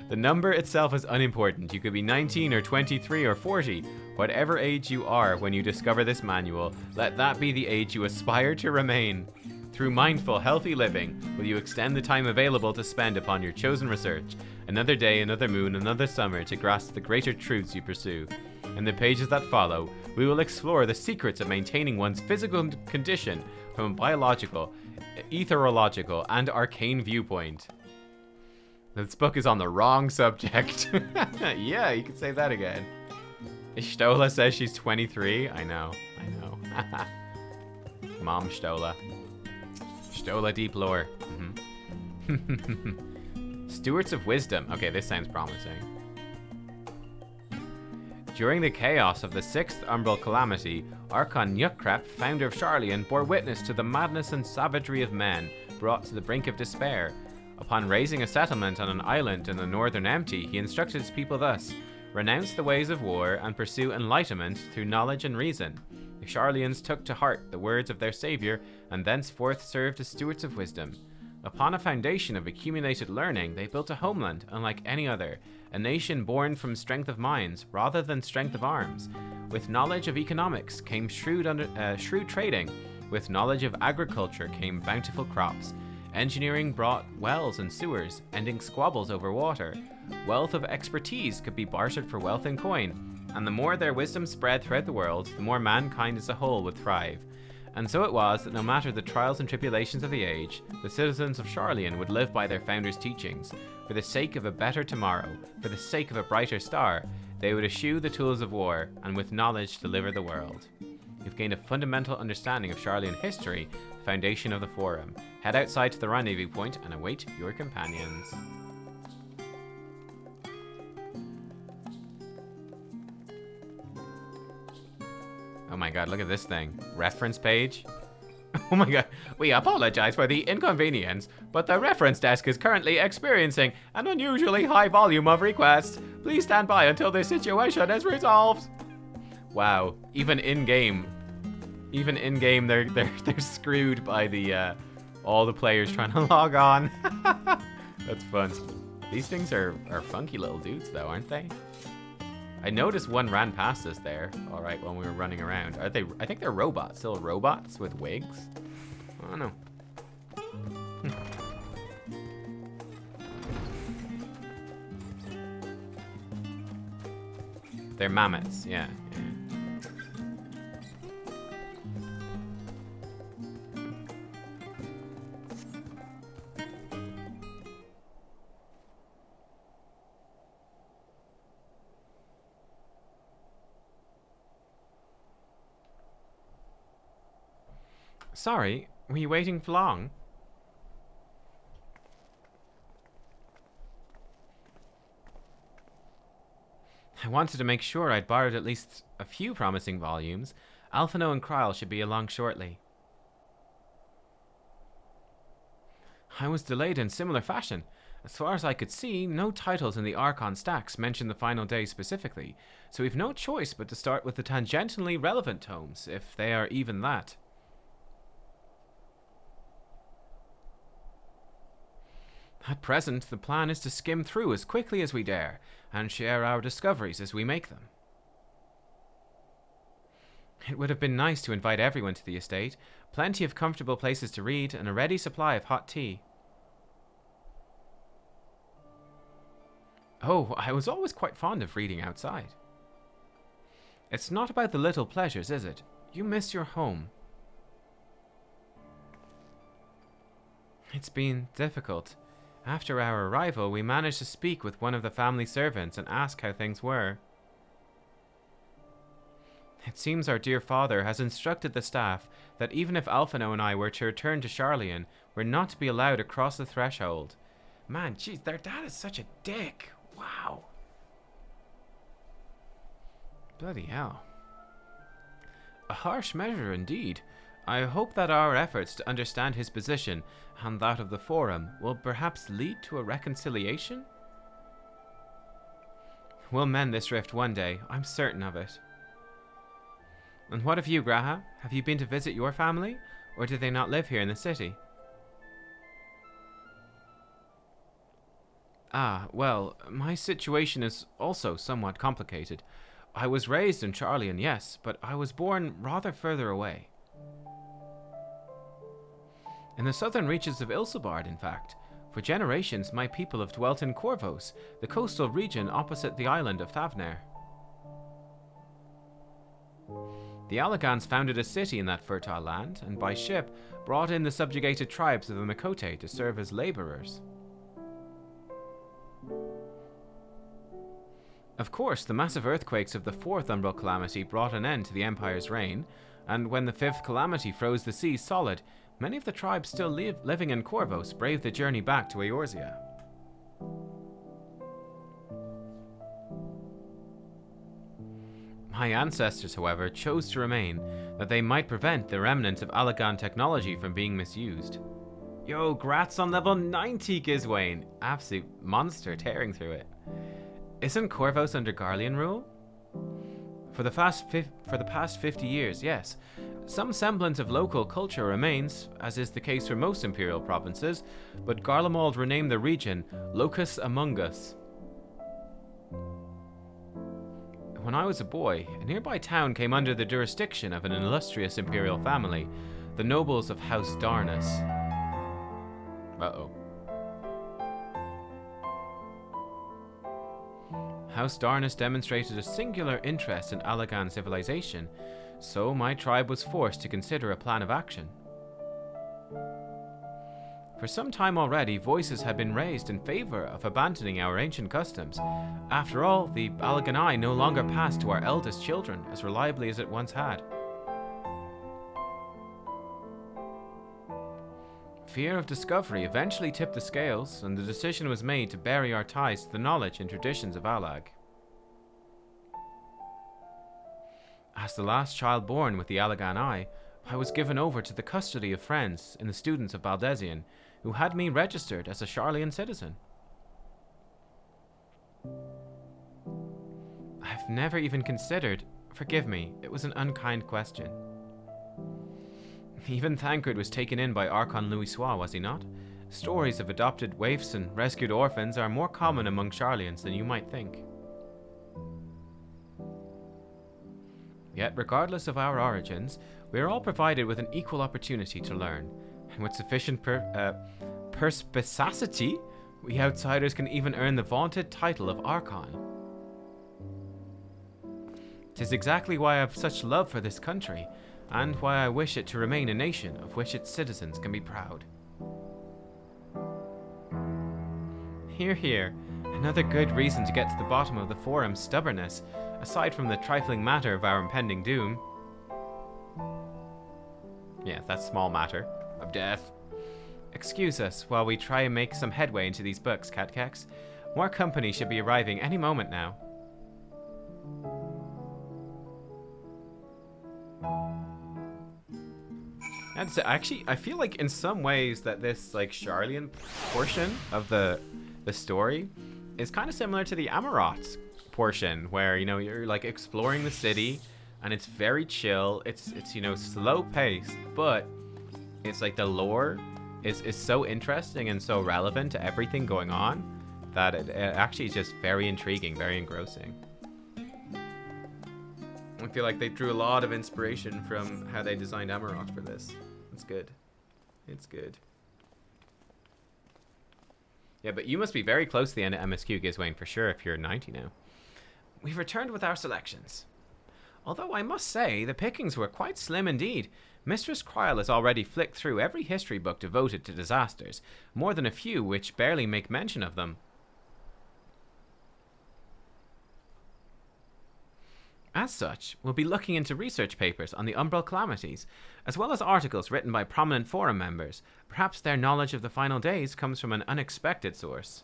The number itself is unimportant. You could be 19 or 23 or 40. Whatever age you are when you discover this manual, let that be the age you aspire to remain. Through mindful, healthy living, will you extend the time available to spend upon your chosen research. Another day, another moon, another summer to grasp the greater truths you pursue. In the pages that follow, we will explore the secrets of maintaining one's physical condition from a biological, etherological, and arcane viewpoint. This book is on the wrong subject. Yeah, you could say that again. Stola says she's 23. I know. Mom Stola. Stola deep lore. Stewards of Wisdom. Okay, this sounds promising. During the chaos of the 6th Umbral Calamity, Archon Yukrep, founder of Sharlayan, bore witness to the madness and savagery of men brought to the brink of despair. Upon raising a settlement on an island in the Northern Empty, he instructed his people thus: renounce the ways of war and pursue enlightenment through knowledge and reason. The Sharlayans took to heart the words of their savior and thenceforth served as stewards of wisdom. Upon a foundation of accumulated learning, they built a homeland unlike any other, a nation born from strength of minds rather than strength of arms. With knowledge of economics came shrewd trading. With knowledge of agriculture came bountiful crops. Engineering brought wells and sewers, ending squabbles over water. Wealth of expertise could be bartered for wealth in coin, and the more their wisdom spread throughout the world, the more mankind as a whole would thrive. And so it was that no matter the trials and tribulations of the age, the citizens of Sharlayan would live by their founder's teachings. For the sake of a better tomorrow, for the sake of a brighter star, they would eschew the tools of war, and with knowledge deliver the world. You've gained a fundamental understanding of Sharlayan history, the foundation of the forum. Head outside to the rendezvous point and await your companions. Oh my god, look at this thing. Reference page. Oh my god. We apologize for the inconvenience, but the reference desk is currently experiencing an unusually high volume of requests. Please stand by until this situation is resolved. Wow. Even in-game, they're screwed by the all the players trying to log on. That's fun. These things are funky little dudes though, aren't they? I noticed one ran past us there, all right, when we were running around. Are they? I think they're robots. Still robots with wigs? I don't know. They're mammoths, yeah. Sorry, were you waiting for long? I wanted to make sure I'd borrowed at least a few promising volumes. Alphino and Kryl should be along shortly. I was delayed in similar fashion. As far as I could see, no titles in the Archon stacks mention the final day specifically, so we've no choice but to start with the tangentially relevant tomes, if they are even that. At present, the plan is to skim through as quickly as we dare, and share our discoveries as we make them. It would have been nice to invite everyone to the estate, plenty of comfortable places to read, and a ready supply of hot tea. Oh, I was always quite fond of reading outside. It's not about the little pleasures, is it? You miss your home. It's been difficult. After our arrival, we managed to speak with one of the family servants and ask how things were. It seems our dear father has instructed the staff that even if Alphino and I were to return to Sharlayan, we're not to be allowed to cross the threshold. Man, jeez, their dad is such a dick. Wow. Bloody hell. A harsh measure indeed. I hope that our efforts to understand his position and that of the Forum will perhaps lead to a reconciliation? We'll mend this rift one day, I'm certain of it. And what of you, Graha? Have you been to visit your family, or do they not live here in the city? Ah, well, my situation is also somewhat complicated. I was raised in Sharlayan, yes, but I was born rather further away. In the southern reaches of Ilsebard, in fact. For generations, my people have dwelt in Corvos, the coastal region opposite the island of Thavner. The Allagans founded a city in that fertile land, and by ship brought in the subjugated tribes of the Mikote to serve as laborers. Of course, the massive earthquakes of the fourth Umbral Calamity brought an end to the Empire's reign, and when the fifth Calamity froze the seas solid, many of the tribes still living in Corvos braved the journey back to Eorzea. My ancestors, however, chose to remain, that they might prevent the remnants of Allagan technology from being misused. Yo, grats on level 90, Gizwain! Absolute monster tearing through it. Isn't Corvos under Garlean rule? For the past 50 years, yes. Some semblance of local culture remains, as is the case for most imperial provinces, but Garlemald renamed the region Locus Among Us. When I was a boy, a nearby town came under the jurisdiction of an illustrious imperial family, the nobles of House Darnus. Uh-oh. House Darnus demonstrated a singular interest in Allagan civilization, so my tribe was forced to consider a plan of action. For some time already, voices had been raised in favor of abandoning our ancient customs. After all, the Allaganai no longer passed to our eldest children as reliably as it once had. Fear of discovery eventually tipped the scales, and the decision was made to bury our ties to the knowledge and traditions of Allag. As the last child born with the Allaganai, I was given over to the custody of friends and the students of Baldesian, who had me registered as a Sharlayan citizen. I've never even considered... Forgive me, it was an unkind question. Even Thancred was taken in by Archon Louisoix, was he not? Stories of adopted waifs and rescued orphans are more common among Sharlayans than you might think. Yet, regardless of our origins, we are all provided with an equal opportunity to learn, and with sufficient perspicacity, we outsiders can even earn the vaunted title of Archon. 'Tis exactly why I have such love for this country, and why I wish it to remain a nation of which its citizens can be proud. Hear, hear. Another good reason to get to the bottom of the Forum's stubbornness, aside from the trifling matter of our impending doom. Yes, that small matter of death. Excuse us while we try and make some headway into these books, Catkex. More company should be arriving any moment now. And so actually, I feel like in some ways that this like Sharlayan portion of the story is kind of similar to the Amarot portion, where you know you're like exploring the city, and it's very chill. It's you know slow paced, but it's like the lore is so interesting and so relevant to everything going on that it actually is just very intriguing, very engrossing. I feel like they drew a lot of inspiration from how they designed Amarot for this. It's good. It's good. Yeah, but you must be very close to the end of MSQ, Gizwain, for sure, if you're 90 now. We've returned with our selections. Although I must say, the pickings were quite slim indeed. Mistress Cryle has already flicked through every history book devoted to disasters, more than a few which barely make mention of them. As such, we'll be looking into research papers on the Umbral calamities, as well as articles written by prominent forum members. Perhaps their knowledge of the final days comes from an unexpected source.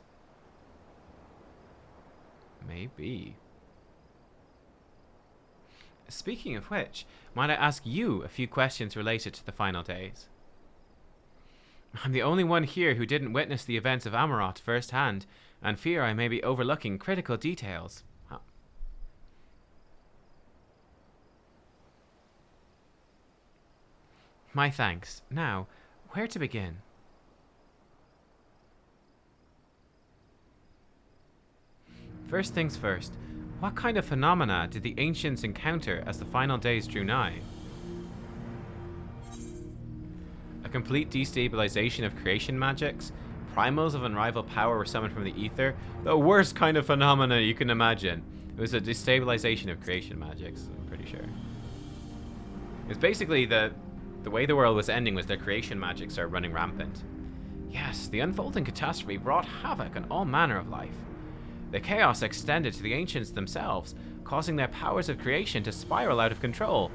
Maybe. Speaking of which, might I ask you a few questions related to the final days? I'm the only one here who didn't witness the events of Amarot firsthand, and fear I may be overlooking critical details. My thanks. Now, where to begin? First things first, what kind of phenomena did the ancients encounter as the final days drew nigh? A complete destabilization of creation magics? Primals of unrivaled power were summoned from the ether? The worst kind of phenomena you can imagine. It was a destabilization of creation magics, I'm pretty sure. It's basically the way the world was ending was their creation magic started running rampant. Yes, the unfolding catastrophe wrought havoc on all manner of life. The chaos extended to the ancients themselves, causing their powers of creation to spiral out of control.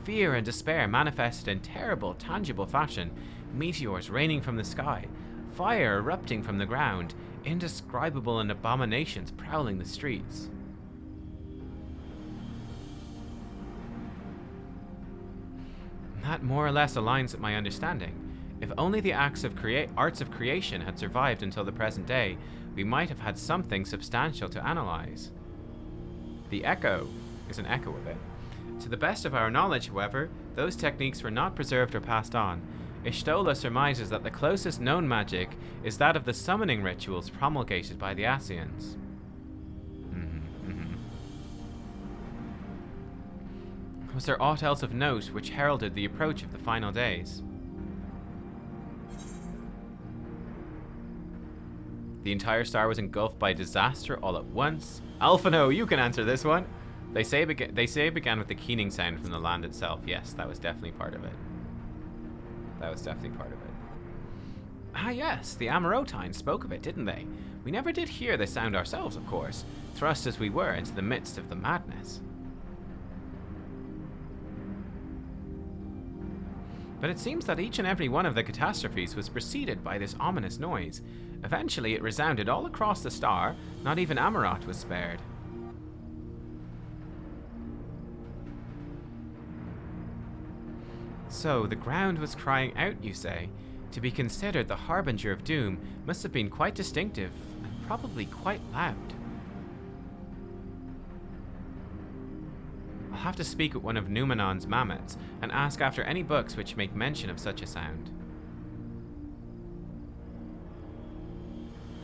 Fear and despair manifested in terrible, tangible fashion, meteors raining from the sky, fire erupting from the ground, indescribable and abominations prowling the streets. That more or less aligns with my understanding. If only the arts of creation had survived until the present day, we might have had something substantial to analyze. The echo is an echo of it. To the best of our knowledge, however, those techniques were not preserved or passed on. Ishtola surmises that the closest known magic is that of the summoning rituals promulgated by the Ascians. Was there aught else of note which heralded the approach of the final days? The entire star was engulfed by disaster all at once. Alphino, you can answer this one. They say it began with the keening sound from the land itself. Yes, that was definitely part of it. That was definitely part of it. Ah yes, the Amarotines spoke of it, didn't they? We never did hear the sound ourselves, of course, thrust as we were into the midst of the madness. But it seems that each and every one of the catastrophes was preceded by this ominous noise. Eventually it resounded all across the star, not even Amarot was spared. So, the ground was crying out, you say? To be considered the harbinger of doom must have been quite distinctive, and probably quite loud. I'll have to speak with one of Numenon's mammoths and ask after any books which make mention of such a sound.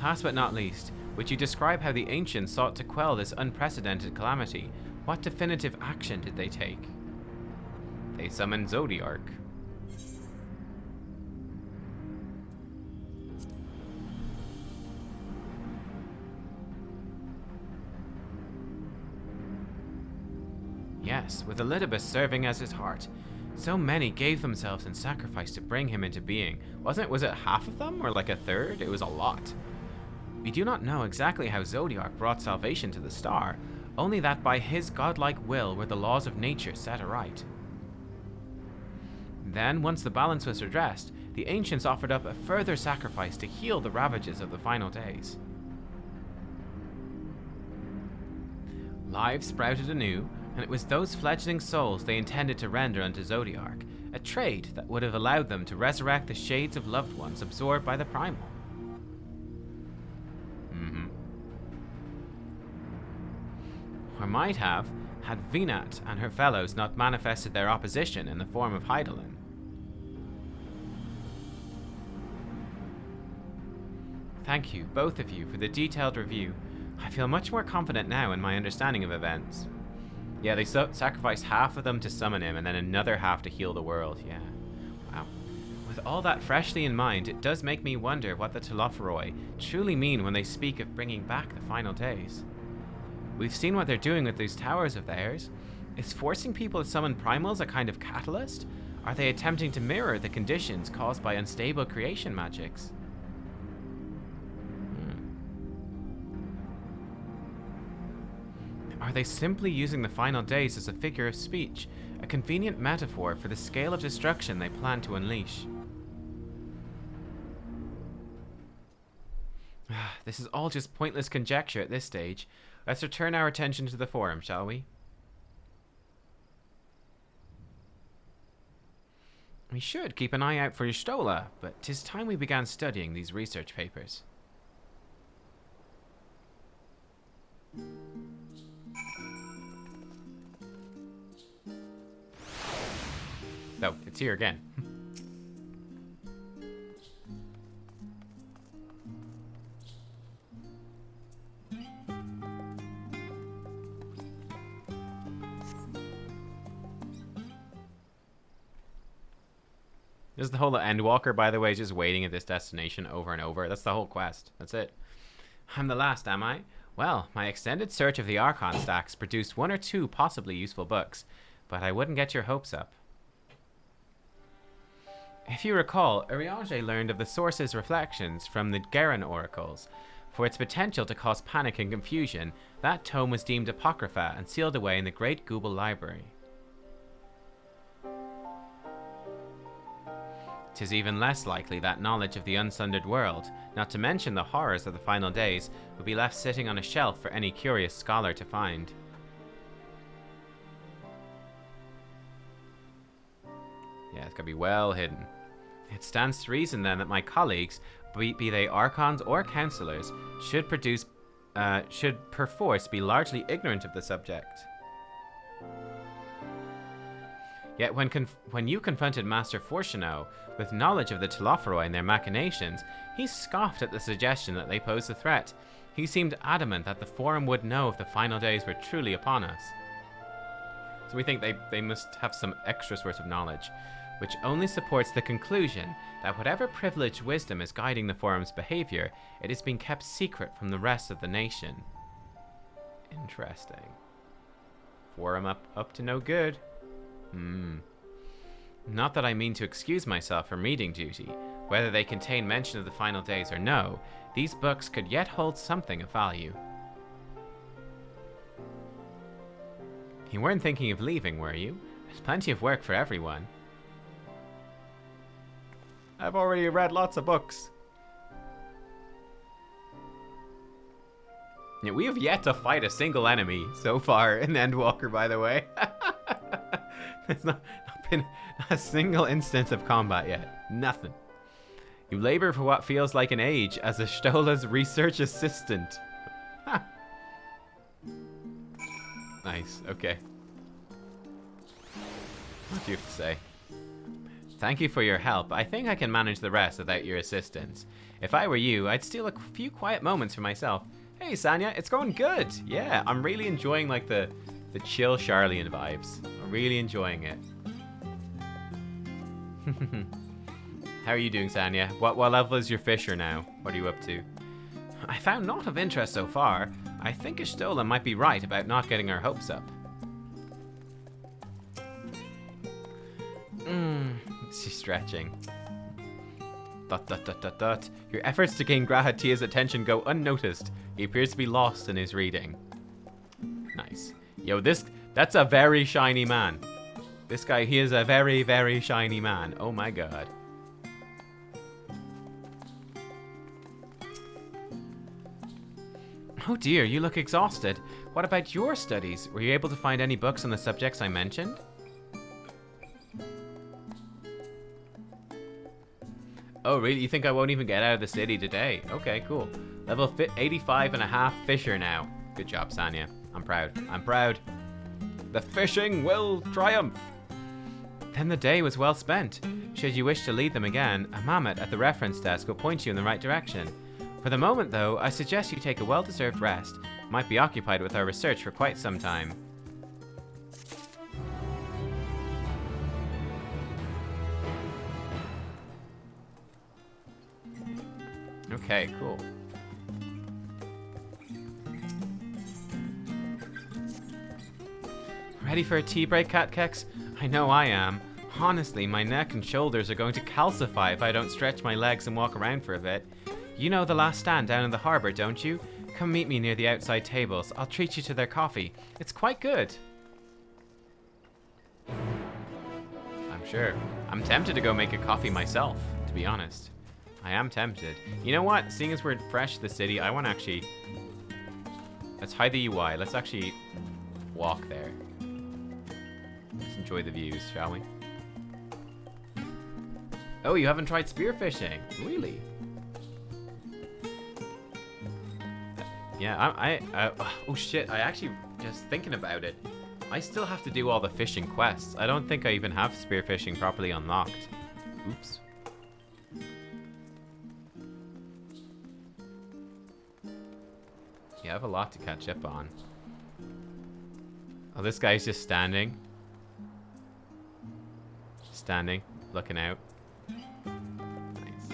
Last but not least, would you describe how the ancients sought to quell this unprecedented calamity? What definitive action did they take? They summoned Zodiark. Yes, with Elidibus serving as his heart. So many gave themselves in sacrifice to bring him into being. Was it half of them, or like a third? It was a lot. We do not know exactly how Zodiark brought salvation to the star, only that by his godlike will were the laws of nature set aright. Then, once the balance was redressed, the ancients offered up a further sacrifice to heal the ravages of the final days. Lives sprouted anew, and it was those fledgling souls they intended to render unto Zodiark, a trade that would have allowed them to resurrect the shades of loved ones absorbed by the primal. Or might have, had Venat and her fellows not manifested their opposition in the form of Hydaelyn. Thank you, both of you, for the detailed review. I feel much more confident now in my understanding of events. Yeah, they sacrificed half of them to summon him and then another half to heal the world. Yeah. Wow. With all that freshly in mind, it does make me wonder what the Telophoroi truly mean when they speak of bringing back the final days. We've seen what they're doing with these towers of theirs. Is forcing people to summon primals a kind of catalyst? Are they attempting to mirror the conditions caused by unstable creation magics? Are they simply using the final days as a figure of speech, a convenient metaphor for the scale of destruction they plan to unleash? This is all just pointless conjecture at this stage. Let's return our attention to the forum, shall we? We should keep an eye out for Y'shtola, but 'tis time we began studying these research papers. Oh, it's here again. This is the whole Endwalker, by the way, just waiting at this destination over and over. That's the whole quest. That's it. I'm the last, am I? Well, my extended search of the Archon stacks produced 1 or 2 possibly useful books, but I wouldn't get your hopes up. If you recall, Urianger learned of the source's reflections from the Garen oracles. For its potential to cause panic and confusion, that tome was deemed apocrypha and sealed away in the Great Google Library. 'Tis even less likely that knowledge of the unsundered world, not to mention the horrors of the final days, would be left sitting on a shelf for any curious scholar to find. Yeah, it's gotta be well hidden. It stands to reason then that my colleagues, be they archons or counselors, should perforce be largely ignorant of the subject. Yet when you confronted Master Fortuneau with knowledge of the Telophoroi and their machinations, he scoffed at the suggestion that they posed a threat. He seemed adamant that the Forum would know if the final days were truly upon us. So we think they must have some extra source of knowledge, which only supports the conclusion that whatever privileged wisdom is guiding the Forum's behavior, it is being kept secret from the rest of the nation. Interesting. Forum up to no good. Not that I mean to excuse myself from reading duty. Whether they contain mention of the final days or no, these books could yet hold something of value. You weren't thinking of leaving, were you? There's plenty of work for everyone. I've already read lots of books. Yeah, we have yet to fight a single enemy so far in Endwalker, by the way. There's not been a single instance of combat yet. Nothing. You labor for what feels like an age as Y'shtola's research assistant. Nice, okay. What do you have to say? Thank you for your help. I think I can manage the rest without your assistance. If I were you, I'd steal a few quiet moments for myself. Hey, Sanya, it's going good. Yeah, I'm really enjoying like the chill Charlian vibes. I'm really enjoying it. How are you doing, Sanya? What level is your fisher now? What are you up to? I found naught of interest so far. I think Y'shtola might be right about not getting our hopes up. She's stretching. ... Your efforts to gain Grahatia's attention go unnoticed. He appears to be lost in his reading. Nice. Yo, that's a very shiny man. This guy, he is a very, very shiny man. Oh my god. Oh dear, you look exhausted. What about your studies? Were you able to find any books on the subjects I mentioned? Oh really? You think I won't even get out of the city today? Okay, cool. Level 85 and a half fisher now. Good job, Sanya. I'm proud. I'm proud. The fishing will triumph. Then the day was well spent. Should you wish to lead them again, a mammoth at the reference desk will point you in the right direction. For the moment, though, I suggest you take a well-deserved rest. Might be occupied with our research for quite some time. Okay, cool. Ready for a tea break, Catkex? I know I am. Honestly, my neck and shoulders are going to calcify if I don't stretch my legs and walk around for a bit. You know the last stand down in the harbour, don't you? Come meet me near the outside tables. I'll treat you to their coffee. It's quite good. I'm sure. I'm tempted to go make a coffee myself, to be honest. I am tempted. You know what? Seeing as we're fresh to the city, I want to actually... Let's hide the UI. Let's actually walk there. Let's enjoy the views, shall we? Oh, you haven't tried spearfishing? Really? Yeah, oh shit, I actually, just thinking about it, I still have to do all the fishing quests. I don't think I even have spearfishing properly unlocked. Oops. Yeah, I have a lot to catch up on. Oh, this guy's just standing. Standing, looking out. Nice.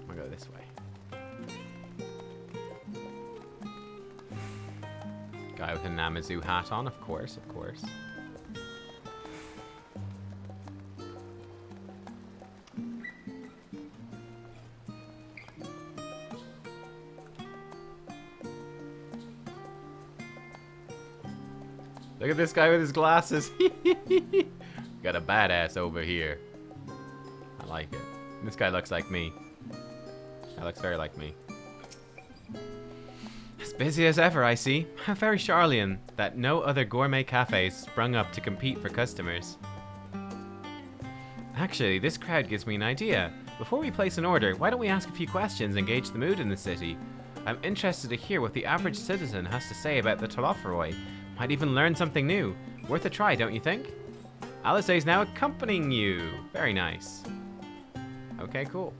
I'll go this way. Guy with a Namazu hat on, of course, of course. Look at this guy with his glasses. Got a badass over here. I like it. This guy looks like me. That looks very like me. As busy as ever, I see. How very Charlian that no other gourmet cafes sprung up to compete for customers. Actually, this crowd gives me an idea. Before we place an order, why don't we ask a few questions and gauge the mood in the city? I'm interested to hear what the average citizen has to say about the Talofaroi. Might even learn something new. Worth a try, don't you think? Alice is now accompanying you. Very nice. Okay, cool.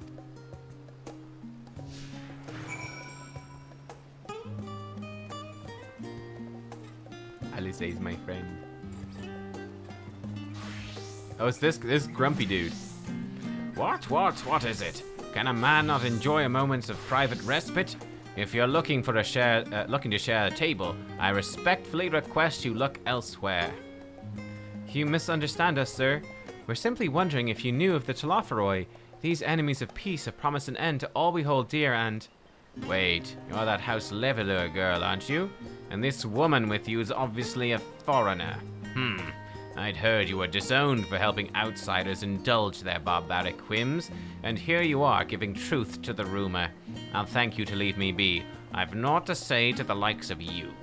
Alice is my friend. Oh, it's this grumpy dude. What is it? Can a man not enjoy a moment of private respite? If you're looking to share a table, I respectfully request you look elsewhere. You misunderstand us, sir. We're simply wondering if you knew of the Talofaroi. These enemies of peace have promised an end to all we hold dear and... Wait, you're that House Leveler girl, aren't you? And this woman with you is obviously a foreigner. I'd heard you were disowned for helping outsiders indulge their barbaric whims, and here you are giving truth to the rumor. I'll thank you to leave me be. I've naught to say to the likes of you.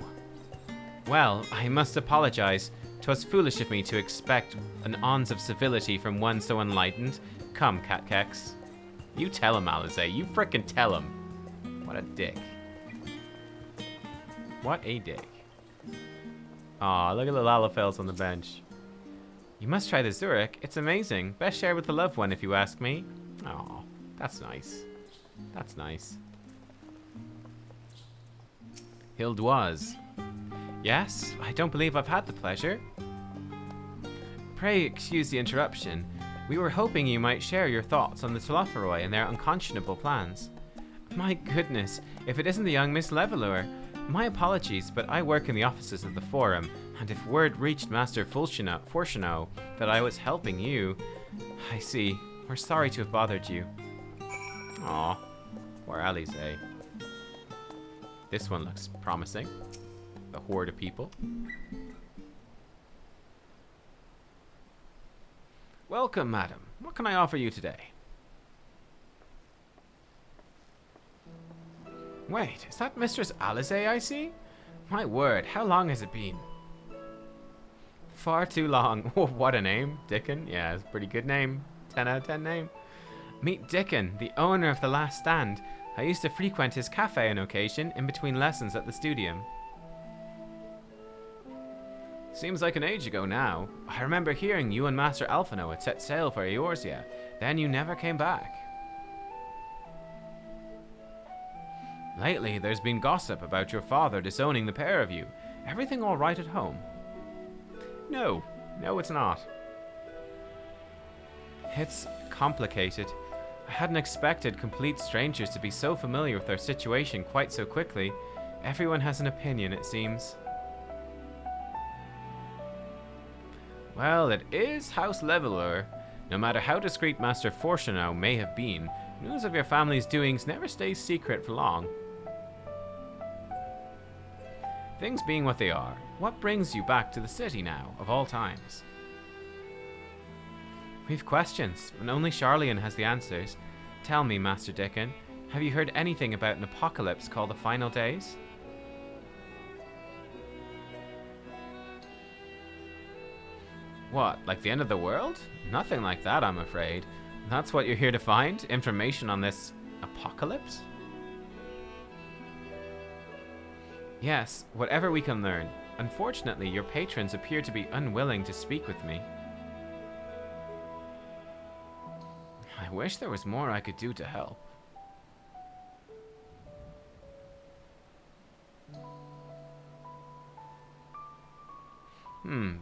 Well, I must apologize. 'Twas foolish of me to expect an ounce of civility from one so enlightened. Come, Catkex. You tell him, Alize. You frickin' tell him. What a dick. What a dick. Aw, look at the Lalafels on the bench. You must try the Zurich. It's amazing. Best share with the loved one, if you ask me. Aw, that's nice. That's nice. Hildoise. Yes, I don't believe I've had the pleasure. Pray excuse the interruption. We were hoping you might share your thoughts on the Talofaroi and their unconscionable plans. My goodness, if it isn't the young Miss Leveler. My apologies, but I work in the offices of the Forum, and if word reached Master Fortuno that I was helping you... I see. We're sorry to have bothered you. Aw, poor Alice, eh? This one looks promising. The horde of people. Welcome, madam. What can I offer you today? Wait, is that Mistress Alice I see? My word, how long has it been? Far too long. Oh, what a name. Dickon? Yeah, it's a pretty good name. 10 out of 10 name. Meet Dickon, the owner of The Last Stand. I used to frequent his cafe on occasion, in between lessons at the studium. Seems like an age ago now. I remember hearing you and Master Alphino had set sail for Eorzea. Then you never came back. Lately, there's been gossip about your father disowning the pair of you. Everything all right at home? No, it's not. It's complicated. I hadn't expected complete strangers to be so familiar with our situation quite so quickly. Everyone has an opinion, it seems. Well, it is House Leveler. No matter how discreet Master Fortuno may have been, news of your family's doings never stays secret for long. Things being what they are, what brings you back to the city now, of all times? We've questions, and only Charlian has the answers. Tell me, Master Dickon, have you heard anything about an apocalypse called the Final Days? What, like the end of the world? Nothing like that, I'm afraid. That's what you're here to find? Information on this apocalypse? Yes, whatever we can learn. Unfortunately, your patrons appear to be unwilling to speak with me. I wish there was more I could do to help.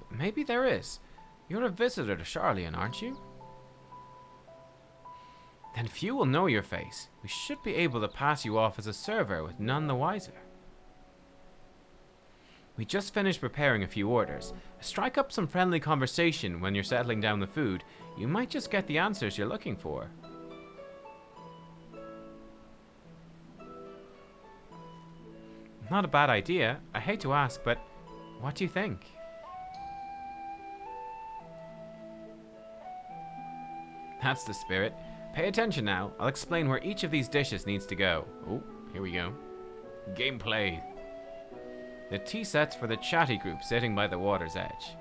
Maybe there is. You're a visitor to Charlian, aren't you? Then few will know your face. We should be able to pass you off as a server with none the wiser. We just finished preparing a few orders. Strike up some friendly conversation when you're settling down the food. You might just get the answers you're looking for. Not a bad idea. I hate to ask, but what do you think? That's the spirit. Pay attention now. I'll explain where each of these dishes needs to go. Oh, here we go. Gameplay. The tea sets for the chatty group sitting by the water's edge.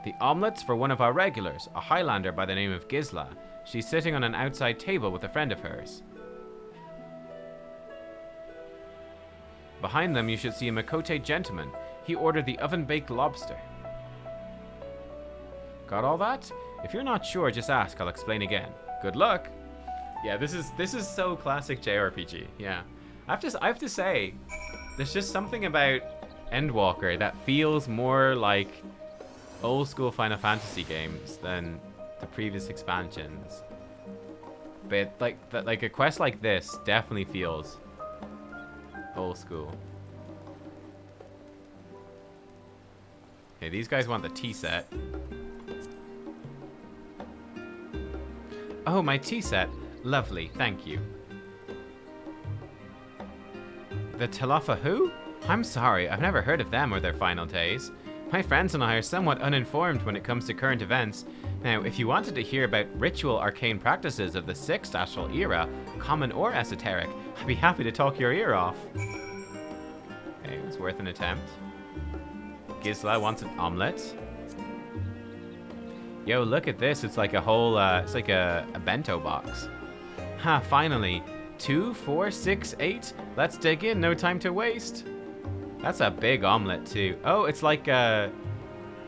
The omelets for one of our regulars, a Highlander by the name of Gisla. She's sitting on an outside table with a friend of hers. Behind them you should see a Makote gentleman. He ordered the oven-baked lobster. Got all that? If you're not sure, just ask. I'll explain again. Good luck. Yeah, this is so classic JRPG. Yeah, I have to say, there's just something about Endwalker that feels more like old school Final Fantasy games than the previous expansions. But like a quest like this definitely feels old school. Okay, these guys want the tea set. Oh, my tea set. Lovely, thank you. The Talofa who? I'm sorry, I've never heard of them or their final days. My friends and I are somewhat uninformed when it comes to current events. Now, if you wanted to hear about ritual arcane practices of the 6th astral era, common or esoteric, I'd be happy to talk your ear off. Okay, it's worth an attempt. Gisla wants an omelet. Yo, look at this. It's like a whole, it's like a bento box. Ha, finally. 2, 4, 6, 8. Let's dig in. No time to waste. That's a big omelet, too. Oh, it's like, I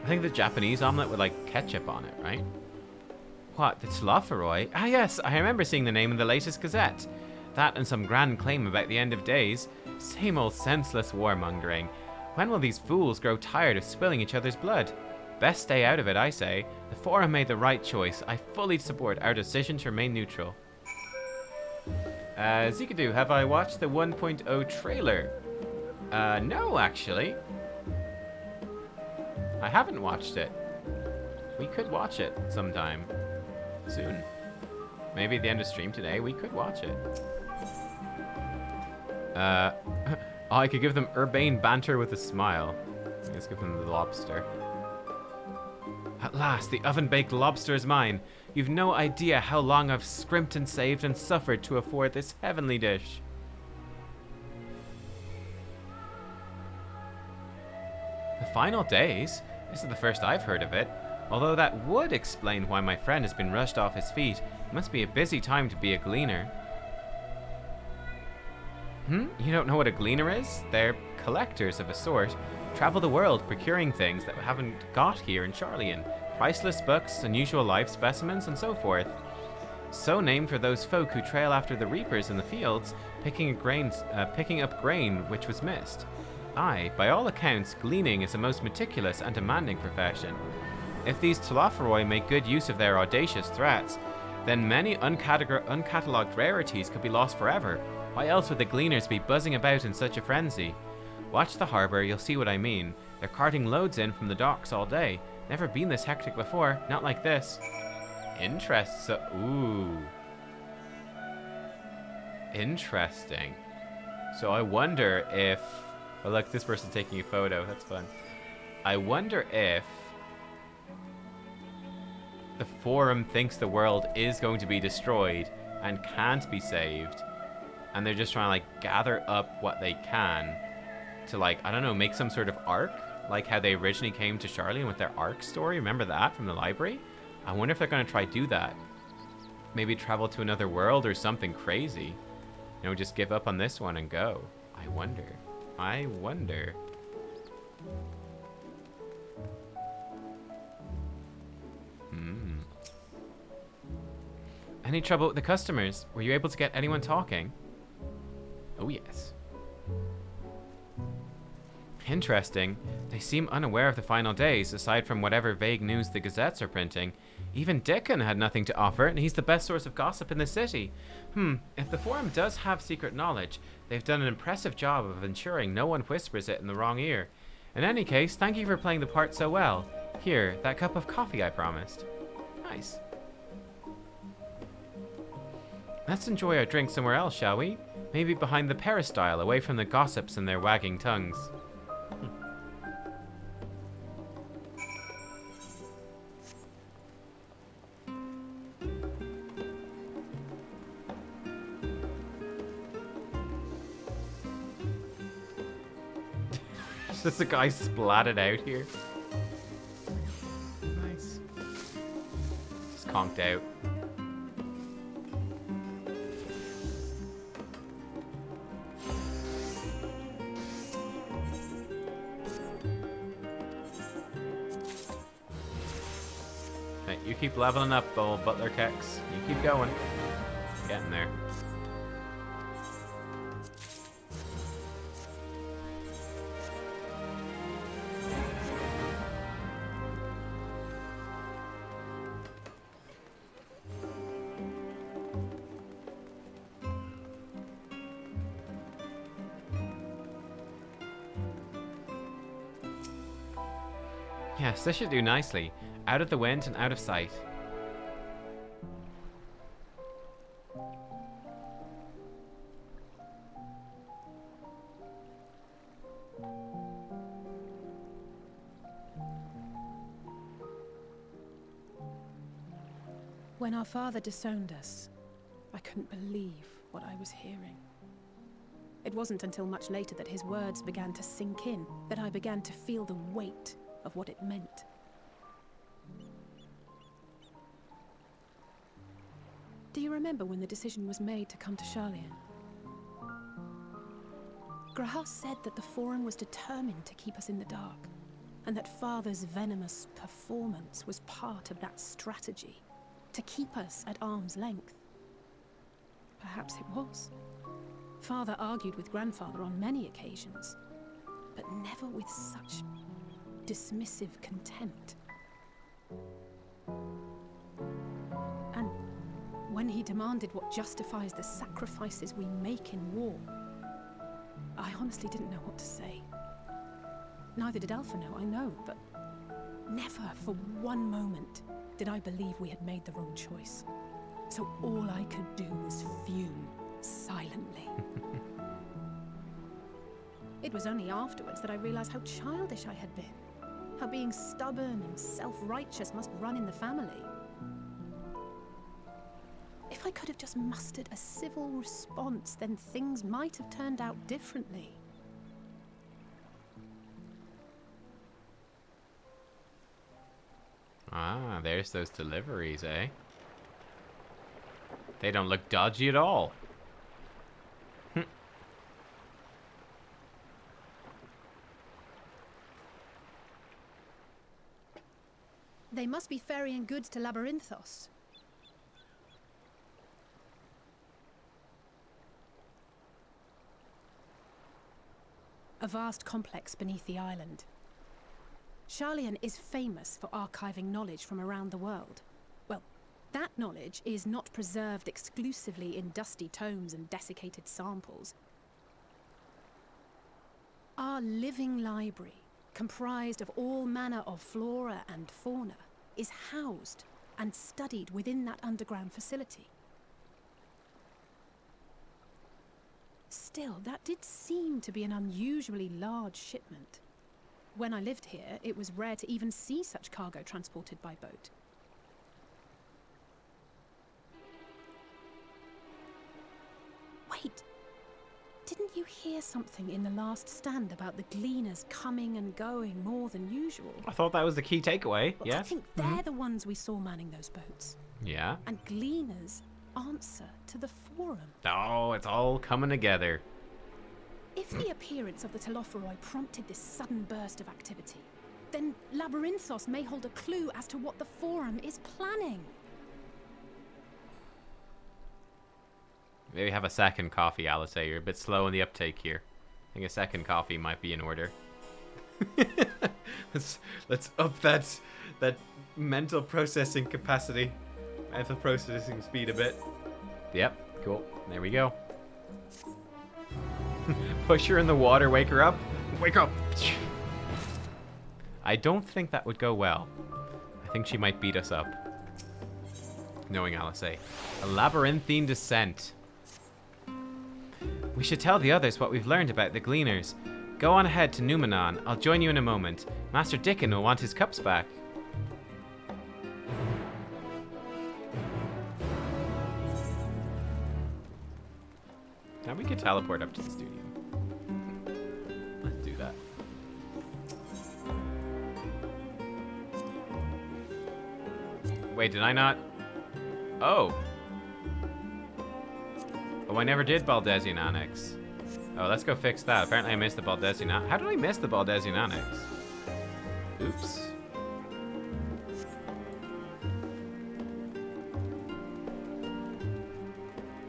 think the Japanese omelet with, like, ketchup on it, right? What, the Tloferoi? Ah, yes, I remember seeing the name in the latest Gazette. That and some grand claim about the end of days. Same old senseless warmongering. When will these fools grow tired of spilling each other's blood? Best stay out of it, I say. The Forum made the right choice. I fully support our decision to remain neutral. Zikadu, have I watched the 1.0 trailer? No, actually. I haven't watched it. We could watch it sometime soon. Maybe at the end of stream today, we could watch it. Oh, I could give them urbane banter with a smile. Let's give them the lobster. At last, the oven-baked lobster is mine. You've no idea how long I've scrimped and saved and suffered to afford this heavenly dish. The final days? This is the first I've heard of it. Although that would explain why my friend has been rushed off his feet. It must be a busy time to be a gleaner. You don't know what a gleaner is? They're collectors of a sort. Travel the world procuring things that we haven't got here in Charlian. Priceless books, unusual life specimens, and so forth. So named for those folk who trail after the reapers in the fields, picking up grain which was missed. Aye, by all accounts, gleaning is a most meticulous and demanding profession. If these Telophoroi make good use of their audacious threats, then many uncatalogued rarities could be lost forever. Why else would the gleaners be buzzing about in such a frenzy? Watch the harbour, you'll see what I mean. They're carting loads in from the docks all day. Never been this hectic before, not like this. Ooh. Interesting. So I wonder if... Oh look, this person's taking a photo, that's fun. I wonder if the Forum thinks the world is going to be destroyed and can't be saved, and they're just trying to like gather up what they can to, like, I don't know, make some sort of arc, like how they originally came to Charlian with their arc story. Remember that from the library? I wonder if they're going to try to do that. Maybe travel to another world or something crazy. You know, just give up on this one and go. I wonder. I wonder. Any trouble with the customers? Were you able to get anyone talking? Oh yes. Interesting. They seem unaware of the final days, aside from whatever vague news the gazettes are printing. Even Dickon had nothing to offer, and he's the best source of gossip in the city. If the Forum does have secret knowledge, they've done an impressive job of ensuring no one whispers it in the wrong ear. In any case, thank you for playing the part so well. Here, that cup of coffee I promised. Nice. Let's enjoy our drink somewhere else, shall we? Maybe behind the Peristyle, away from the gossips and their wagging tongues. Just a guy splatted out here. Nice. Just conked out. Hey, you keep leveling up, old Butler Keks. You keep going. Getting there. Yes, this should do nicely. Out of the wind and out of sight. When our father disowned us, I couldn't believe what I was hearing. It wasn't until much later that his words began to sink in, that I began to feel the weight of what it meant. Do you remember when the decision was made to come to Charlian? Graham said that the Forum was determined to keep us in the dark, and that Father's venomous performance was part of that strategy, to keep us at arm's length. Perhaps it was. Father argued with Grandfather on many occasions, but never with such dismissive contempt. And when he demanded what justifies the sacrifices we make in war, I honestly didn't know what to say. Neither did Alpha know, I know, but never for one moment did I believe we had made the wrong choice. So all I could do was fume silently. It was only afterwards that I realized how childish I had been. How being stubborn and self-righteous must run in the family. If I could have just mustered a civil response, then things might have turned out differently. Ah, there's those deliveries, eh? They don't look dodgy at all. They must be ferrying goods to Labyrinthos. A vast complex beneath the island. Sharlayan is famous for archiving knowledge from around the world. Well, that knowledge is not preserved exclusively in dusty tomes and desiccated samples. Our living library, comprised of all manner of flora and fauna, is housed and studied within that underground facility. Still, that did seem to be an unusually large shipment. When I lived here, it was rare to even see such cargo transported by boat. Wait, didn't you hear something in the last stand about the gleaners coming and going more than usual? I thought that was the key takeaway, Well, yes? I think they're the ones we saw manning those boats. Yeah. And gleaners answer to the Forum. Oh, it's all coming together. If the appearance of the Telophoroi prompted this sudden burst of activity, then Labyrinthos may hold a clue as to what the Forum is planning. Maybe have a second coffee, Alice. You're a bit slow in the uptake here. I think a second coffee might be in order. let's up that mental processing capacity, mental processing speed a bit. Yep, cool. There we go. Push her in the water, wake her up. Wake up! I don't think that would go well. I think she might beat us up. Knowing Alice. A labyrinthine descent. We should tell the others what we've learned about the Gleaners. Go on ahead to Numenon. I'll join you in a moment. Master Dickon will want his cups back. Now we could teleport up to the studio. Let's do that. Wait, did I not? Oh. Oh, I never did Baldesian Annex. Oh, let's go fix that. Apparently I missed the Baldesian Annex. How did I miss the Baldesian Annex? Oops.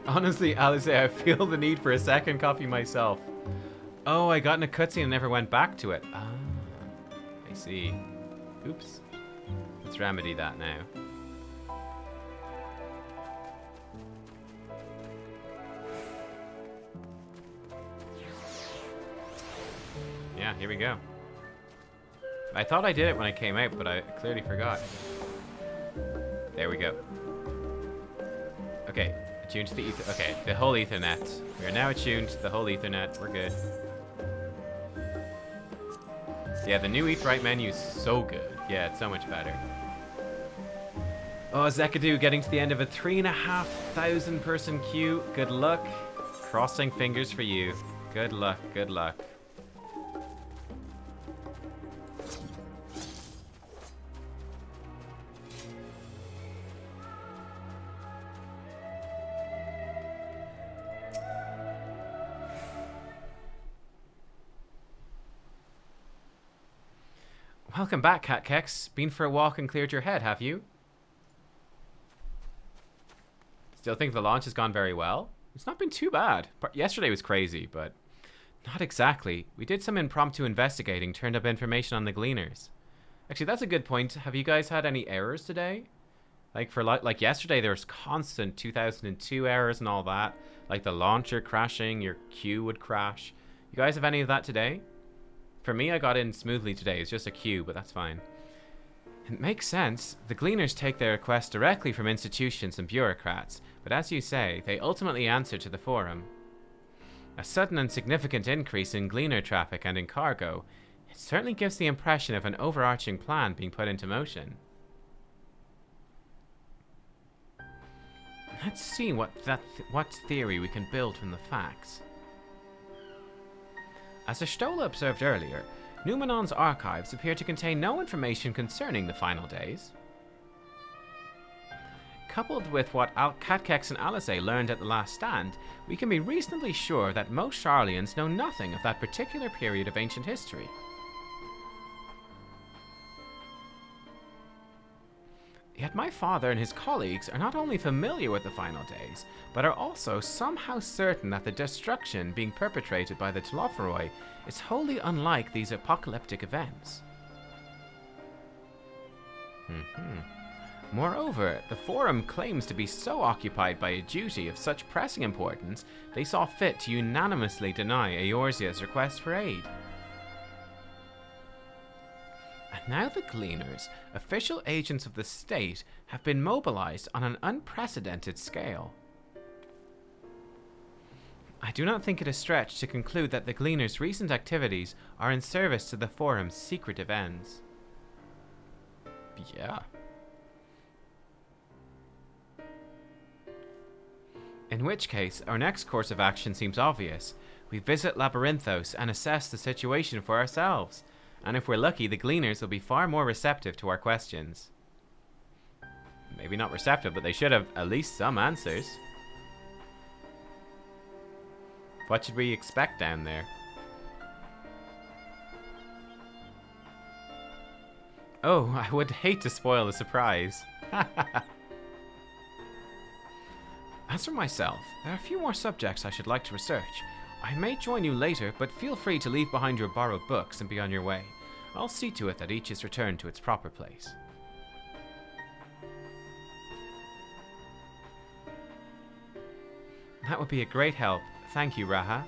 Honestly, Alice, I feel the need for a second coffee myself. Oh, I got in a cutscene and never went back to it. Ah, I see. Oops. Let's remedy that now. Yeah, here we go. I thought I did it when I came out, but I clearly forgot. There we go. Okay, attuned to the ether. Okay, the whole Ethernet. We are now attuned to the whole Ethernet. We're good. Yeah, the new Etherite menu is so good. Yeah, it's so much better. Oh, Zekadu getting to the end of a 3,500 person queue. Good luck. Crossing fingers for you. Good luck, good luck. Welcome back, Catkex. Been for a walk and cleared your head, have you? Still think the launch has gone very well? It's not been too bad. Yesterday was crazy, but not exactly. We did some impromptu investigating, turned up information on the Gleaners. Actually, that's a good point. Have you guys had any errors today? Like yesterday, there was constant 2002 errors and all that. Like the launcher crashing, your queue would crash. You guys have any of that today? For me, I got in smoothly today. It's just a queue, but that's fine. It makes sense. The Gleaners take their requests directly from institutions and bureaucrats, but as you say, they ultimately answer to the Forum. A sudden and significant increase in Gleaner traffic and in cargo, it certainly gives the impression of an overarching plan being put into motion. Let's see what theory we can build from the facts. As Ashtola observed earlier, Numenon's archives appear to contain no information concerning the final days. Coupled with what Catkex and Alizé learned at the Last Stand, we can be reasonably sure that most Sharlayans know nothing of that particular period of ancient history. Yet my father and his colleagues are not only familiar with the final days, but are also somehow certain that the destruction being perpetrated by the Telophoroi is wholly unlike these apocalyptic events. Moreover, the Forum claims to be so occupied by a duty of such pressing importance, they saw fit to unanimously deny Eorzea's request for aid. And now the Gleaners, official agents of the state, have been mobilized on an unprecedented scale. I do not think it a stretch to conclude that the Gleaners' recent activities are in service to the Forum's secretive ends. Yeah. In which case, our next course of action seems obvious. We visit Labyrinthos and assess the situation for ourselves. And if we're lucky, the Gleaners will be far more receptive to our questions. Maybe not receptive, but they should have at least some answers. What should we expect down there? Oh, I would hate to spoil the surprise. As for myself, there are a few more subjects I should like to research. I may join you later, but feel free to leave behind your borrowed books and be on your way. I'll see to it that each is returned to its proper place. That would be a great help. Thank you, Raha.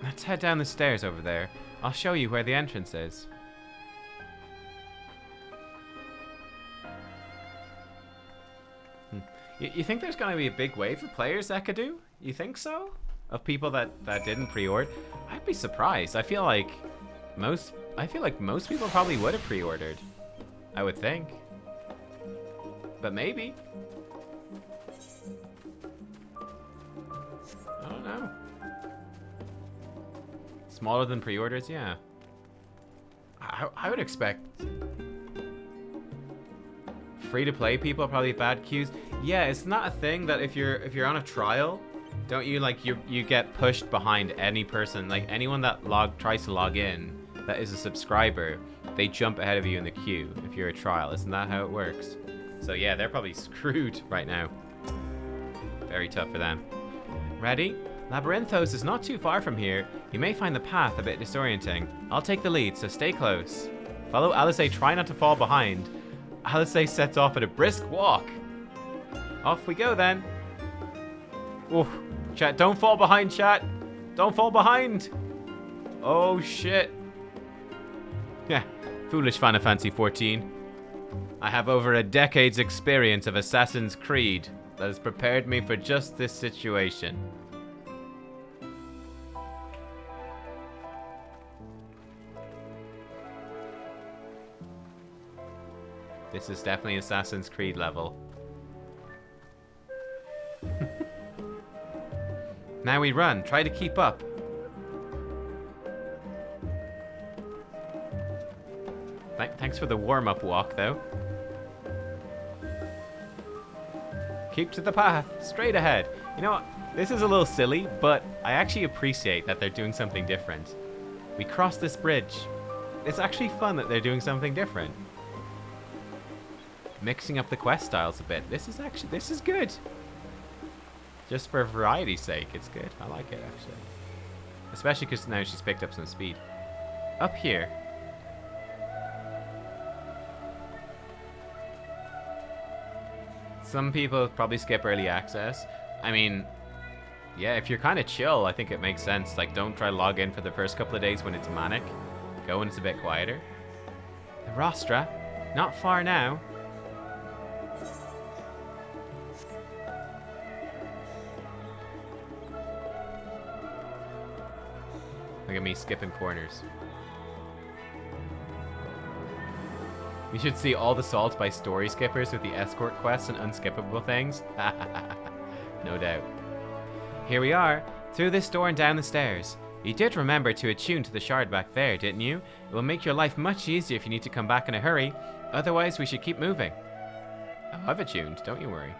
Let's head down the stairs over there. I'll show you where the entrance is. You think there's going to be a big wave of players that could do? You think so? Of people that didn't pre-order? I'd be surprised. I feel like most people probably would have pre-ordered. I would think. But maybe. I don't know. Smaller than pre-orders, yeah. I would expect free-to-play people are probably bad queues. Yeah, it's not a thing that if you're on a trial, don't you like you get pushed behind any person, like anyone that tries to log in that is a subscriber, they jump ahead of you in the queue if you're a trial. Isn't that how it works? So yeah, they're probably screwed right now. Very tough for them. Ready? Labyrinthos is not too far from here. You may find the path a bit disorienting. I'll take the lead, so stay close. Follow Alizé, try not to fall behind. Alizé sets off at a brisk walk. Off we go then. Oof. Chat, don't fall behind, chat. Don't fall behind. Oh shit. Yeah, foolish Final Fantasy XIV. I have over a decade's experience of Assassin's Creed that has prepared me for just this situation. This is definitely Assassin's Creed level. Now we run. Try to keep up. Thanks for the warm-up walk, though. Keep to the path. Straight ahead. You know what? This is a little silly, but I actually appreciate that they're doing something different. We crossed this bridge. It's actually fun that they're doing something different. Mixing up the quest styles a bit. This is good. Just for variety's sake, it's good. I like it, actually. Especially because now she's picked up some speed. Up here. Some people probably skip early access. I mean, yeah, if you're kind of chill, I think it makes sense. Like, don't try to log in for the first couple of days when it's manic. Go when it's a bit quieter. The rostra, not far now. Look at me skipping corners. We should see all the salt by story skippers with the escort quests and unskippable things. No doubt. Here we are, through this door and down the stairs. You did remember to attune to the shard back there, didn't you? It will make your life much easier if you need to come back in a hurry. Otherwise, we should keep moving. Oh, I've attuned, don't you worry.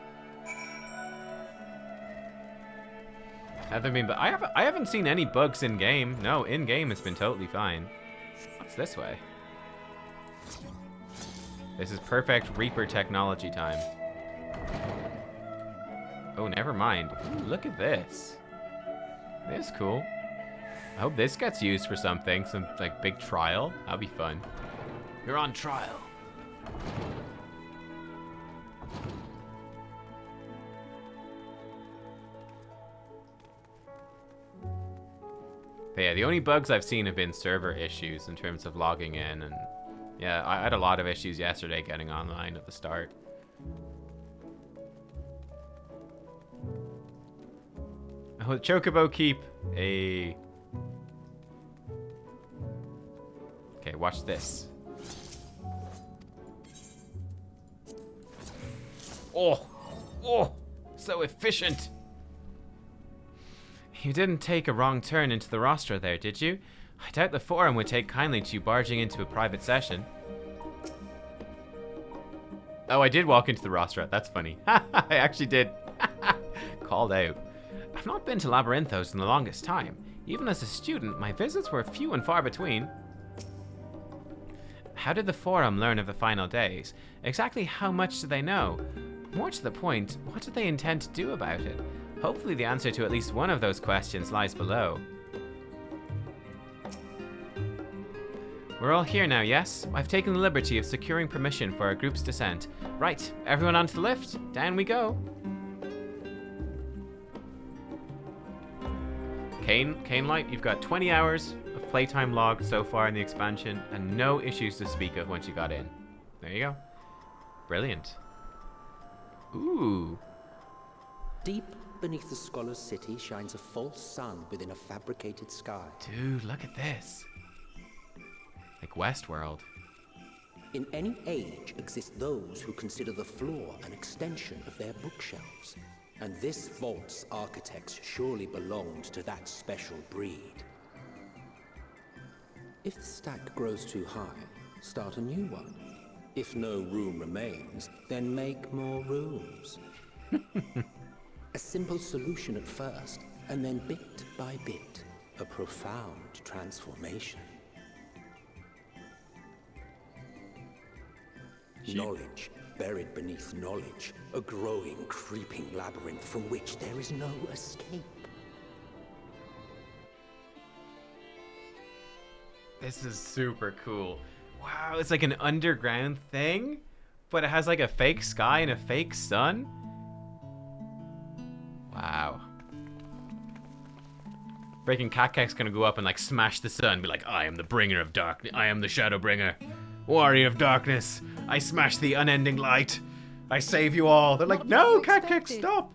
I haven't seen any bugs in game. No, in game it's been totally fine. What's this way? This is perfect Reaper technology time. Oh, never mind. Ooh, look at this. This is cool. I hope this gets used for something. Some, like, big trial. That'll be fun. You're on trial. But yeah, the only bugs I've seen have been server issues in terms of logging in, and yeah, I had a lot of issues yesterday getting online at the start. Oh, the Chocobo Keep. Okay, watch this. Oh, so efficient. You didn't take a wrong turn into the rostra there, did you? I doubt the forum would take kindly to you barging into a private session. Oh, I did walk into the rostra. That's funny. I actually did. Called out. I've not been to Labyrinthos in the longest time. Even as a student, my visits were few and far between. How did the forum learn of the final days? Exactly how much do they know? More to the point, what do they intend to do about it? Hopefully the answer to at least one of those questions lies below. We're all here now, yes? I've taken the liberty of securing permission for our group's descent. Right, everyone onto the lift. Down we go. Cane Light, you've got 20 hours of playtime logged so far in the expansion, and no issues to speak of once you got in. There you go. Brilliant. Ooh. Deep beneath the Scholar's City shines a false sun within a fabricated sky. Dude, look at this. Like Westworld. In any age exist those who consider the floor an extension of their bookshelves. And this vault's architects surely belonged to that special breed. If the stack grows too high, start a new one. If no room remains, then make more rooms. A simple solution at first, and then bit by bit, a profound transformation. Knowledge, buried beneath knowledge, a growing, creeping labyrinth from which there is no escape. This is super cool. Wow, it's like an underground thing, but it has like a fake sky and a fake sun. Wow. Breaking Catkek's gonna go up and like smash the sun, be like, I am the bringer of darkness, I am the shadow bringer, warrior of darkness, I smash the unending light, I save you all. They're like, no, Catkek, stop.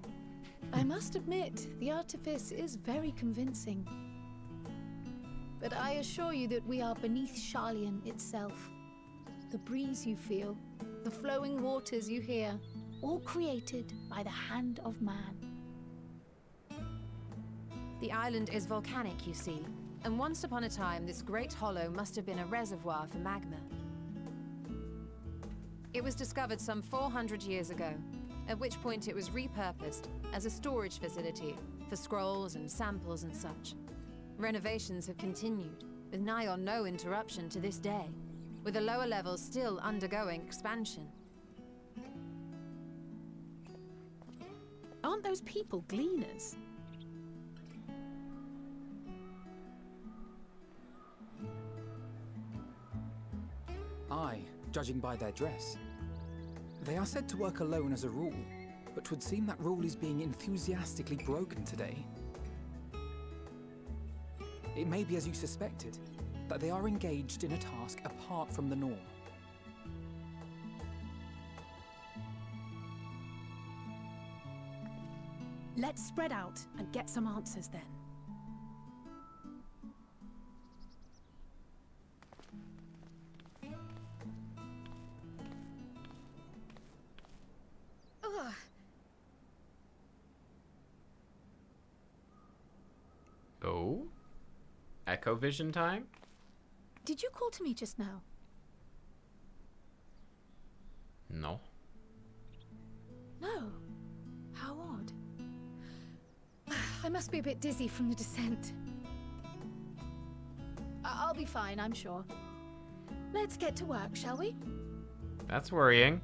I must admit, the artifice is very convincing. But I assure you that we are beneath Sharlayan itself. The breeze you feel, the flowing waters you hear, all created by the hand of man. The island is volcanic, you see, and once upon a time this great hollow must have been a reservoir for magma. It was discovered some 400 years ago, at which point it was repurposed as a storage facility for scrolls and samples and such. Renovations have continued, with nigh on no interruption to this day, with the lower levels still undergoing expansion. Aren't those people gleaners? Aye, judging by their dress. They are said to work alone as a rule, but 'twould seem that rule is being enthusiastically broken today. It may be as you suspected, that they are engaged in a task apart from the norm. Let's spread out and get some answers then. Ugh. Oh? Echo vision time? Did you call to me just now? No. No. How odd. I must be a bit dizzy from the descent. I'll be fine, I'm sure. Let's get to work, shall we? That's worrying.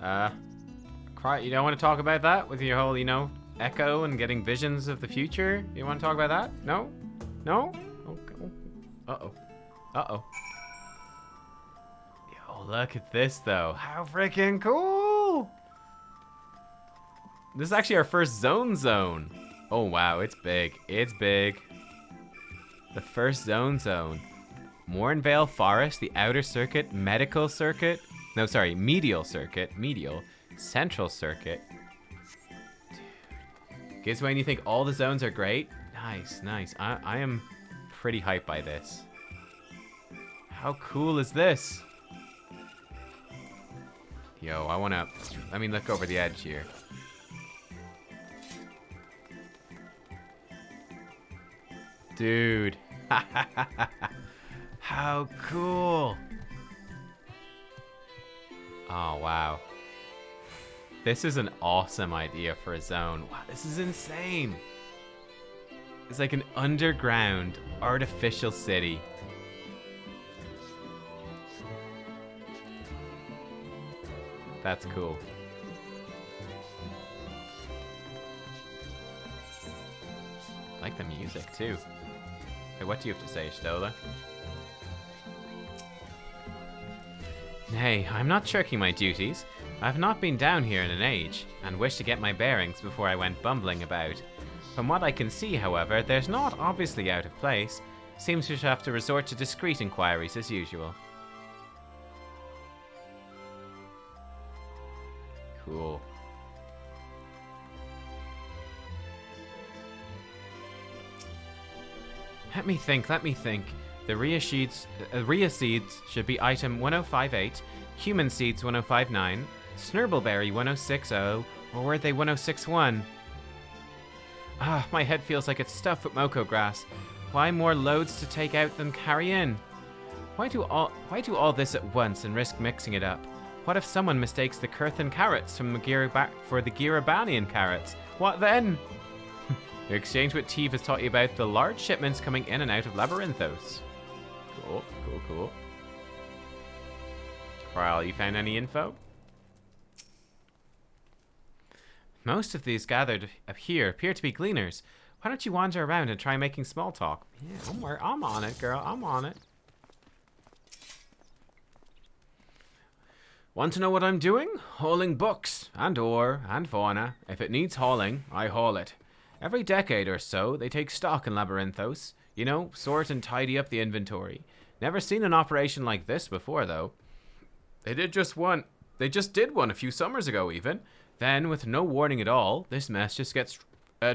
You don't want to talk about that with your whole, echo and getting visions of the future? You want to talk about that? No? No? Okay. Uh-oh. Uh-oh. Yo, look at this, though. How freaking cool! This is actually our first zone. Oh, wow, it's big. It's big. The first zone. Mornvale Forest, the outer circuit, medial circuit. No, sorry, medial circuit. Medial. Central circuit. Dude. Gives when you think all the zones are great. Nice, nice. I am pretty hyped by this. How cool is this? Yo, let me look over the edge here. Dude. How cool. Oh, wow. This is an awesome idea for a zone. Wow, this is insane. It's like an underground artificial city. That's cool. I like the music too. Hey, what do you have to say, Stola? Nay, I'm not shirking my duties. I've not been down here in an age, and wish to get my bearings before I went bumbling about. From what I can see, however, there's not obviously out of place. Seems we should have to resort to discreet inquiries as usual. Cool. Let me think. The Rhea seeds should be item 1058, human seeds 1059, Snurbleberry 1060, or were they 1061? Ah, my head feels like it's stuffed with Moko grass. Why more loads to take out than carry in? Why do all this at once and risk mixing it up? What if someone mistakes the Kurthan carrots for the Girabanian carrots? What then? Your exchange with Teve has taught you about the large shipments coming in and out of Labyrinthos. Cool. Corral, you found any info? Most of these gathered up here appear to be gleaners. Why don't you wander around and try making small talk? Yeah, I'm on it, girl. I'm on it. Want to know what I'm doing? Hauling books, and ore, and fauna. If it needs hauling, I haul it. Every decade or so, they take stock in Labyrinthos. You know, sort and tidy up the inventory. Never seen an operation like this before, though. They just did one a few summers ago, even. Then, with no warning at all, this mess just gets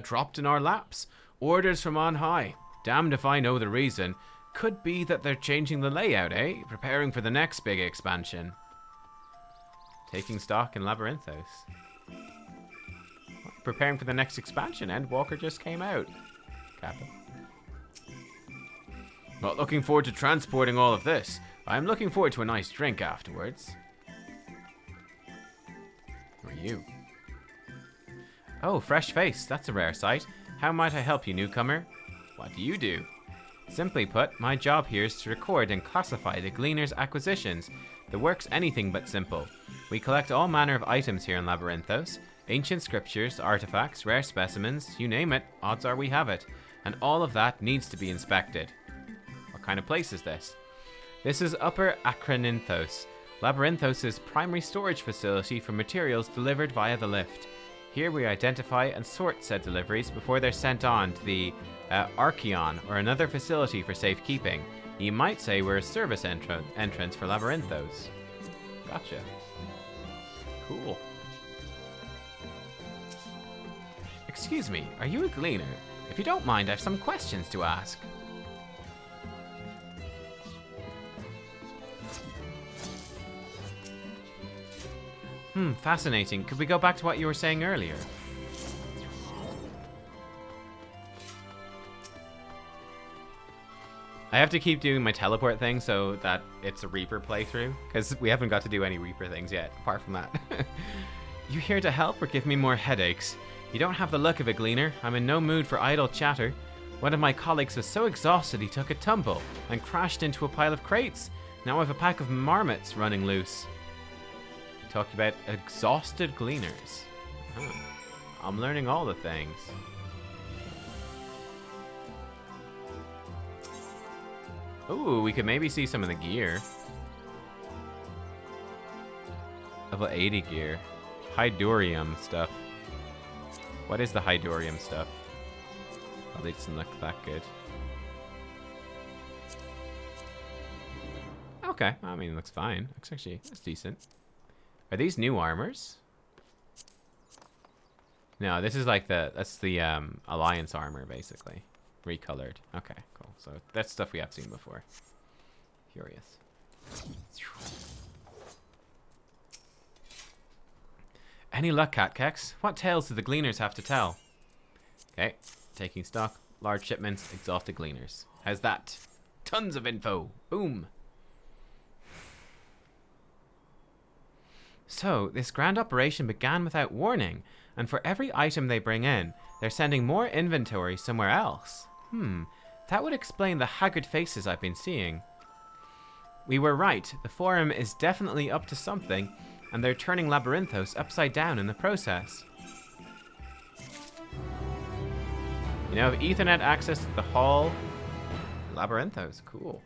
dropped in our laps. Orders from on high. Damned if I know the reason. Could be that they're changing the layout, eh? Preparing for the next big expansion. Taking stock in Labyrinthos. Preparing for the next expansion. Endwalker just came out. Kappa. Not looking forward to transporting all of this. I'm looking forward to a nice drink afterwards. Who are you? Oh, fresh face. That's a rare sight. How might I help you, newcomer? What do you do? Simply put, my job here is to record and classify the Gleaner's acquisitions. The work's anything but simple. We collect all manner of items here in Labyrinthos. Ancient scriptures, artifacts, rare specimens, you name it, odds are we have it. And all of that needs to be inspected. What kind of place is this? This is Upper Acroninthos, Labyrinthos' primary storage facility for materials delivered via the lift. Here we identify and sort said deliveries before they're sent on to the Archeon, or another facility for safekeeping. You might say we're a service entrance for Labyrinthos. Gotcha. Cool. Excuse me, are you a gleaner? If you don't mind, I have some questions to ask. Fascinating. Could we go back to what you were saying earlier? I have to keep doing my teleport thing so that it's a Reaper playthrough, because we haven't got to do any Reaper things yet, apart from that. You here to help or give me more headaches? You don't have the look of a gleaner. I'm in no mood for idle chatter. One of my colleagues was so exhausted he took a tumble and crashed into a pile of crates. Now I have a pack of marmots running loose. Talk about exhausted gleaners. I'm learning all the things. Ooh, we could maybe see some of the gear. Level 80 gear. Hydorium stuff. What is the Hydorium stuff? Probably doesn't look that good. Okay, I mean, it looks fine. Looks actually, that's decent. Are these new armors? No, this is like that's the Alliance armor, basically. Recolored. Okay, cool. So that's stuff we have seen before. Curious. Any luck, Catkex? What tales do the gleaners have to tell? Okay, taking stock. Large shipments, exhausted gleaners. How's that? Tons of info. Boom. So, this grand operation began without warning, and for every item they bring in, they're sending more inventory somewhere else. That would explain the haggard faces I've been seeing. We were right, the Forum is definitely up to something, and they're turning Labyrinthos upside down in the process. You know, Ethernet access to the hall. Labyrinthos, cool.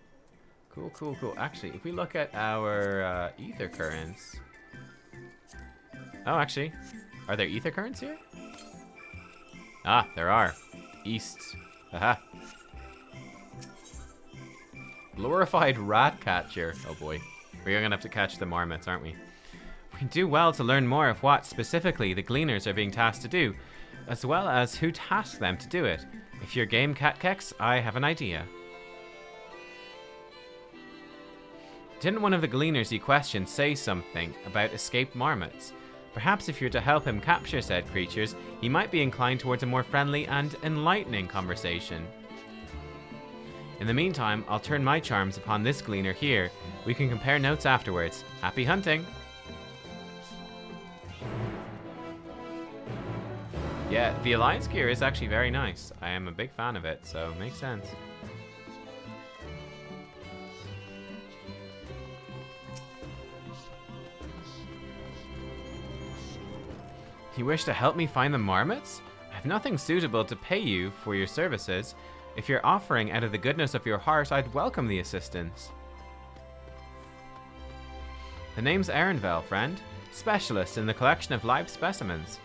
Cool, cool, cool. Actually, if we look at our ether currents... Oh, actually, are there ether currents here? Ah, there are. East. Aha. Glorified rat catcher. Oh boy. We're gonna have to catch the marmots, aren't we? We do well to learn more of what specifically the gleaners are being tasked to do, as well as who tasked them to do it. If you're game, Catkex, I have an idea. Didn't one of the gleaners you questioned say something about escaped marmots? Perhaps if you're to help him capture said creatures, he might be inclined towards a more friendly and enlightening conversation. In the meantime, I'll turn my charms upon this gleaner here. We can compare notes afterwards. Happy hunting! Yeah, the Alliance gear is actually very nice. I am a big fan of it, so it makes sense. You wish to help me find the marmots? I have nothing suitable to pay you for your services. If you're offering out of the goodness of your heart, I'd welcome the assistance. The name's Ehrenvel, friend. Specialist in the collection of live specimens.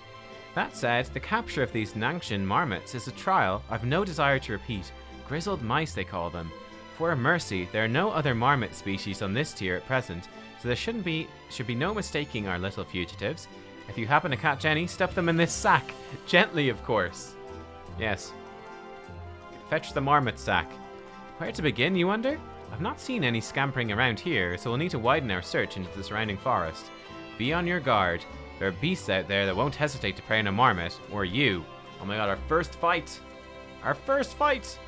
That said, the capture of these Nangshan marmots is a trial I've no desire to repeat. Grizzled mice, they call them. For a mercy, there are no other marmot species on this tier at present, so there should be no mistaking our little fugitives. If you happen to catch any, stuff them in this sack. Gently, of course. Yes. Fetch the marmot sack. Where to begin, you wonder? I've not seen any scampering around here, so we'll need to widen our search into the surrounding forest. Be on your guard. There are beasts out there that won't hesitate to prey on a marmot, or you. Oh my god, our first fight! Our first fight!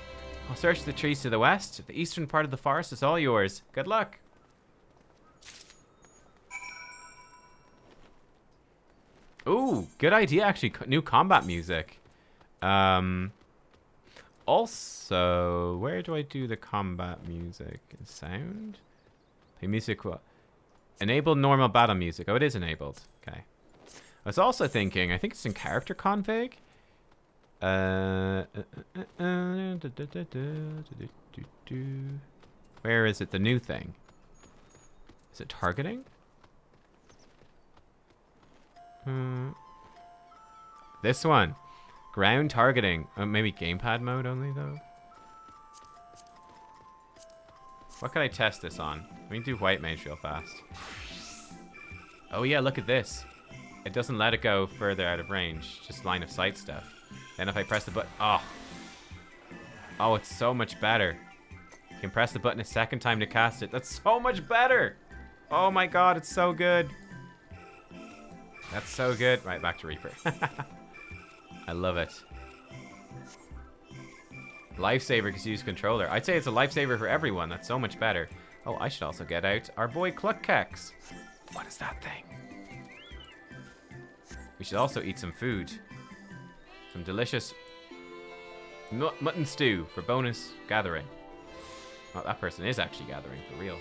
I'll search the trees to the west. The eastern part of the forest is all yours. Good luck! Ooh, good idea, actually. New combat music. Also, where do I do the combat music? Sound? Play music. Enable normal battle music. Oh, it is enabled. Okay. I was also thinking, I think it's in character config. Where is it? The new thing. Is it targeting? This one. Ground targeting. Maybe gamepad mode only, though. What can I test this on? We can do white mage real fast. Oh yeah, look at this. It doesn't let it go further out of range. Just line of sight stuff. Then if I press the button... Oh. Oh, it's so much better. You can press the button a second time to cast it. That's so much better! Oh my god, it's so good. That's so good. Right, back to Reaper. I love it. Lifesaver because you use controller. I'd say it's a lifesaver for everyone. That's so much better. Oh, I should also get out our boy Cluckkeks. What is that thing? We should also eat some food. Some delicious mutton stew for bonus gathering. Oh, that person is actually gathering for real.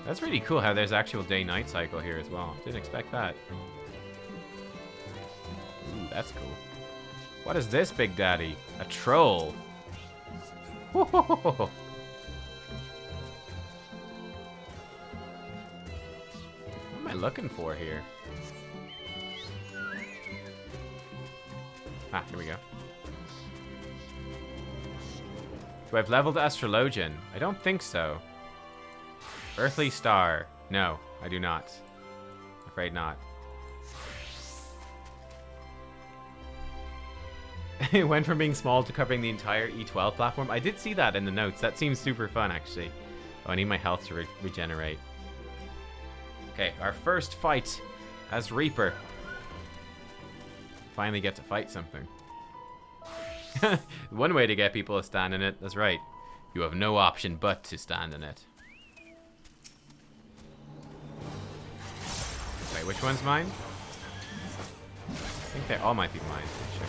That's really cool how there's actual day-night cycle here as well. Didn't expect that. Ooh, that's cool. What is this, Big Daddy? A troll. What am I looking for here? Ah, here we go. Do I have leveled Astrologian? I don't think so. Earthly Star. No, I do not. Afraid not. It went from being small to covering the entire E12 platform. I did see that in the notes. That seems super fun, actually. Oh, I need my health to regenerate. Okay, our first fight as Reaper. Finally get to fight something. One way to get people to stand in it. That's right. You have no option but to stand in it. Wait, which one's mine? I think they all might be mine. Sure.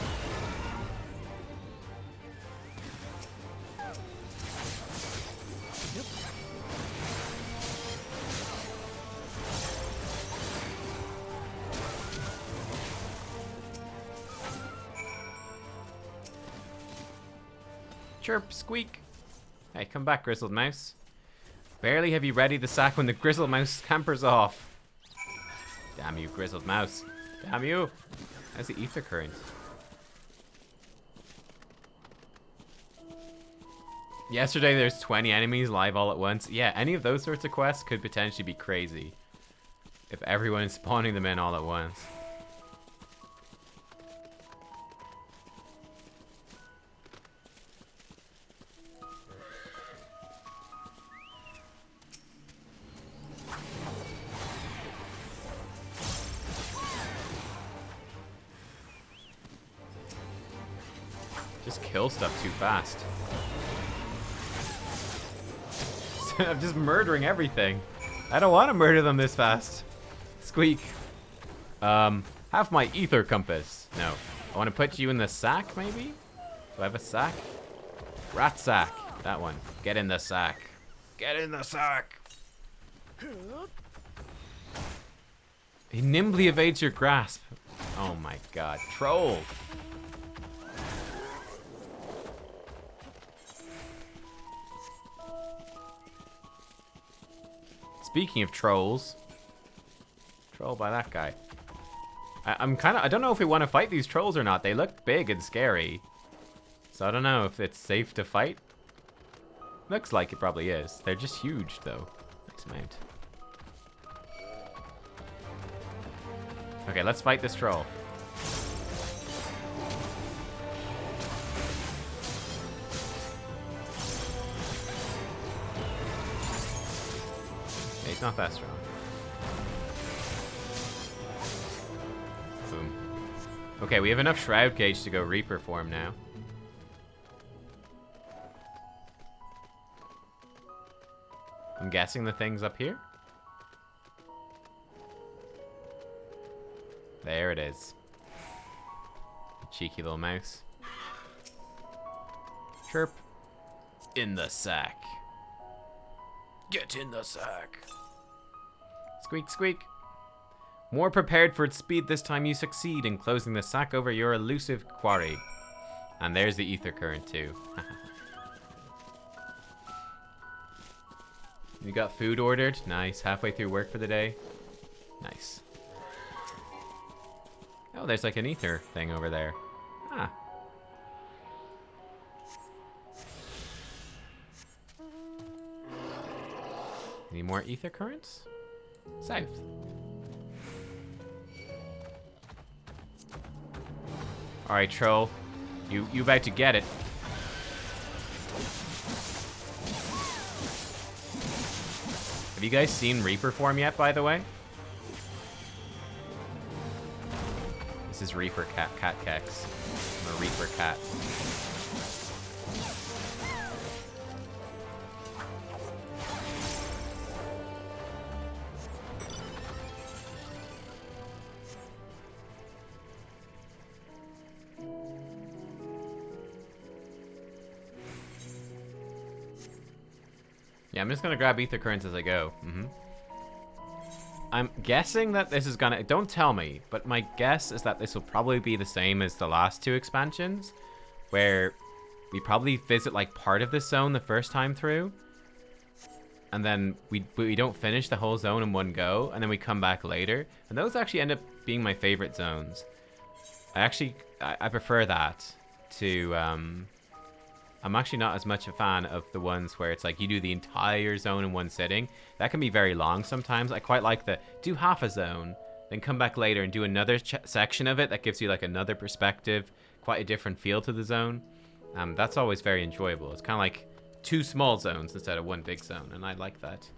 Chirp, squeak. Hey, come back, Grizzled Mouse. Barely have you readied the sack when the Grizzled Mouse scampers off. Damn you, Grizzled Mouse. Damn you. How's the ether current? Yesterday there's 20 enemies live all at once. Yeah, any of those sorts of quests could potentially be crazy. If everyone is spawning them in all at once. Just kill stuff too fast. I'm just murdering everything. I don't want to murder them this fast. Squeak. Have my ether compass. No. I want to put you in the sack, maybe? Do I have a sack? Rat sack. That one. Get in the sack. Get in the sack. He nimbly evades your grasp. Oh my god. Troll. Speaking of trolls, troll by that guy. I don't know if we want to fight these trolls or not. They look big and scary. So I don't know if it's safe to fight. Looks like it probably is. They're just huge though. Nice amount. Okay, let's fight this troll. He's not that strong. Boom. Okay, we have enough Shroud Gauge to go Reaper form now. I'm guessing the thing's up here? There it is. Cheeky little mouse. Chirp. In the sack. Get in the sack. Squeak, squeak. More prepared for its speed this time, you succeed in closing the sack over your elusive quarry. And there's the ether current too. You got food ordered? Nice. Halfway through work for the day? Nice. Oh, there's like an ether thing over there. Ah. Any more ether currents? South. Alright, troll. You about to get it. Have you guys seen Reaper form yet, by the way? This is Reaper cat Kex. I'm a Reaper cat. Yeah, I'm just gonna grab ether currents as I go. I'm guessing that this is gonna... Don't tell me, but my guess is that this will probably be the same as the last two expansions, where we probably visit like part of this zone the first time through, and then we don't finish the whole zone in one go, and then we come back later. And those actually end up being my favorite zones. I prefer that to... I'm actually not as much a fan of the ones where it's like you do the entire zone in one sitting. That can be very long sometimes. I quite like the do half a zone, then come back later and do another section of it that gives you like another perspective, quite a different feel to the zone. That's always very enjoyable. It's kind of like two small zones instead of one big zone, and I like that.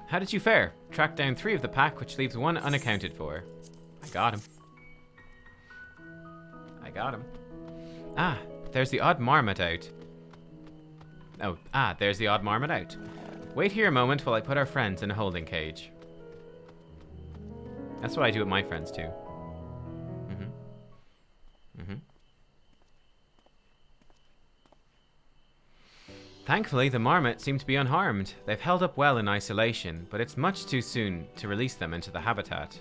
How did you fare? Tracked down 3 of the pack, which leaves 1 unaccounted for. I got him. I got him. Ah. There's the odd marmot out. Oh, there's the odd marmot out. Wait here a moment while I put our friends in a holding cage. That's what I do with my friends too. Thankfully, the marmot seem to be unharmed. They've held up well in isolation, but it's much too soon to release them into the habitat.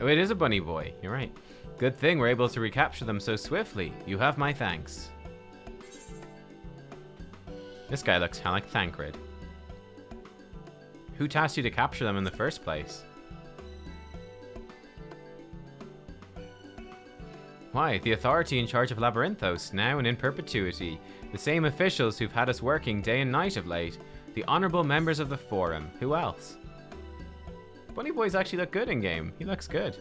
Oh, it is a bunny boy. You're right. Good thing we're able to recapture them so swiftly. You have my thanks. This guy looks kind of like Thancred. Who tasked you to capture them in the first place? Why, the authority in charge of Labyrinthos, now and in perpetuity. The same officials who've had us working day and night of late. The honorable members of the Forum. Who else? Bunny boys actually look good in game. He looks good.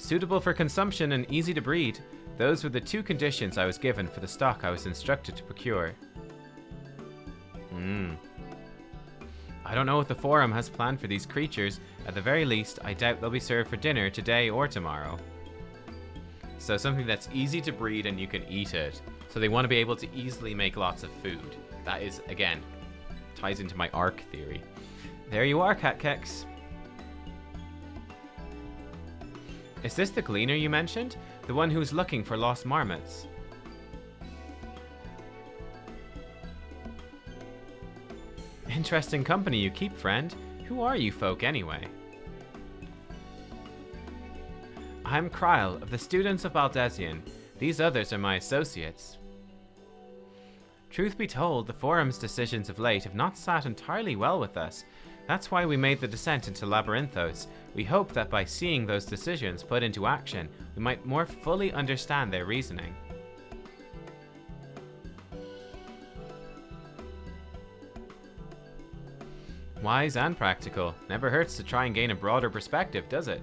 Suitable for consumption and easy to breed. Those were the 2 conditions I was given for the stock I was instructed to procure. I don't know what the Forum has planned for these creatures. At the very least, I doubt they'll be served for dinner today or tomorrow. So something that's easy to breed and you can eat it. So they want to be able to easily make lots of food. That is, again, ties into my arc theory. There you are, Cat Kex. Is this the gleaner you mentioned? The one who's looking for lost marmots? Interesting company you keep, friend. Who are you folk, anyway? I'm Kryle, of the students of Baldesian. These others are my associates. Truth be told, the Forum's decisions of late have not sat entirely well with us. That's why we made the descent into Labyrinthos. We hope that by seeing those decisions put into action, we might more fully understand their reasoning. Wise and practical. Never hurts to try and gain a broader perspective, does it?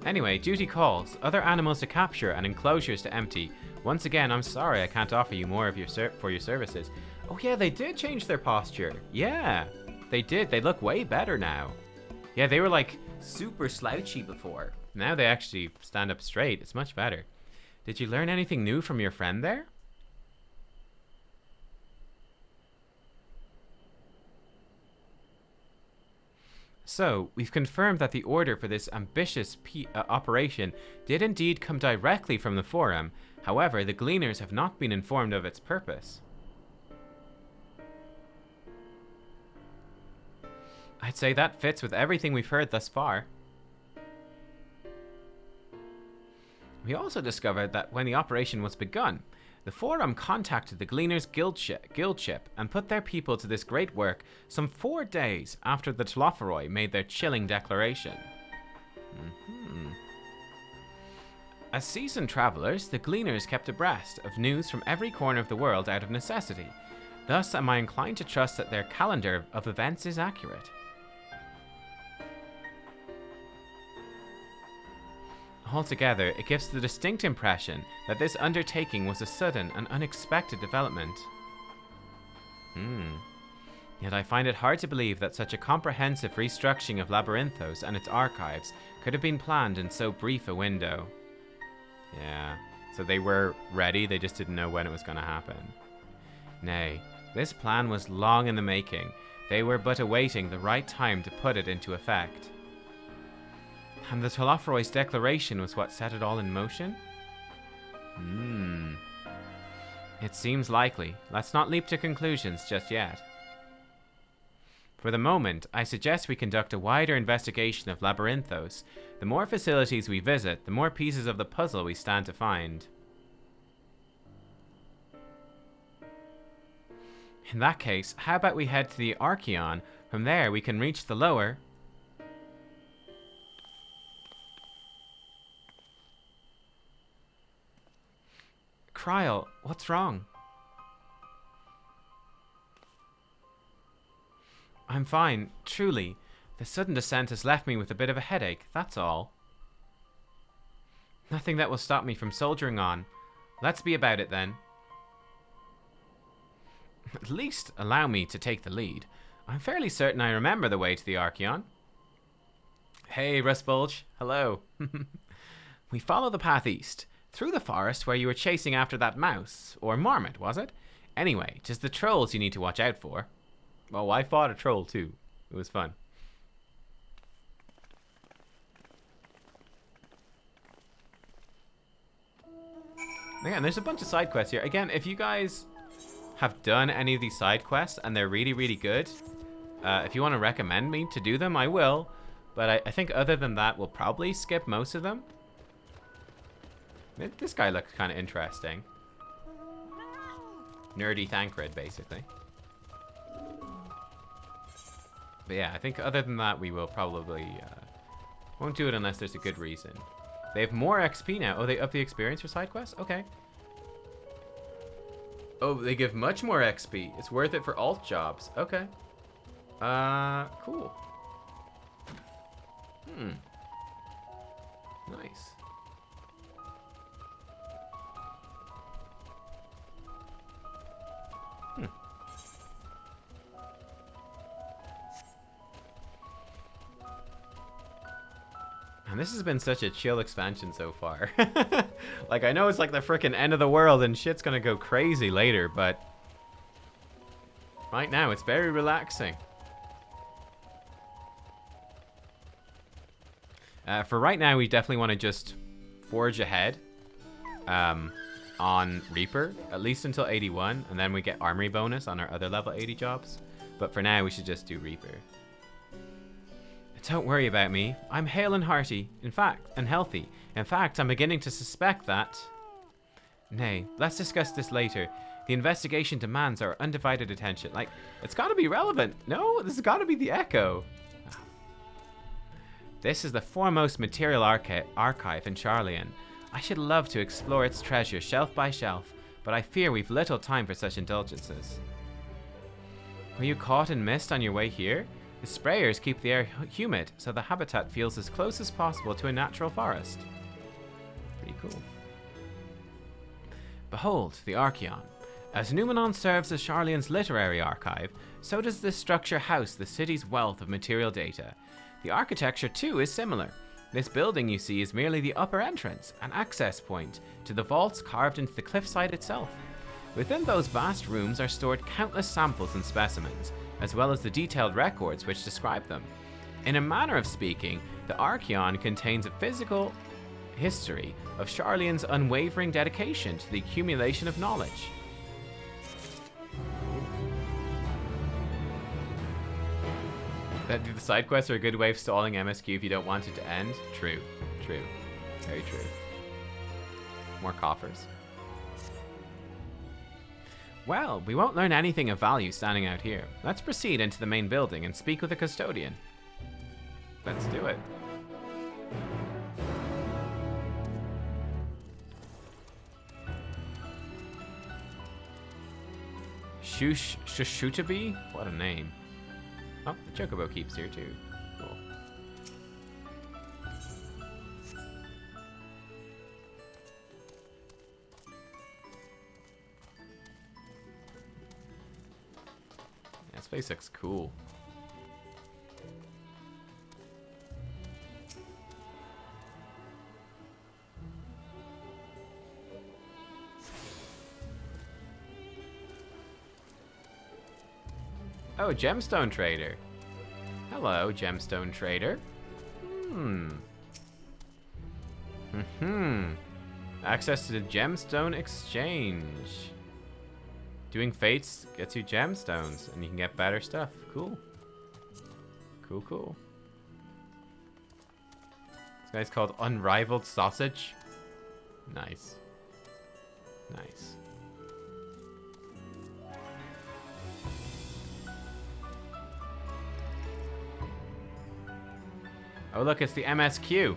Anyway, duty calls. Other animals to capture and enclosures to empty. Once again, I'm sorry I can't offer you more of your services. Oh yeah, they did change their posture. Yeah, they did. They look way better now. Yeah, they were like super slouchy before. Now they actually stand up straight. It's much better. Did you learn anything new from your friend there? So, we've confirmed that the order for this ambitious operation did indeed come directly from the Forum. However, the Gleaners have not been informed of its purpose. I'd say that fits with everything we've heard thus far. We also discovered that when the operation was begun, the Forum contacted the Gleaners Guild ship and put their people to this great work some 4 days after the Telophoroi made their chilling declaration. As seasoned travelers, the Gleaners kept abreast of news from every corner of the world out of necessity. Thus am I inclined to trust that their calendar of events is accurate. Altogether, it gives the distinct impression that this undertaking was a sudden and unexpected development. Yet I find it hard to believe that such a comprehensive restructuring of Labyrinthos and its archives could have been planned in so brief a window. Yeah, so they were ready, they just didn't know when it was going to happen. Nay, this plan was long in the making. They were but awaiting the right time to put it into effect. And the Telophoroi's declaration was what set it all in motion? It seems likely. Let's not leap to conclusions just yet. For the moment, I suggest we conduct a wider investigation of Labyrinthos. The more facilities we visit, the more pieces of the puzzle we stand to find. In that case, how about we head to the Archeon? From there, we can reach the lower... Kryl, what's wrong? I'm fine, truly. The sudden descent has left me with a bit of a headache, that's all. Nothing that will stop me from soldiering on. Let's be about it then. At least allow me to take the lead. I'm fairly certain I remember the way to the Archeon. Hey, Rustbulge. Hello. We follow the path east. Through the forest where you were chasing after that mouse. Or marmot, was it? Anyway, 'tis the trolls you need to watch out for. Oh, I fought a troll too. It was fun. Again, there's a bunch of side quests here. Again, if you guys have done any of these side quests and they're really, really good, if you want to recommend me to do them, I will. But I think other than that, we'll probably skip most of them. This guy looks kind of interesting. Nerdy Thancred, basically. But yeah, I think other than that, we will probably... won't do it unless there's a good reason. They have more XP now. Oh, they up the experience for side quests? Okay. Oh, they give much more XP. It's worth it for alt jobs. Okay. Cool. Nice. And this has been such a chill expansion so far. Like, I know it's like the frickin' end of the world and shit's gonna go crazy later, but right now it's very relaxing. For right now, we definitely want to just forge ahead on Reaper, at least until 81, and then we get armory bonus on our other level 80 jobs. But for now, we should just do Reaper. Don't worry about me. I'm hale and hearty, and healthy. In fact, I'm beginning to suspect that... Nay, let's discuss this later. The investigation demands our undivided attention. Like, it's gotta be relevant. No, this has gotta be the Echo. This is the foremost material archive in Charlian. I should love to explore its treasure shelf by shelf, but I fear we've little time for such indulgences. Were you caught in mist on your way here? The sprayers keep the air humid, so the habitat feels as close as possible to a natural forest. Pretty cool. Behold, the Archeon. As Numenon serves as Charlian's literary archive, so does this structure house the city's wealth of material data. The architecture, too, is similar. This building you see is merely the upper entrance, an access point to the vaults carved into the cliffside itself. Within those vast rooms are stored countless samples and specimens, as well as the detailed records which describe them. In a manner of speaking, the Archeon contains a physical history of Charlian's unwavering dedication to the accumulation of knowledge. The side quests are a good way of stalling MSQ if you don't want it to end. True. True. Very true. more coffers. Well, we won't learn anything of value standing out here. Let's proceed into the main building and speak with the custodian. Let's do it. Shushutabee? What a name. Oh, the Chocobo keeps here too. Cool. Yeah, this place looks cool. Oh, gemstone trader. Hello, gemstone trader. Access to the gemstone exchange. Doing fates gets you gemstones, and you can get better stuff. Cool. Cool, cool. This guy's called Unrivaled Sausage. Nice. Nice. Oh look, it's the MSQ.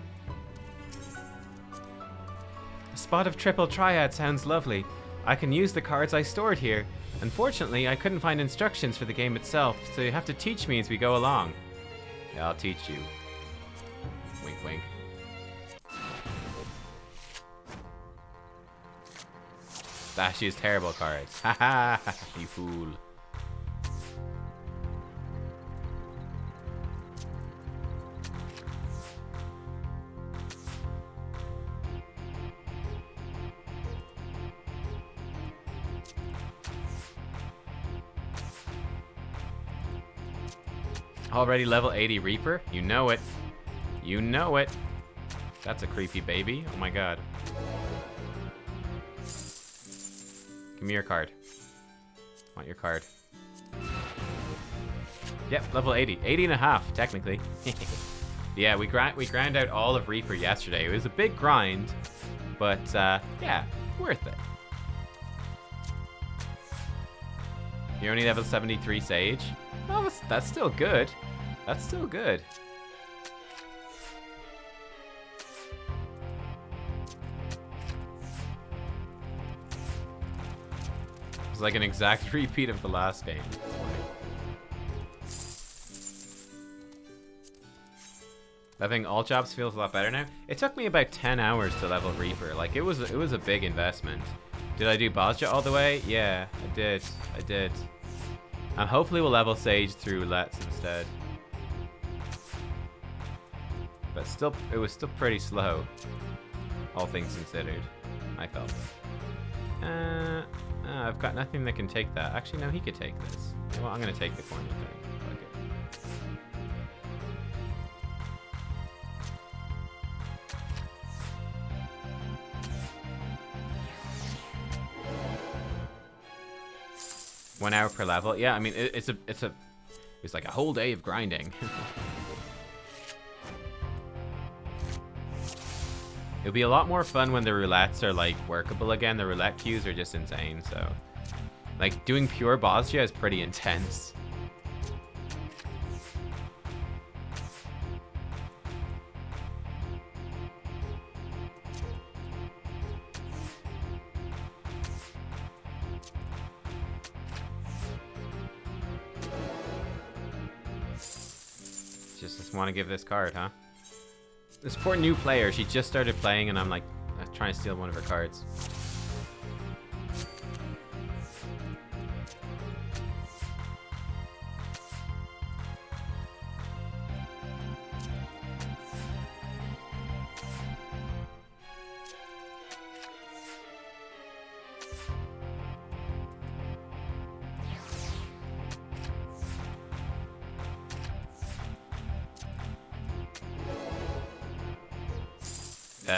A spot of triple triad sounds lovely. I can use the cards I stored here. Unfortunately, I couldn't find instructions for the game itself, so you have to teach me as we go along. Yeah, I'll teach you. Wink, wink. That she has terrible cards. Haha, you fool. Already level 80 Reaper? You know it. You know it. That's a creepy baby. Oh my god. Give me your card. Want your card. Yep, level 80. 80 and a half, technically. Yeah, we grind out all of Reaper yesterday. It was a big grind, but yeah, worth it. You're only level 73 Sage. Oh, that's still good. That's still good. It's like an exact repeat of the last game. Leveling all jobs feels a lot better now. It took me about 10 hours to level Reaper. Like it was a big investment. Did I do Bosja all the way? Yeah, I did. I did. Hopefully we'll level Sage through Let's instead. But still, it was still pretty slow. All things considered, I felt. I've got nothing that can take that. Actually, no, he could take this. Well, I'm gonna take the corner thing. Fuck it. One hour per level. Yeah, I mean it's like a whole day of grinding. It'll be a lot more fun when the roulettes are like workable again. The roulette queues are just insane. So, like doing pure Bosja is pretty intense. Just want to give this card, huh? This poor new player, she just started playing and I'm like trying to steal one of her cards.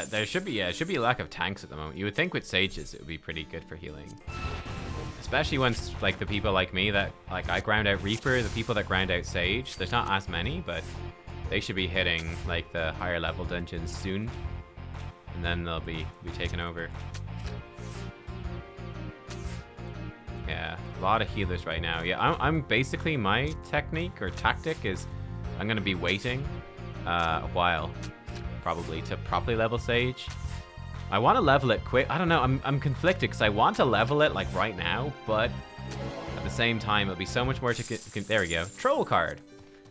There should be a lack of tanks at the moment. You would think with sages it would be pretty good for healing, especially once like the people like me that like I ground out Reaper, the people that ground out Sage. There's not as many, but they should be hitting like the higher level dungeons soon. and then they'll be taken over. Yeah, a lot of healers right now. Yeah, I'm basically, my technique or tactic is I'm gonna be waiting a while, probably, to properly level Sage. I want to level it quick. I don't know. I'm conflicted because I want to level it like right now, but at the same time, it'll be so much more there we go. Troll card.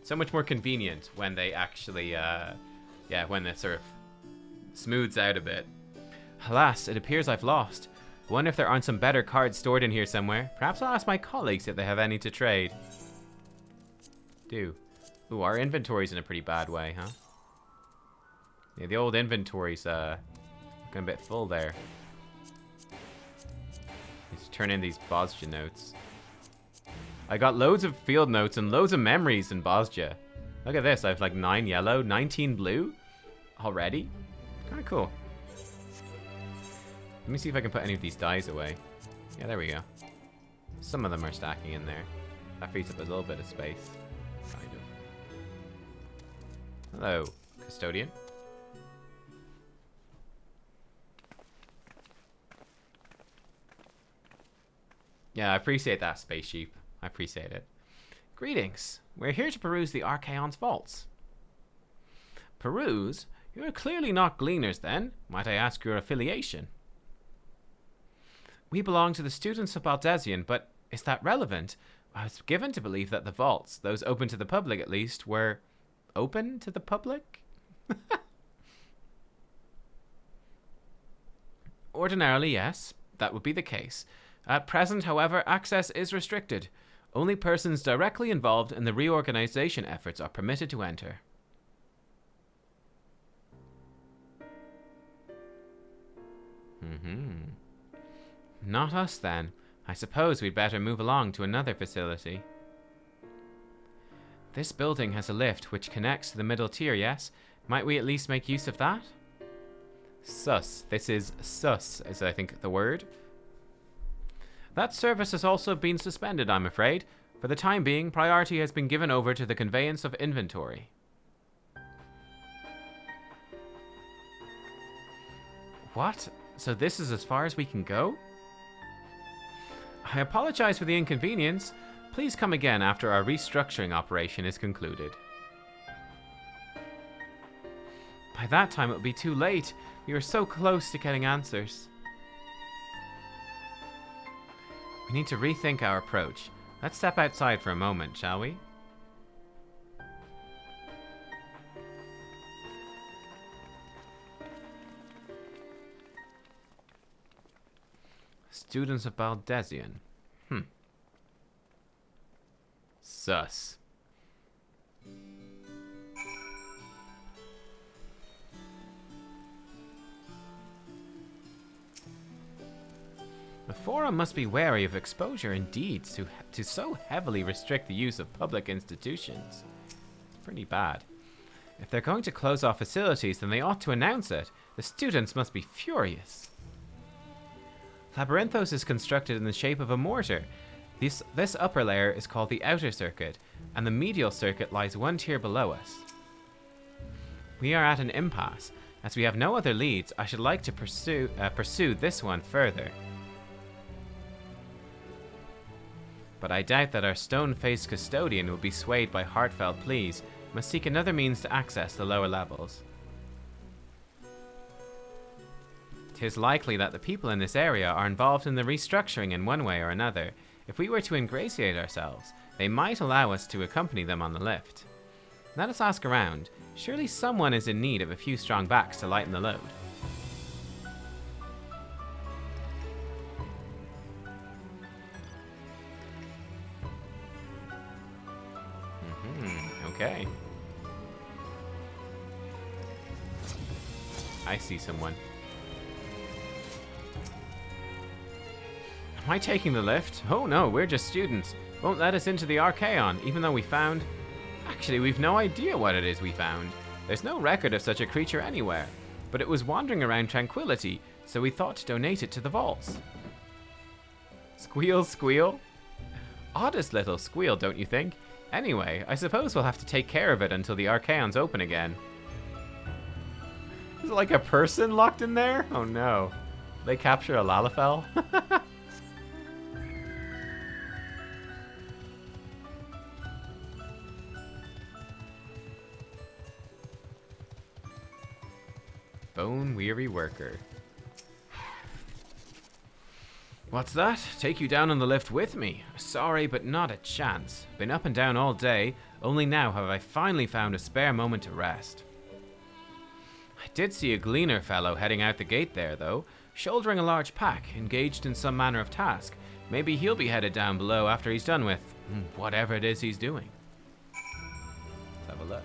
So much more convenient when they actually, yeah, when it sort of smooths out a bit. Alas, it appears I've lost. I wonder if there aren't some better cards stored in here somewhere. Perhaps I'll ask my colleagues if they have any to trade. Ooh, our inventory's in a pretty bad way, huh? Yeah, the old inventory's, a bit full there. Let's turn in these Bosja notes. I got loads of field notes and loads of memories in Bosja. Look at this, I have like 9 yellow, 19 blue already. Kind of cool. Let me see if I can put any of these dyes away. Yeah, there we go. Some of them are stacking in there. That frees up a little bit of space. Kind of. Hello, custodian. Yeah, I appreciate that, Space Sheep. I appreciate it. Greetings. We're here to peruse the Archaon's vaults. Peruse? You're clearly not gleaners, then. Might I ask your affiliation? We belong to the students of Baldesian, but is that relevant? I was given to believe that the vaults, those open to the public at least, were open to the public? Ordinarily, yes. That would be the case. At present, however, access is restricted. Only persons directly involved in the reorganization efforts are permitted to enter. Not us, then. I suppose we'd better move along to another facility. This building has a lift which connects to the middle tier, yes? Might we at least make use of that? Sus. This is sus, is I think the word. That service has also been suspended, I'm afraid. For the time being, priority has been given over to the conveyance of inventory. What? So this is as far as we can go? I apologize for the inconvenience. Please come again after our restructuring operation is concluded. By that time it will be too late. We are so close to getting answers. We need to rethink our approach. Let's step outside for a moment, shall we? Students of Baldesian. Sus. The Forum must be wary of exposure indeed to so heavily restrict the use of public institutions. It's pretty bad. If they're going to close off facilities, then they ought to announce it. The students must be furious. Labyrinthos is constructed in the shape of a mortar. This upper layer is called the outer circuit, and the medial circuit lies one tier below us. We are at an impasse. As we have no other leads, I should like to pursue this one further. But I doubt that our stone-faced custodian will be swayed by heartfelt pleas. Must seek another means to access the lower levels. 'Tis likely that the people in this area are involved in the restructuring in one way or another. If we were to ingratiate ourselves, they might allow us to accompany them on the lift. Let us ask around. Surely someone is in need of a few strong backs to lighten the load. Okay. I see someone. Am I taking the lift? Oh no, we're just students. Won't let us into the Archaon, even though we found... Actually, we've no idea what it is we found. There's no record of such a creature anywhere. But it was wandering around Tranquility, so we thought to donate it to the vaults. Squeal, squeal? Oddest little squeal, don't you think? Anyway, I suppose we'll have to take care of it until the Archaon's open again. Is it like a person locked in there? Oh no. They capture a Lalafell? Bone-weary worker. What's that? Take you down on the lift with me? Sorry, but not a chance. Been up and down all day, only now have I finally found a spare moment to rest. I did see a gleaner fellow heading out the gate there, though, shouldering a large pack, engaged in some manner of task. Maybe he'll be headed down below after he's done with whatever it is he's doing. Let's have a look.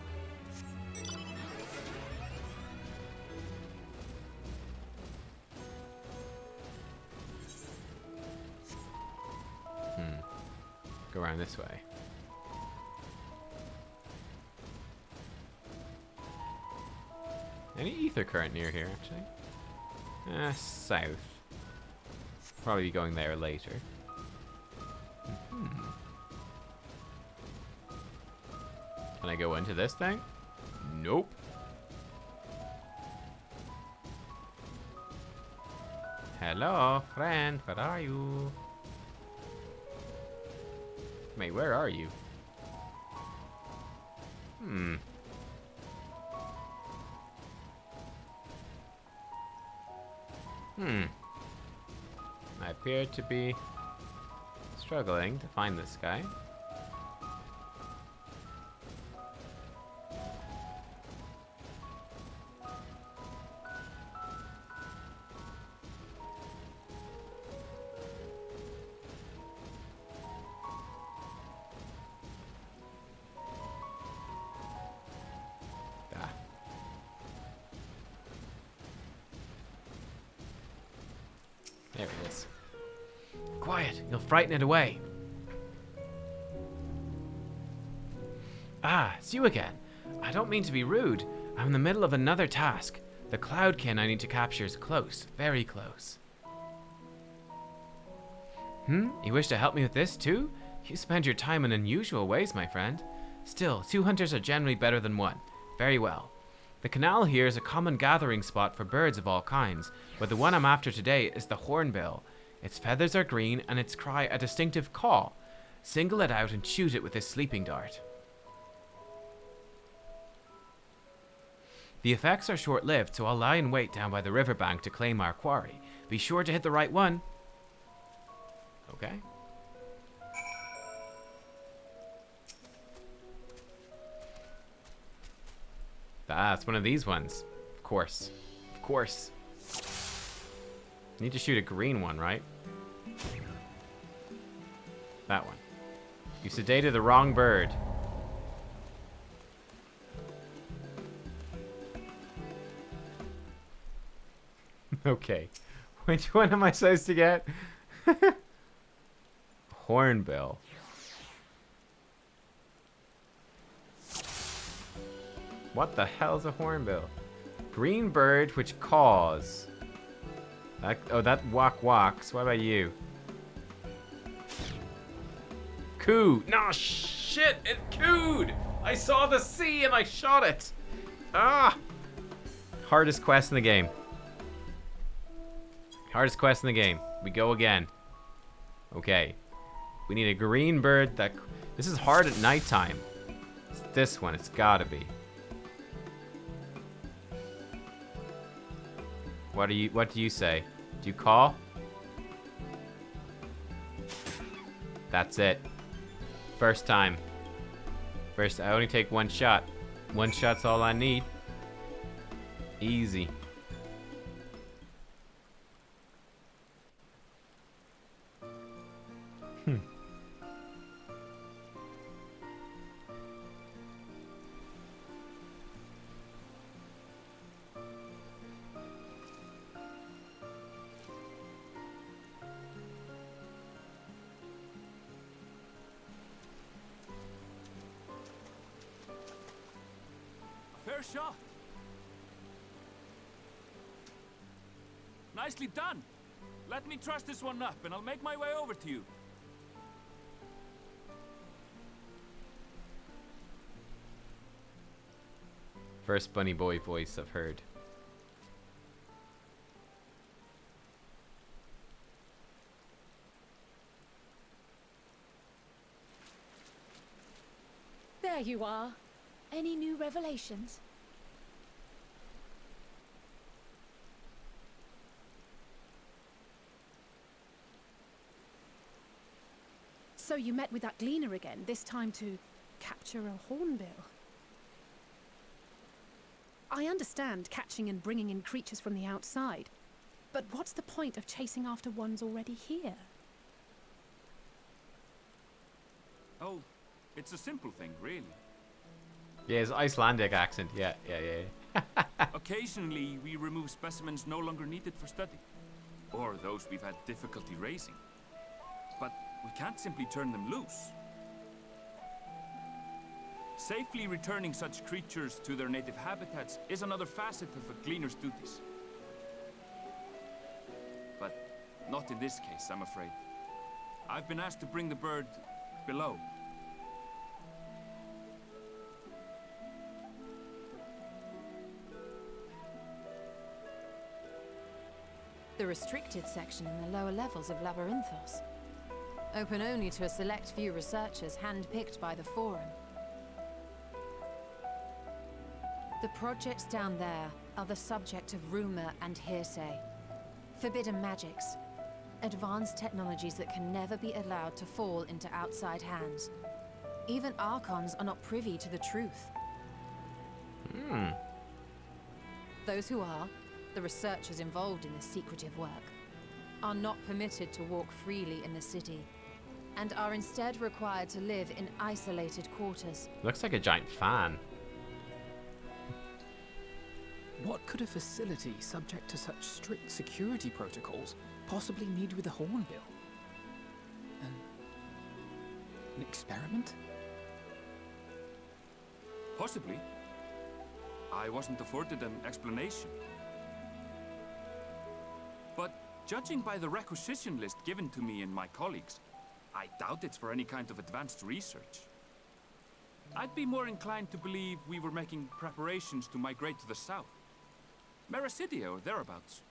Go around this way. Any ether current near here, actually? South. Probably be going there later. Can I go into this thing? Nope. Hello, friend. Where are you? Mate, where are you? I appear to be struggling to find this guy. There it is. Quiet, you'll frighten it away. Ah, it's you again. I don't mean to be rude. I'm in the middle of another task. The cloudkin I need to capture is close, very close. You wish to help me with this too? You spend your time in unusual ways, my friend. Still, 2 hunters are generally better than 1. Very well. The canal here is a common gathering spot for birds of all kinds, but the one I'm after today is the hornbill. Its feathers are green and its cry a distinctive caw. Single it out and shoot it with this sleeping dart. The effects are short-lived, so I'll lie in wait down by the riverbank to claim our quarry. Be sure to hit the right one. Okay. Ah, it's one of these ones. Of course. Of course. Need to shoot a green one, right? That one. You sedated the wrong bird. Okay. Which one am I supposed to get? Hornbill. What the hell's a hornbill? Green bird which caws. That walks. What about you? Coo. No, shit. It cooed. I saw the sea and I shot it. Ah. Hardest quest in the game. Hardest quest in the game. We go again. Okay. We need a green bird that... This is hard at nighttime. It's this one. It's gotta be. What do you say? Do you call? That's it. First time. First, I only take 1 shot. 1 shot's all I need. Easy. Fair shot. Nicely done. Let me truss this one up and I'll make my way over to you. First bunny boy voice I've heard. There you are. Any new revelations? So you met with that gleaner again, this time to capture a hornbill. I understand catching and bringing in creatures from the outside, but what's the point of chasing after ones already here? Oh, it's a simple thing, really. Yeah, his Icelandic accent. Yeah. Occasionally, we remove specimens no longer needed for study, or those we've had difficulty raising. But we can't simply turn them loose. Safely returning such creatures to their native habitats is another facet of a gleaner's duties. But not in this case, I'm afraid. I've been asked to bring the bird below. The restricted section in the lower levels of Labyrinthos. Open only to a select few researchers handpicked by the Forum. The projects down there are the subject of rumor and hearsay. Forbidden magics. Advanced technologies that can never be allowed to fall into outside hands. Even Archons are not privy to the truth. Those who are, the researchers involved in this secretive work, are not permitted to walk freely in the city, and are instead required to live in isolated quarters. Looks like a giant fan. What could a facility subject to such strict security protocols possibly need with a hornbill? An experiment? Possibly. I wasn't afforded an explanation. But judging by the requisition list given to me and my colleagues, I doubt it's for any kind of advanced research. I'd be more inclined to believe we were making preparations to migrate to the south. Mericidia or thereabouts.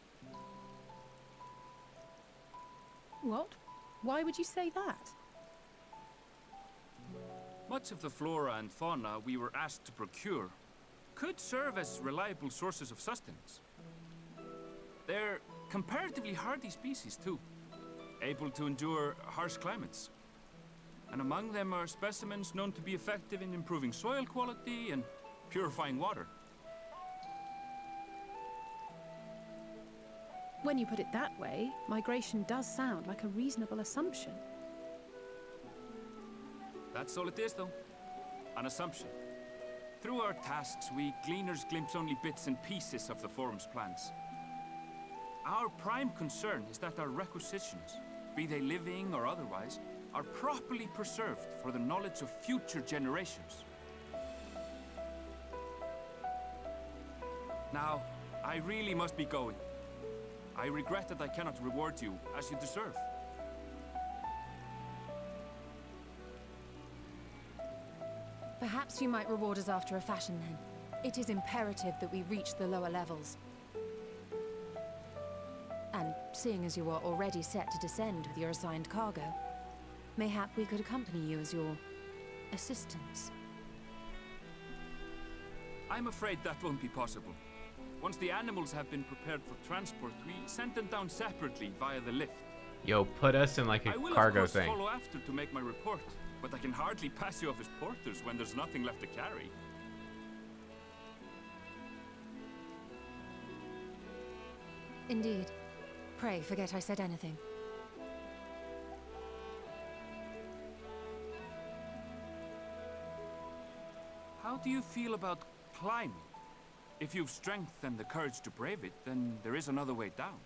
What? Why would you say that? Much of the flora and fauna we were asked to procure could serve as reliable sources of sustenance. They're comparatively hardy species too, able to endure harsh climates. And among them are specimens known to be effective in improving soil quality and purifying water. When you put it that way, migration does sound like a reasonable assumption. That's all it is, though. An assumption. Through our tasks, we gleaners glimpse only bits and pieces of the Forum's plans. Our prime concern is that our requisitions, be they living or otherwise, are properly preserved for the knowledge of future generations. Now, I really must be going. I regret that I cannot reward you as you deserve. Perhaps you might reward us after a fashion then. It is imperative that we reach the lower levels. And seeing as you are already set to descend with your assigned cargo, mayhap we could accompany you as your assistants. I'm afraid that won't be possible. Once the animals have been prepared for transport, we send them down separately via the lift. Yo, put us in like a I will cargo of course thing. follow after to make my report, but I can hardly pass you off as porters when there's nothing left to carry. Indeed. Pray forget I said anything. How do you feel about climbing? If you've strength and the courage to brave it, then there is another way down.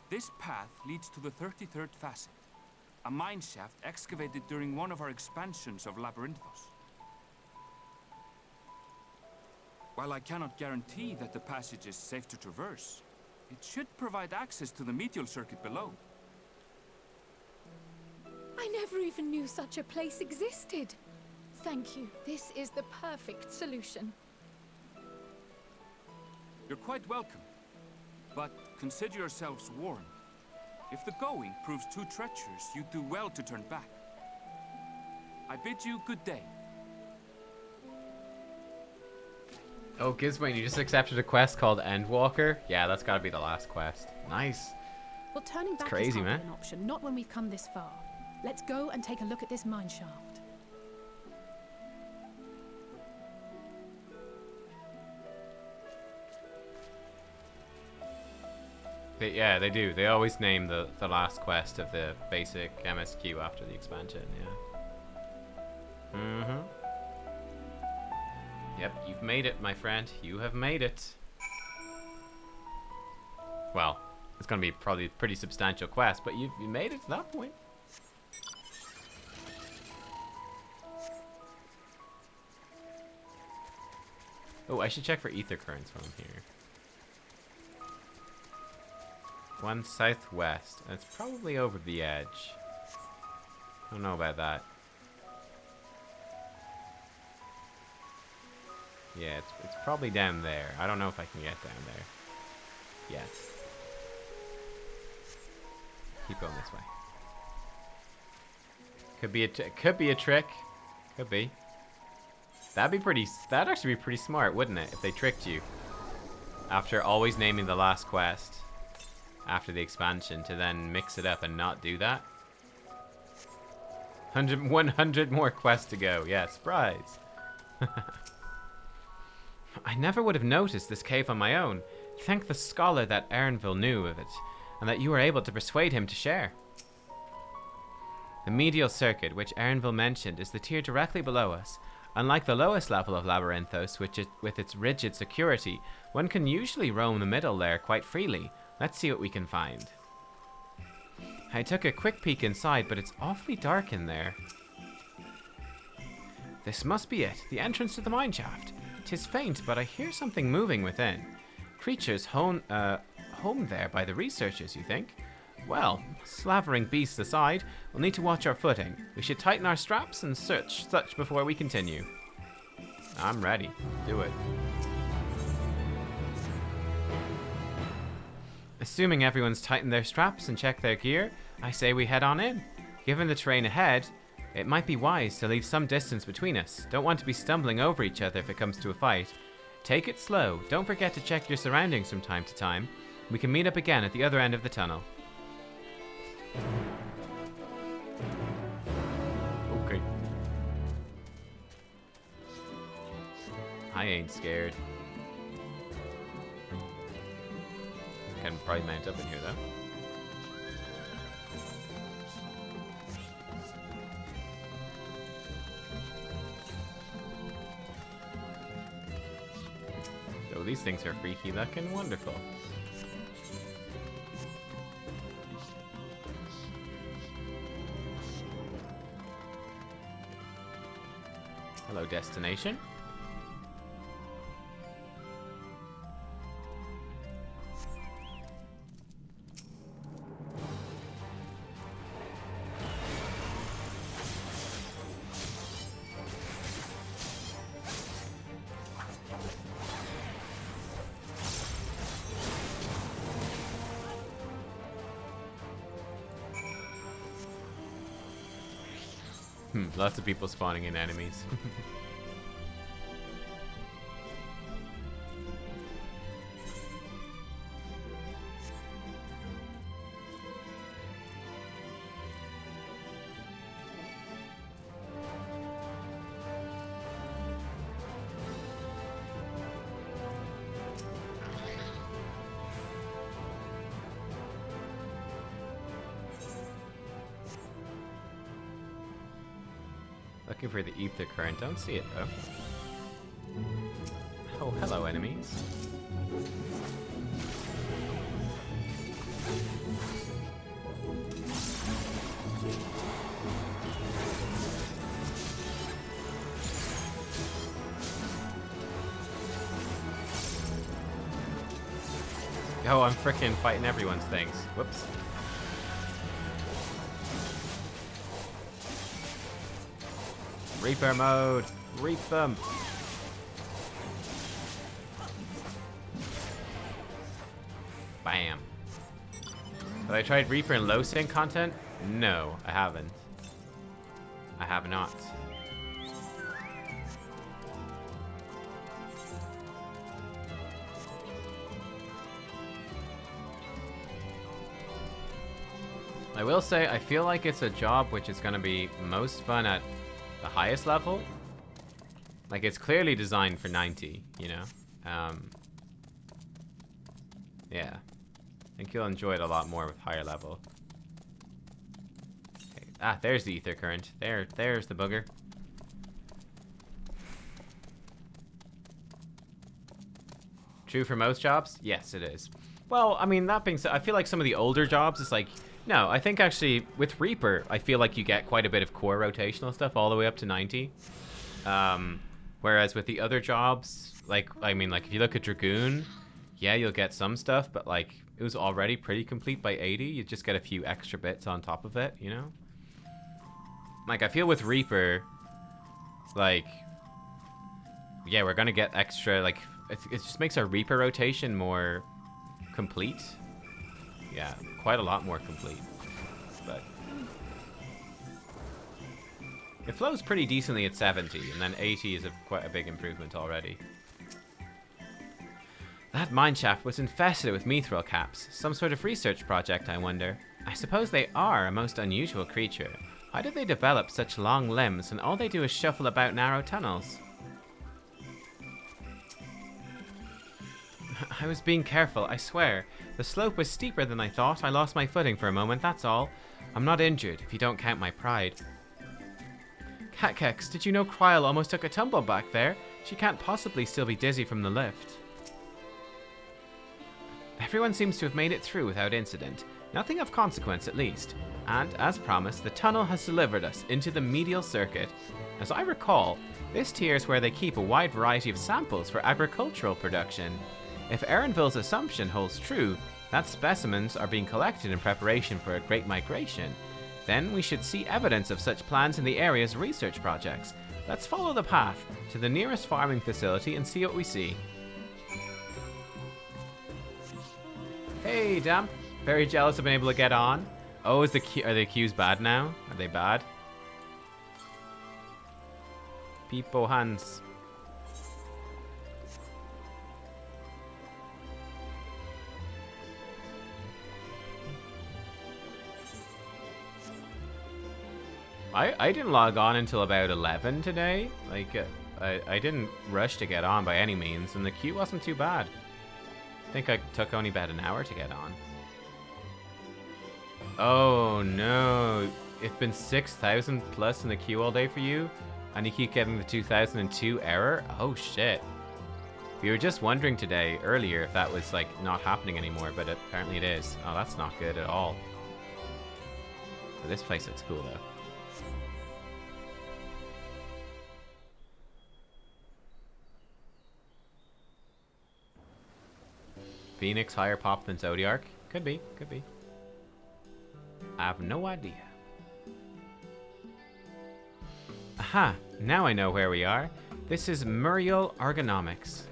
This path leads to the 33rd facet, a mine shaft excavated during one of our expansions of Labyrinthos. While I cannot guarantee that the passage is safe to traverse, it should provide access to the medial circuit below. I never even knew such a place existed. Thank you. This is the perfect solution. You're quite welcome, but consider yourselves warned. If the going proves too treacherous, you do well to turn back. I bid you good day. Oh, Gizwain, you just accepted a quest called Endwalker? Yeah, that's gotta be the last quest. Nice. Well, turning back crazy, is hardly man. an option, not when we've come this far. Let's go and take a look at this mine shaft. Yeah, they do. They always name the last quest of the basic MSQ after the expansion, yeah. Mm-hmm. Yep, you've made it, my friend. You have made it. Well, it's gonna be probably a pretty substantial quest, but you made it to that point. Oh, I should check for ether currents while I'm here. One southwest. It's probably over the edge. I don't know about that. Yeah, it's probably down there. I don't know if I can get down there yet. Keep going this way. Could be a trick. Could be. That'd actually be pretty smart, wouldn't it? If they tricked you after always naming the last quest after the expansion to then mix it up and not do that. 100 more quests to go. Yeah, surprise. I never would have noticed this cave on my own. Thank the scholar that Erinville knew of it, and that you were able to persuade him to share. The medial circuit, which Erinville mentioned, is the tier directly below us. Unlike the lowest level of Labyrinthos, with its rigid security, one can usually roam the middle layer quite freely. Let's see what we can find. I took a quick peek inside, but it's awfully dark in there. This must be it, the entrance to the mine shaft. 'Tis faint, but I hear something moving within. Creatures home there by the researchers, you think? Well, slavering beasts aside, we'll need to watch our footing. We should tighten our straps and search such before we continue. I'm ready. Do it. Assuming everyone's tightened their straps and checked their gear, I say we head on in. Given the terrain ahead, it might be wise to leave some distance between us. Don't want to be stumbling over each other if it comes to a fight. Take it slow. Don't forget to check your surroundings from time to time. We can meet up again at the other end of the tunnel. Okay. I ain't scared. Can probably mount up in here though. Oh, these things are freaky looking. Wonderful. Hello, destination. Lots of people spawning in enemies. Looking for the ether current. Don't see it though. Oh, hello, enemies. Oh, I'm frickin' fighting everyone's things. Whoops. Reaper mode! Reap them! Bam. Have I tried Reaper and low sync content? No, I haven't. I have not. I will say, I feel like it's a job which is going to be most fun at the highest level. Like, it's clearly designed for 90, you know? Yeah. I think you'll enjoy it a lot more with higher level. Okay. Ah, there's the ether current. There's the booger. True for most jobs? Yes, it is. Well, I mean, that being said, I feel like some of the older jobs, it's like, no, I think actually with Reaper, I feel like you get quite a bit of core rotational stuff all the way up to 90. Whereas with the other jobs, like, I mean, like if you look at Dragoon, yeah, you'll get some stuff, but like it was already pretty complete by 80. You just get a few extra bits on top of it, you know? Like I feel with Reaper, like, yeah, we're gonna get extra, like, it just makes our Reaper rotation more complete. Yeah, quite a lot more complete. But it flows pretty decently at 70, and then 80 is quite a big improvement already. That mineshaft was infested with mithril caps. Some sort of research project, I wonder. I suppose they are a most unusual creature. How did they develop such long limbs, and all they do is shuffle about narrow tunnels? I was being careful, I swear. The slope was steeper than I thought. I lost my footing for a moment, that's all. I'm not injured, if you don't count my pride. Nubkeks, did you know Kryl almost took a tumble back there? She can't possibly still be dizzy from the lift. Everyone seems to have made it through without incident. Nothing of consequence, at least. And, as promised, the tunnel has delivered us into the medial circuit. As I recall, this tier is where they keep a wide variety of samples for agricultural production. If Erenville's assumption holds true, that specimens are being collected in preparation for a great migration, then we should see evidence of such plans in the area's research projects. Let's follow the path to the nearest farming facility and see what we see. Hey, Damp. Very jealous of being able to get on. Oh, are the queues bad now? Are they bad? Peepo hands. I didn't log on until about 11 today. Like, I didn't rush to get on by any means, and the queue wasn't too bad. I think I took only about an hour to get on. Oh no, it's been 6,000 plus in the queue all day for you, and you keep getting the 2002 error? Oh shit. We were just wondering today, earlier, if that was like not happening anymore, but apparently it is. Oh, that's not good at all. But this place looks cool though. Phoenix higher pop than Zodiark? Could be, could be. I have no idea. Aha, now I know where we are. This is Muriel Ergonomics.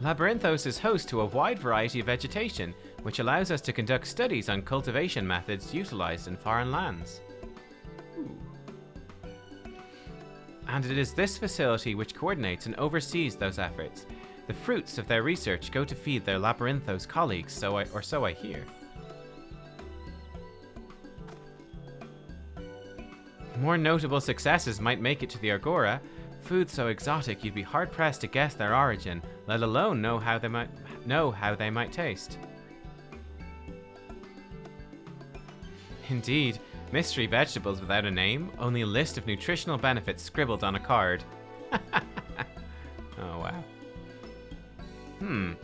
Labyrinthos is host to a wide variety of vegetation, which allows us to conduct studies on cultivation methods utilized in foreign lands. And it is this facility which coordinates and oversees those efforts. The fruits of their research go to feed their Labyrinthos colleagues, so I hear. More notable successes might make it to the Agora. Food so exotic you'd be hard-pressed to guess their origin, let alone know how they might taste. Indeed. Mystery vegetables without a name, only a list of nutritional benefits scribbled on a card. Oh wow.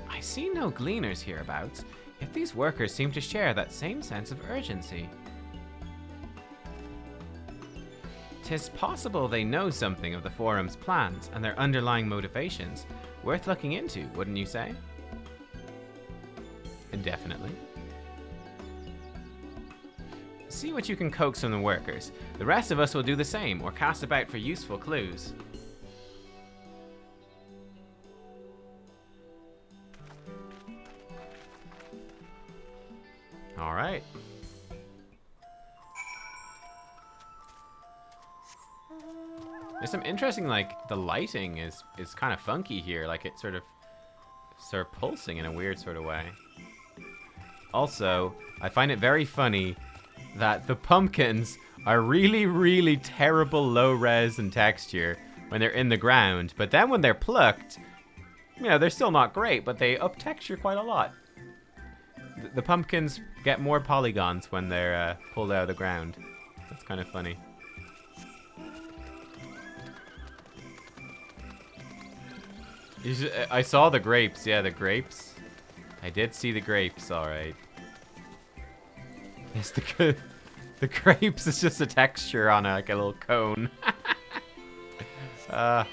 I see no gleaners hereabouts, yet these workers seem to share that same sense of urgency. 'Tis possible they know something of the Forum's plans and their underlying motivations. Worth looking into, wouldn't you say? Definitely. See what you can coax from the workers. The rest of us will do the same, or cast about for useful clues. Alright. There's some interesting, like, the lighting is kind of funky here. Like, it sort of sort of pulsing in a weird sort of way. Also, I find it very funny that the pumpkins are really, really terrible low res and texture when they're in the ground, but then when they're plucked, you know, they're still not great, but they up texture quite a lot. The pumpkins get more polygons when they're pulled out of the ground. That's kind of funny. I saw the grapes. Yeah, the grapes. I did see the grapes, alright. Yes, the grapes is just a texture on like a little cone. It's a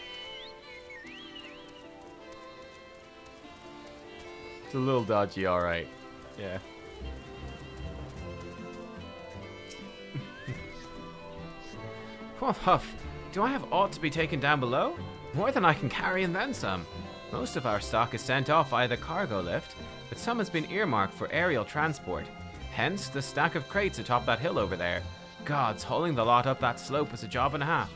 little dodgy, alright. Yeah. Huff huff. Do I have aught to be taken down below? More than I can carry and then some. Most of our stock is sent off via the cargo lift, but some has been earmarked for aerial transport. Hence, the stack of crates atop that hill over there. Gods, hauling the lot up that slope was a job and a half.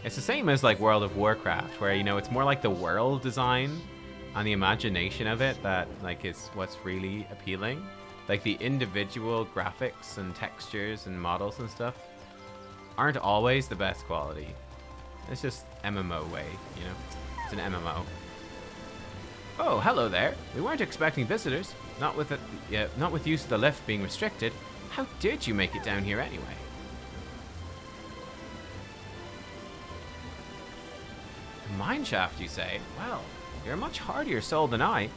It's the same as like World of Warcraft, where, you know, it's more like the world design and the imagination of it that like is what's really appealing. Like the individual graphics and textures and models and stuff aren't always the best quality. It's just MMO way, you know? It's an MMO. Oh, hello there. We weren't expecting visitors. Not with use of the lift being restricted. How did you make it down here anyway? A mine shaft, you say? Well, you're a much hardier soul than I.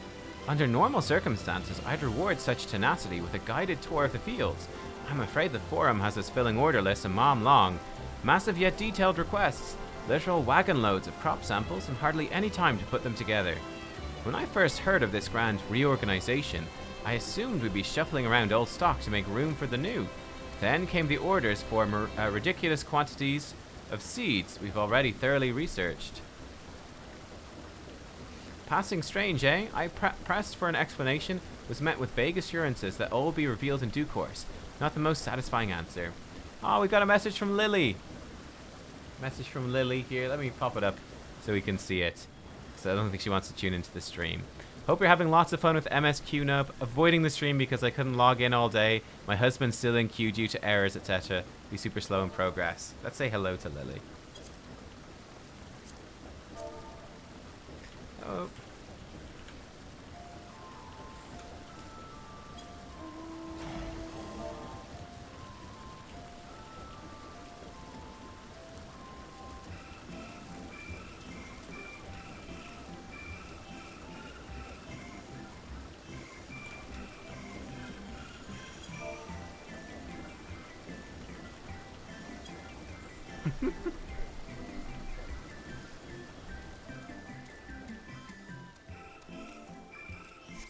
Under normal circumstances, I'd reward such tenacity with a guided tour of the fields. I'm afraid the forum has us filling order lists a mom long. Massive yet detailed requests. Literal wagon loads of crop samples and hardly any time to put them together. When I first heard of this grand reorganization, I assumed we'd be shuffling around old stock to make room for the new. Then came the orders for ridiculous quantities of seeds we've already thoroughly researched. Passing strange, eh? I pressed for an explanation, was met with vague assurances that all will be revealed in due course. Not the most satisfying answer. Oh, we got a message from Lily. Message from Lily here. Let me pop it up so we can see it. So I don't think she wants to tune into the stream. Hope you're having lots of fun with MSQ Nub. Avoiding the stream because I couldn't log in all day. My husband's still in queue due to errors, etc. Be super slow in progress. Let's say hello to Lily. Oh.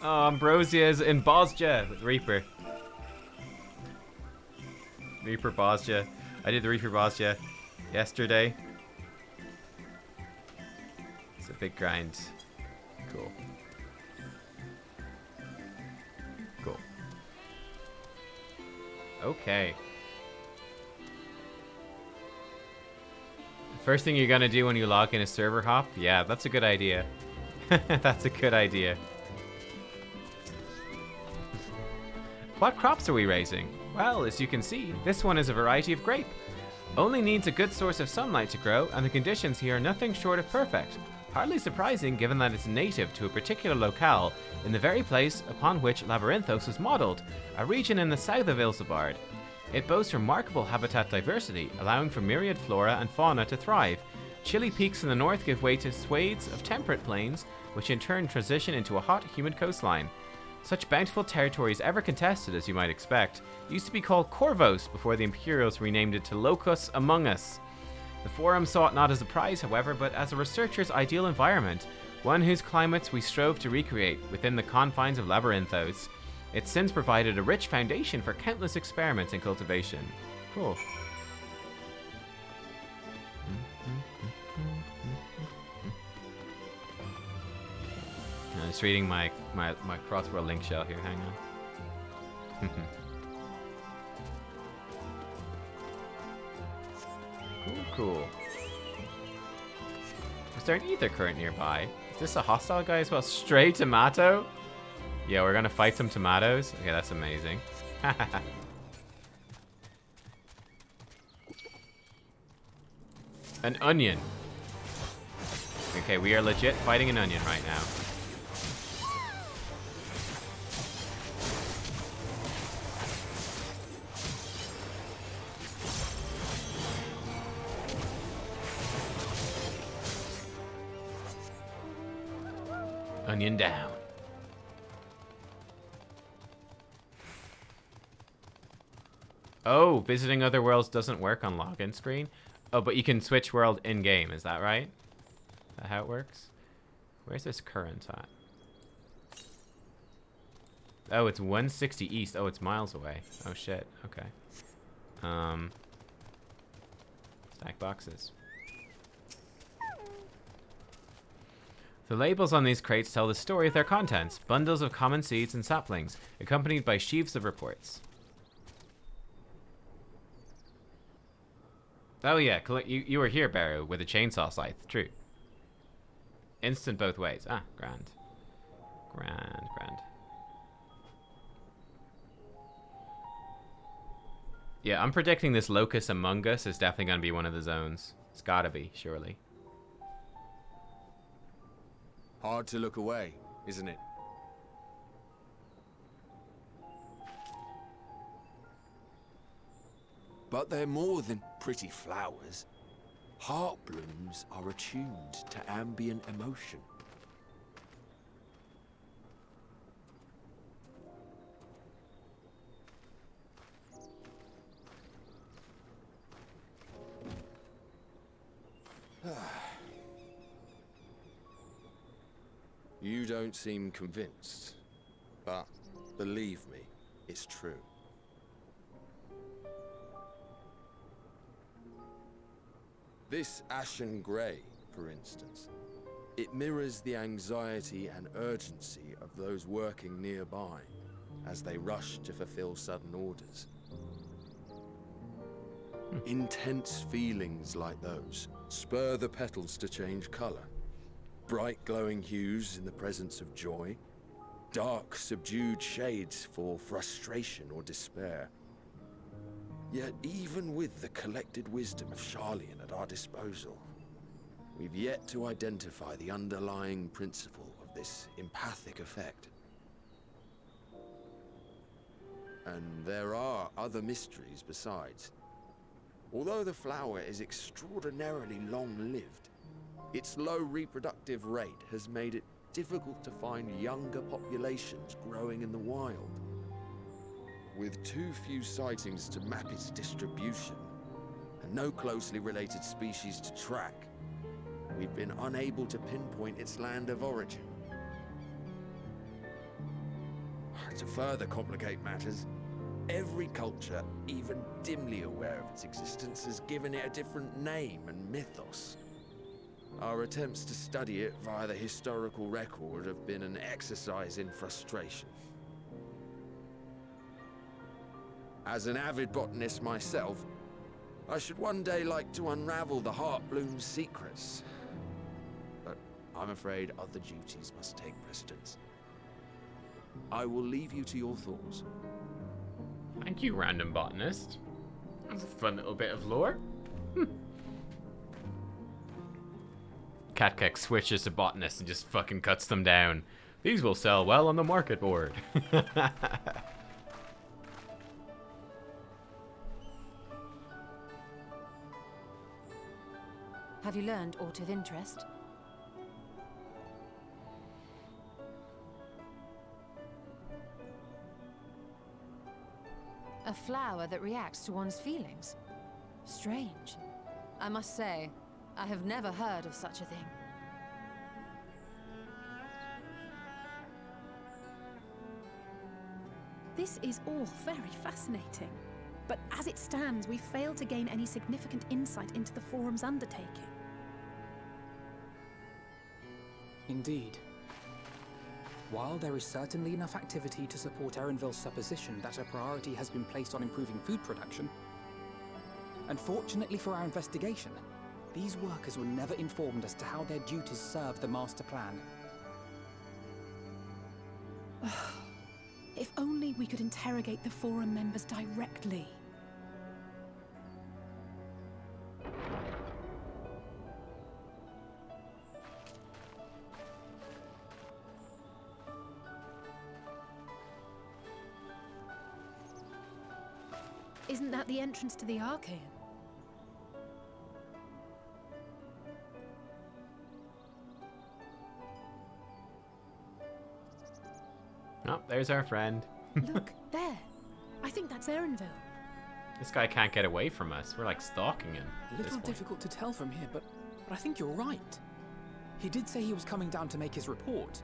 Oh, Ambrosia is in Bosja with Reaper. Reaper Bosja. I did the Reaper Bosja yesterday. It's a big grind. Cool. Cool. Okay. First thing you're gonna do when you log in is server hop? Yeah, that's a good idea. That's a good idea. What crops are we raising? Well, as you can see, this one is a variety of grape. Only needs a good source of sunlight to grow, and the conditions here are nothing short of perfect. Hardly surprising given that it's native to a particular locale in the very place upon which Labyrinthos was modeled, a region in the south of Ilsebard. It boasts remarkable habitat diversity, allowing for myriad flora and fauna to thrive. Chilly peaks in the north give way to swathes of temperate plains, which in turn transition into a hot, humid coastline. Such bountiful territories ever contested, as you might expect, used to be called Corvos before the Imperials renamed it to Locus Among Us. The Forum saw it not as a prize, however, but as a researcher's ideal environment, one whose climates we strove to recreate within the confines of Labyrinthos. It's since provided a rich foundation for countless experiments in cultivation. Cool. I'm just reading my crossworld link shell here, hang on. Cool, cool. Is there an ether current nearby? Is this a hostile guy as well? Stray tomato? Yeah, we're gonna fight some tomatoes. Okay, that's amazing. An onion. Okay, we are legit fighting an onion right now. Onion down. Oh, visiting other worlds doesn't work on login screen. Oh, but you can switch world in-game, is that right? Is that how it works? Where's this current at? Oh, it's 160 east. Oh, it's miles away. Oh shit, okay. Stack boxes. The labels on these crates tell the story of their contents. Bundles of common seeds and saplings, accompanied by sheaves of reports. Oh yeah, you were here, Barrow, with a chainsaw scythe. True. Instant both ways. Ah, grand. Grand, grand. Yeah, I'm predicting this Locust Among Us is definitely going to be one of the zones. It's gotta be, surely. Hard to look away, isn't it? But they're more than pretty flowers. Heart blooms are attuned to ambient emotion. You don't seem convinced, but believe me, it's true. This ashen grey, for instance, it mirrors the anxiety and urgency of those working nearby as they rush to fulfill sudden orders. Intense feelings like those spur the petals to change colour. Bright glowing hues in the presence of joy, dark subdued shades for frustration or despair. Yet even with the collected wisdom of Charlian at our disposal, we've yet to identify the underlying principle of this empathic effect. And there are other mysteries besides. Although the flower is extraordinarily long-lived, its low reproductive rate has made it difficult to find younger populations growing in the wild. With too few sightings to map its distribution, and no closely related species to track, we've been unable to pinpoint its land of origin. To further complicate matters, every culture, even dimly aware of its existence, has given it a different name and mythos. Our attempts to study it via the historical record have been an exercise in frustration. As an avid botanist myself, I should one day like to unravel the Heartbloom's secrets. But I'm afraid other duties must take precedence. I will leave you to your thoughts. Thank you, random botanist. That's a fun little bit of lore. Katkek switches to botanist and just fucking cuts them down. These will sell well on the market board. Have you learned aught of interest? A flower that reacts to one's feelings. Strange. I must say, I have never heard of such a thing. This is all very fascinating. But as it stands, we've failed to gain any significant insight into the Forum's undertaking. Indeed. While there is certainly enough activity to support Erenville's supposition that a priority has been placed on improving food production, unfortunately for our investigation, These workers were never informed as to how their duties serve the master plan. If only we could interrogate the Forum members directly. Isn't that the entrance to the Archaean? Oh, there's our friend. Look, there. I think that's Erenville. This guy can't get away from us. We're like stalking him. A little difficult to tell from here, but I think you're right. He did say he was coming down to make his report.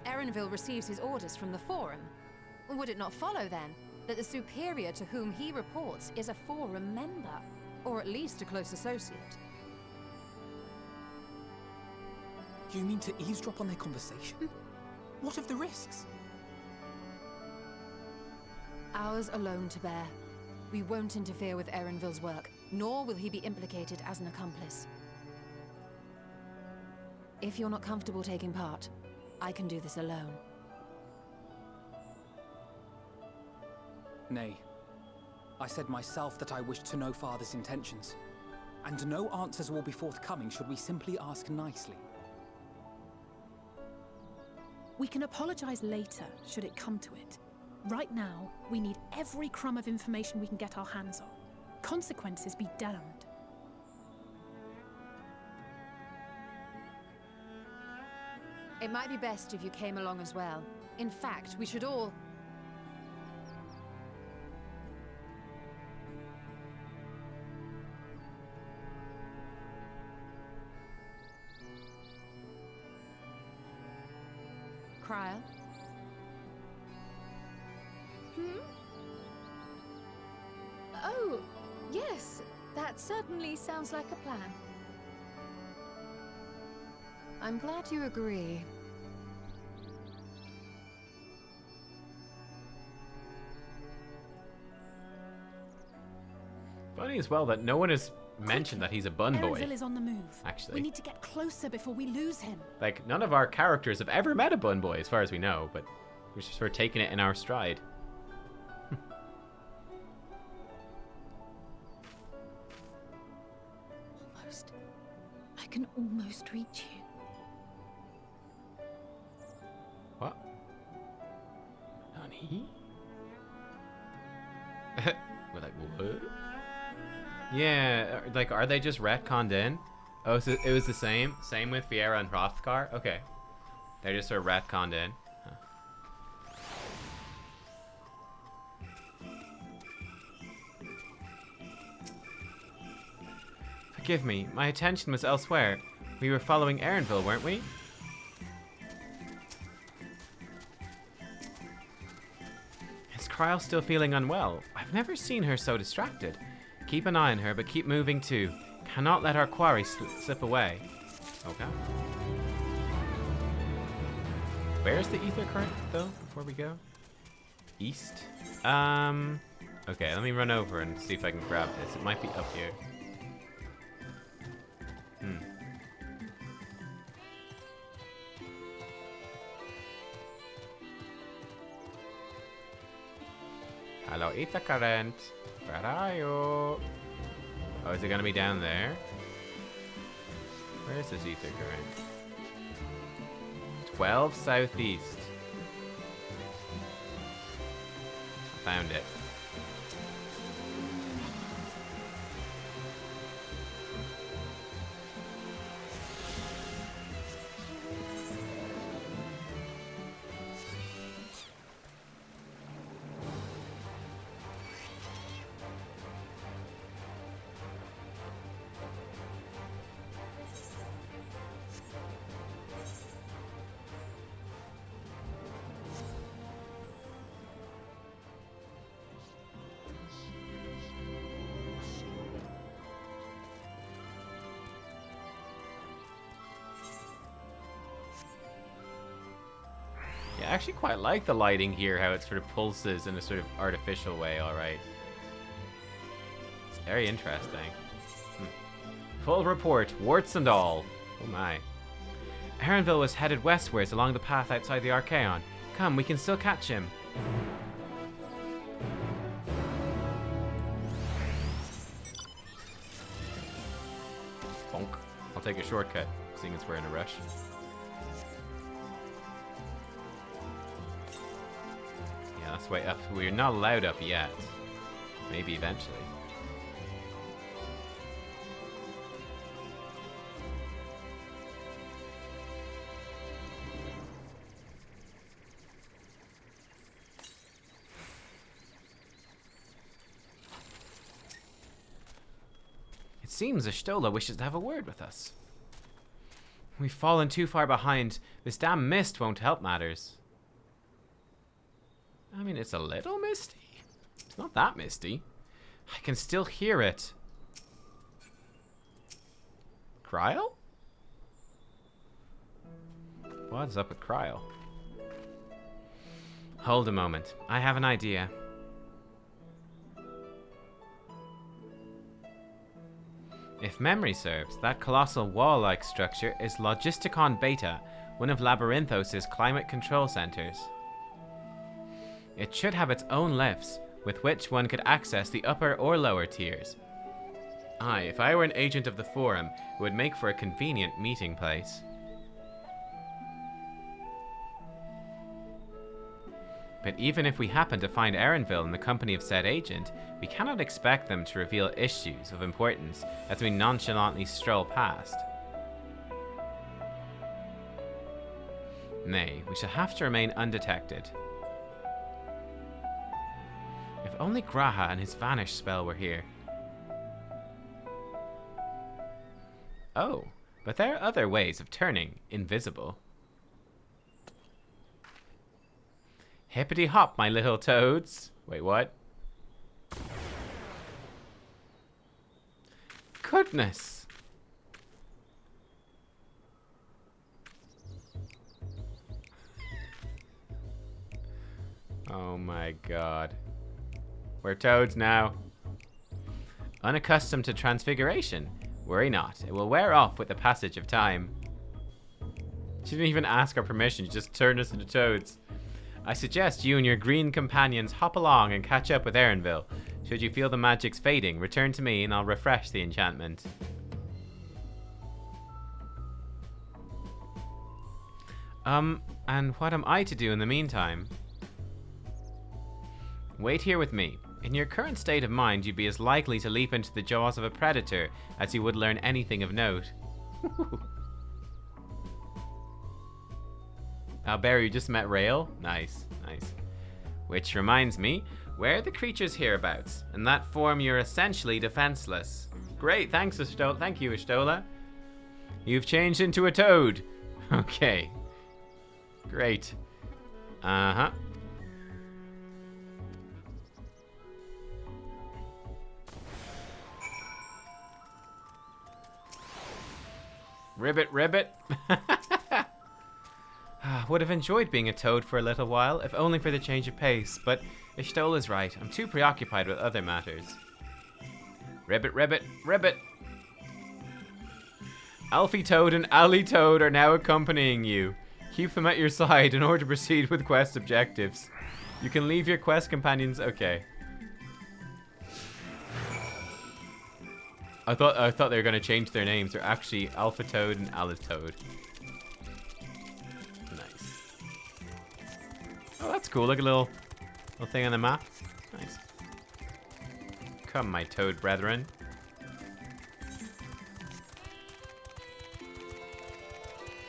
Erenville receives his orders from the Forum. Would it not follow, then, that the superior to whom he reports is a Forum member? Or at least a close associate? You mean to eavesdrop on their conversation? What of the risks? Ours alone to bear. We won't interfere with Erenville's work, nor will he be implicated as an accomplice. If you're not comfortable taking part, I can do this alone. Nay. I said myself that I wished to know Father's intentions. And no answers will be forthcoming should we simply ask nicely. We can apologize later, should it come to it. Right now, we need every crumb of information we can get our hands on. Consequences be damned. It might be best if you came along as well. In fact, we should all... Cryle? Oh, yes. That certainly sounds like a plan. I'm glad you agree. Funny as well that no one has mentioned that he's a bun boy. Erenville is on the move. Actually. We need to get closer before we lose him. Like, none of our characters have ever met a bun boy, as far as we know, but we're just sort of taking it in our stride. Almost. I can almost reach you. What? Nani? We're like, what? Yeah, like, are they just retconned in? Oh, so it was the same? Same with Viera and Hrothgar? Okay. They're just sort of retconned in. Huh. Forgive me, my attention was elsewhere. We were following Erenville, weren't we? Is Cryle still feeling unwell? I've never seen her so distracted. Keep an eye on her, but keep moving too. Cannot let our quarry slip away. Okay. Where's the ether current, though, before we go? East? Okay, let me run over and see if I can grab this. It might be up here. Hello, ether current. Where are you? Oh, is it gonna be down there? Where is this ether current? 12 southeast. Found it. I actually quite like the lighting here, how it sort of pulses in a sort of artificial way, alright. Very interesting. Full report, warts and all. Oh my. Erenville was headed westwards along the path outside the Archaeon. Come, we can still catch him. Bonk. I'll take a shortcut, seeing as we're in a rush. Yeah, that's way up. We're not allowed up yet. Maybe eventually. It seems Y'shtola wishes to have a word with us. We've fallen too far behind. This damn mist won't help matters. I mean, it's a little misty. It's not that misty. I can still hear it. Kryl? What's up with Kryl? Hold a moment. I have an idea. If memory serves, that colossal wall-like structure is Logisticon Beta, one of Labyrinthos' climate control centers. It should have its own lifts, with which one could access the upper or lower tiers. Aye, if I were an agent of the Forum, it would make for a convenient meeting place. But even if we happen to find Erenville in the company of said agent, we cannot expect them to reveal issues of importance as we nonchalantly stroll past. Nay, we shall have to remain undetected. If only Graha and his vanish spell were here. Oh, but there are other ways of turning invisible. Hippity hop, my little toads. Wait, what? Goodness. Oh my god. We're toads now. Unaccustomed to transfiguration. Worry not. It will wear off with the passage of time. She didn't even ask our permission. She just turned us into toads. I suggest you and your green companions hop along and catch up with Erenville. Should you feel the magic's fading, return to me and I'll refresh the enchantment. And what am I to do in the meantime? Wait here with me. In your current state of mind, you'd be as likely to leap into the jaws of a predator as you would learn anything of note. Barry, you just met Rail? Nice, nice. Which reminds me, where are the creatures hereabouts? In that form, you're essentially defenseless. Great, thanks, Y'shtola. Thank you, Y'shtola. You've changed into a toad. Okay. Great. Uh-huh. Ribbit, ribbit. Would have enjoyed being a toad for a little while, if only for the change of pace, but Y'shtola's right. I'm too preoccupied with other matters. Ribbit, ribbit, ribbit. Alfie Toad and Ally Toad are now accompanying you. Keep them at your side in order to proceed with quest objectives. You can leave your quest companions. Okay. I thought they were gonna change their names. They're actually Alpha Toad and Alice Toad. Nice. Oh, that's cool. Like a little thing on the map. Nice. Come, my toad brethren.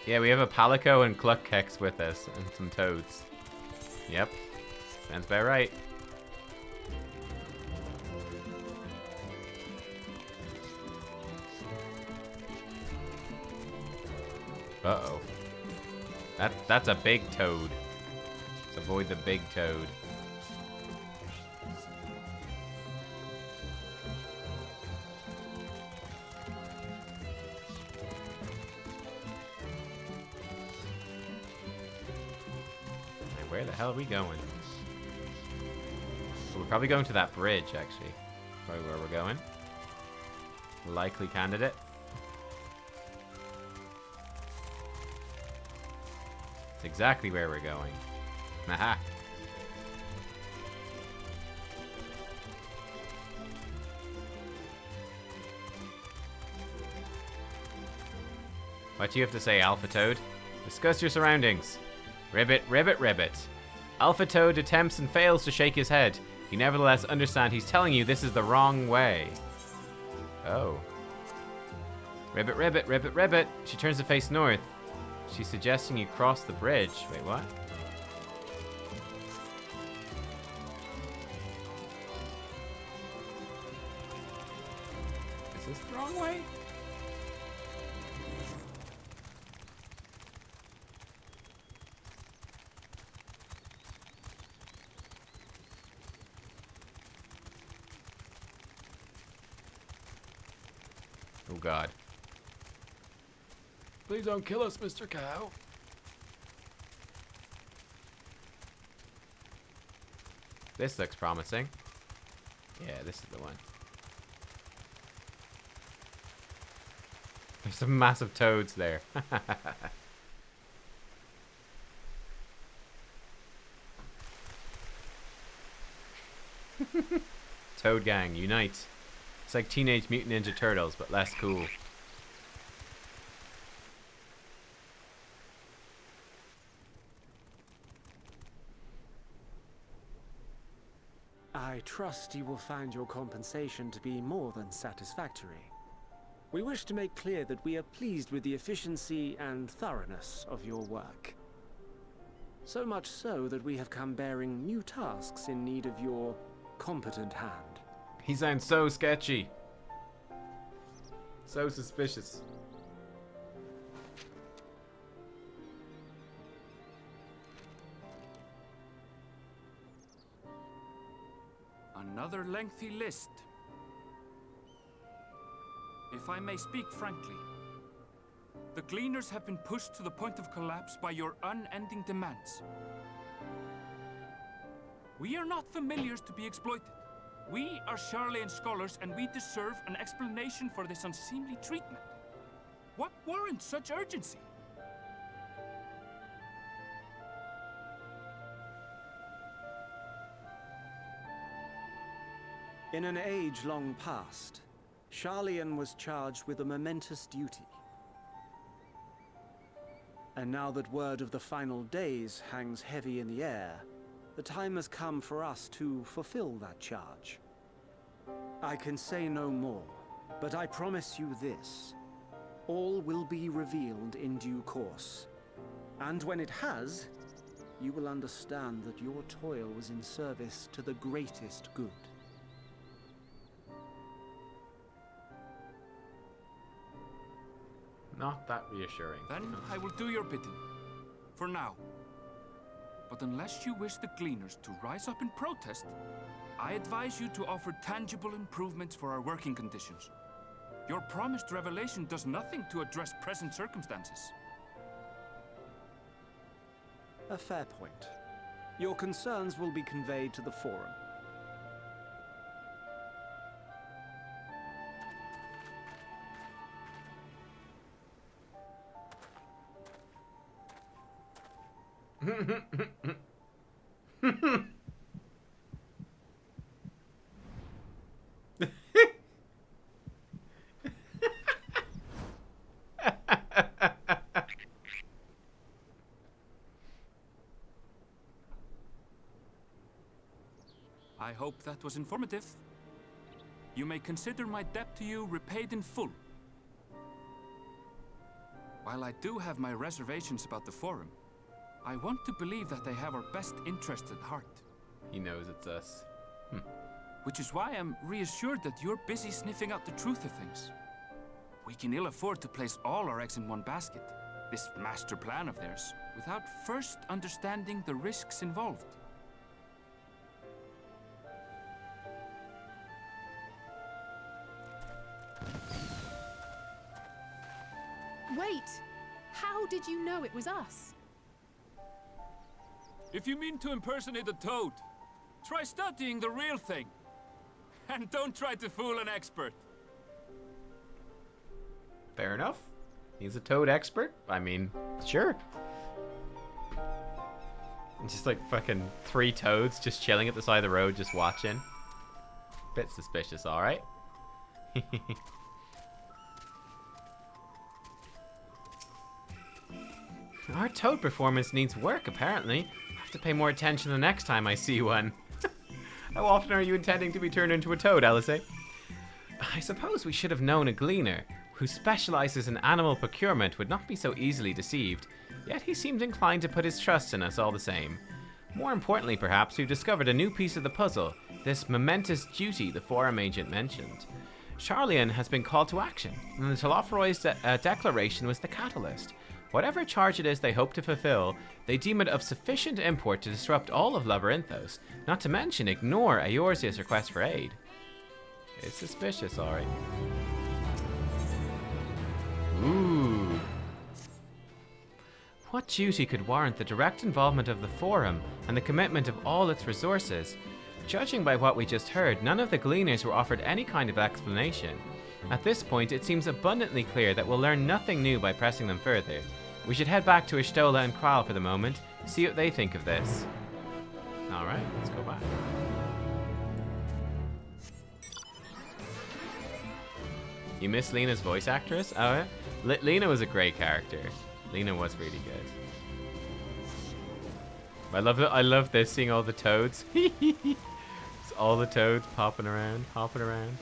Yeah, we have a Palico and Cluckkex with us, and some toads. Yep. Sounds about right. Uh-oh. That's a big toad. Let's avoid the big toad. Where the hell are we going? Well, we're probably going to that bridge, actually. Probably where we're going. likely candidate. It's exactly where we're going. Aha. What do you have to say, Alpha Toad? Discuss your surroundings. Ribbit, ribbit, ribbit. Alpha Toad attempts and fails to shake his head. You nevertheless understand he's telling you this is the wrong way. Oh. Ribbit, ribbit, ribbit, ribbit. She turns to face north. She's suggesting you cross the bridge. Wait, what? Is this the wrong way? Oh God. Please don't kill us, Mr. Cow. This looks promising. Yeah, this is the one. There's some massive toads there. Toad gang, unite. It's like Teenage Mutant Ninja Turtles, but less cool. I trust you will find your compensation to be more than satisfactory. We wish to make clear that we are pleased with the efficiency and thoroughness of your work. So much so that we have come bearing new tasks in need of your competent hand. He sounds so sketchy. So suspicious. Another lengthy list. If I may speak frankly, the Gleaners have been pushed to the point of collapse by your unending demands. We are not familiars to be exploited. We are Charlian scholars, and we deserve an explanation for this unseemly treatment. What warrants such urgency? In an age long past, Charlian was charged with a momentous duty. And now that word of the final days hangs heavy in the air, the time has come for us to fulfill that charge. I can say no more, but I promise you this. All will be revealed in due course. And when it has, you will understand that your toil was in service to the greatest good. Not that reassuring. Then I will do your bidding. For now. But unless you wish the Gleaners to rise up in protest, I advise you to offer tangible improvements for our working conditions. Your promised revelation does nothing to address present circumstances. A fair point. Your concerns will be conveyed to the Forum. I hope that was informative. You may consider my debt to you repaid in full. While I do have my reservations about the Forum, I want to believe that they have our best interests at heart. He knows it's us. Which is why I'm reassured that you're busy sniffing out the truth of things. We can ill afford to place all our eggs in one basket, this master plan of theirs, without first understanding the risks involved. Wait! How did you know it was us? If you mean to impersonate a toad, try studying the real thing. And don't try to fool an expert. Fair enough. He's a toad expert. I mean, sure. Just like fucking 3 toads just chilling at the side of the road, just watching. Bit suspicious, alright. Our toad performance needs work, apparently. I have to pay more attention the next time I see one. How often are you intending to be turned into a toad, Alice? I suppose we should have known a gleaner who specializes in animal procurement would not be so easily deceived, yet he seemed inclined to put his trust in us all the same. More importantly, perhaps, we've discovered a new piece of the puzzle, this momentous duty the forum agent mentioned. Charlian has been called to action, and the Telophoroid's declaration was the catalyst. Whatever charge it is they hope to fulfill, they deem it of sufficient import to disrupt all of Labyrinthos, not to mention ignore Eorzea's request for aid. It's suspicious, alright. Ooh. What duty could warrant the direct involvement of the Forum and the commitment of all its resources? Judging by what we just heard, none of the gleaners were offered any kind of explanation. At this point, it seems abundantly clear that we'll learn nothing new by pressing them further. We should head back to Ishtola and Kral for the moment, see what they think of this. Alright, let's go back. You miss Lena's voice actress? Oh, yeah? Lena was a great character. Lena was really good. I love it. I love this, seeing all the toads. It's all the toads popping around, hopping around.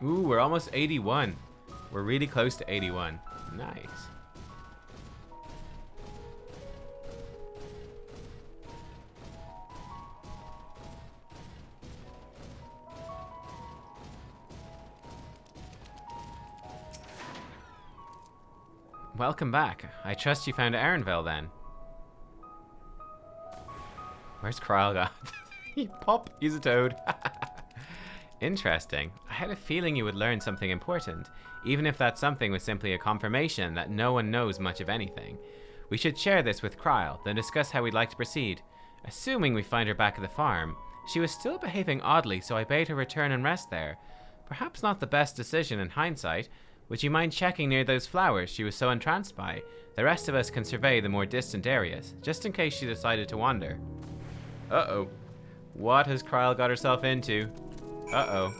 Ooh, we're almost 81. We're really close to 81. Nice. Welcome back. I trust you found Arenville then. Where's Kral? Pop, he's a toad. Interesting. I had a feeling you would learn something important, even if that something was simply a confirmation that no one knows much of anything. We should share this with Krile, then discuss how we'd like to proceed. Assuming we find her back at the farm, she was still behaving oddly, so I bade her return and rest there. Perhaps not the best decision in hindsight. Would you mind checking near those flowers she was so entranced by? The rest of us can survey the more distant areas, just in case she decided to wander. Uh-oh. What has Krile got herself into? Uh-oh.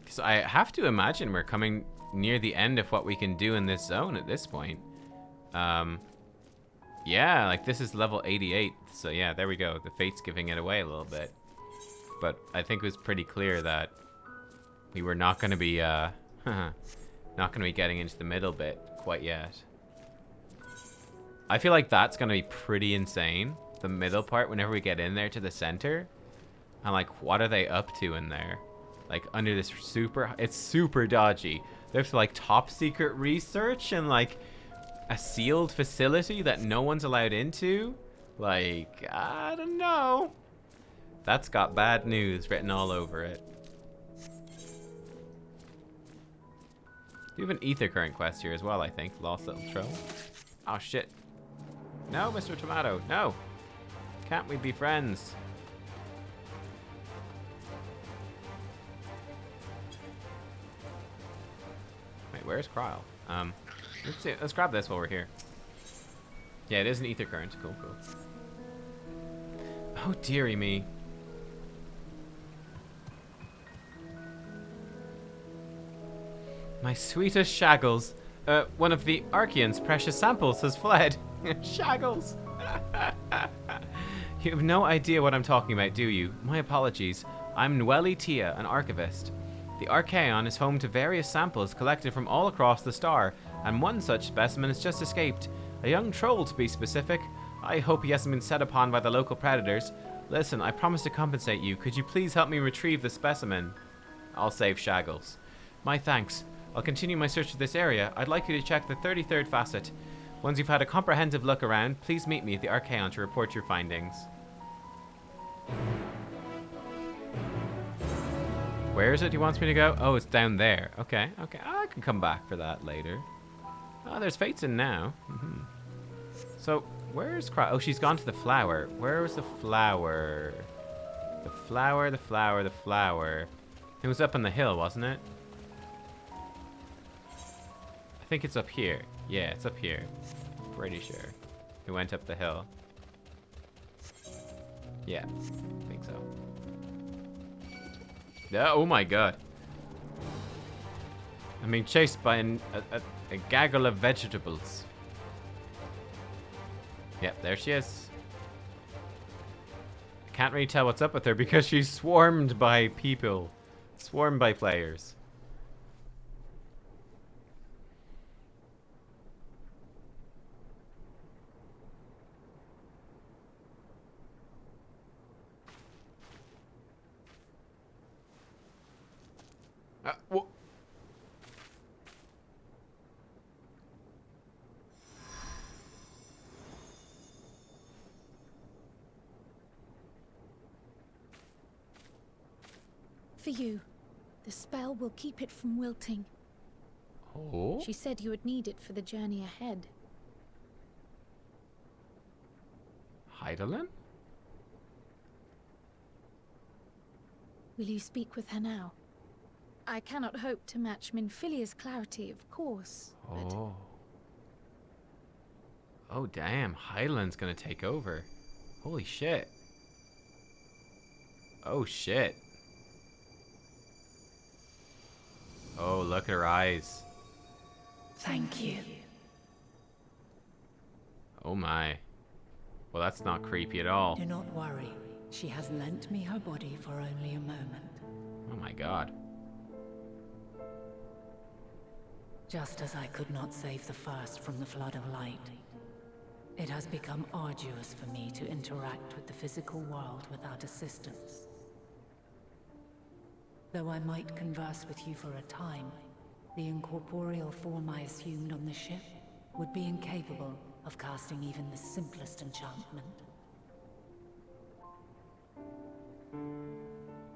So I have to imagine we're coming near the end of what we can do in this zone at this point. Yeah, like this is level 88. So yeah, there we go. The fate's giving it away a little bit. But I think it was pretty clear that we were not going to be, not going to be getting into the middle bit quite yet. I feel like that's going to be pretty insane. The middle part, whenever we get in there to the center. And like, what are they up to in there? Like, under this it's super dodgy. There's like top secret research and like a sealed facility that no one's allowed into. Like, I don't know. That's got bad news written all over it. We have an ether current quest here as well, I think. Lost Little Troll. Oh shit. No, Mr. Tomato, no. Can't we be friends? Wait, where's Krile? Let's see. Let's grab this while we're here. Yeah, it is an ether current. Cool, cool. Oh, dearie me. My sweetest Shaggles. One of the Archean's precious samples has fled. Shaggles. You have no idea what I'm talking about, do you? My apologies. I'm Nweli Tia, an archivist. The Archeon is home to various samples collected from all across the star, and one such specimen has just escaped. A young troll, to be specific. I hope he hasn't been set upon by the local predators. Listen, I promise to compensate you. Could you please help me retrieve the specimen? I'll save Shaggles. My thanks. I'll continue my search of this area. I'd like you to check the 33rd facet. Once you've had a comprehensive look around, please meet me at the Archeon to report your findings. Where is it he wants me to go? Oh, it's down there. Okay, okay. I can come back for that later. Oh, there's Phaeton now. So, where's Cry? Oh, she's gone to the flower. Where was the flower? The flower, the flower, the flower. It was up on the hill, wasn't it? I think it's up here. Yeah, it's up here. Pretty sure. It went up the hill. Yeah, I think so. Yeah, oh my god. I'm being chased by a gaggle of vegetables. Yep, there she is. I can't really tell what's up with her because she's swarmed by people. Swarmed by players. For you. The spell will keep it from wilting. Oh? She said you would need it for the journey ahead. Heidelin? Will you speak with her now? I cannot hope to match Minfilia's clarity, of course, but... Oh. Oh, damn. Heidelin's gonna take over. Holy shit. Oh, shit. Oh, look at her eyes. Thank you. Oh my. Well, that's not creepy at all. Do not worry. She has lent me her body for only a moment. Oh my god. Just as I could not save the first from the flood of light, it has become arduous for me to interact with the physical world without assistance. Though I might converse with you for a time, the incorporeal form I assumed on the ship would be incapable of casting even the simplest enchantment.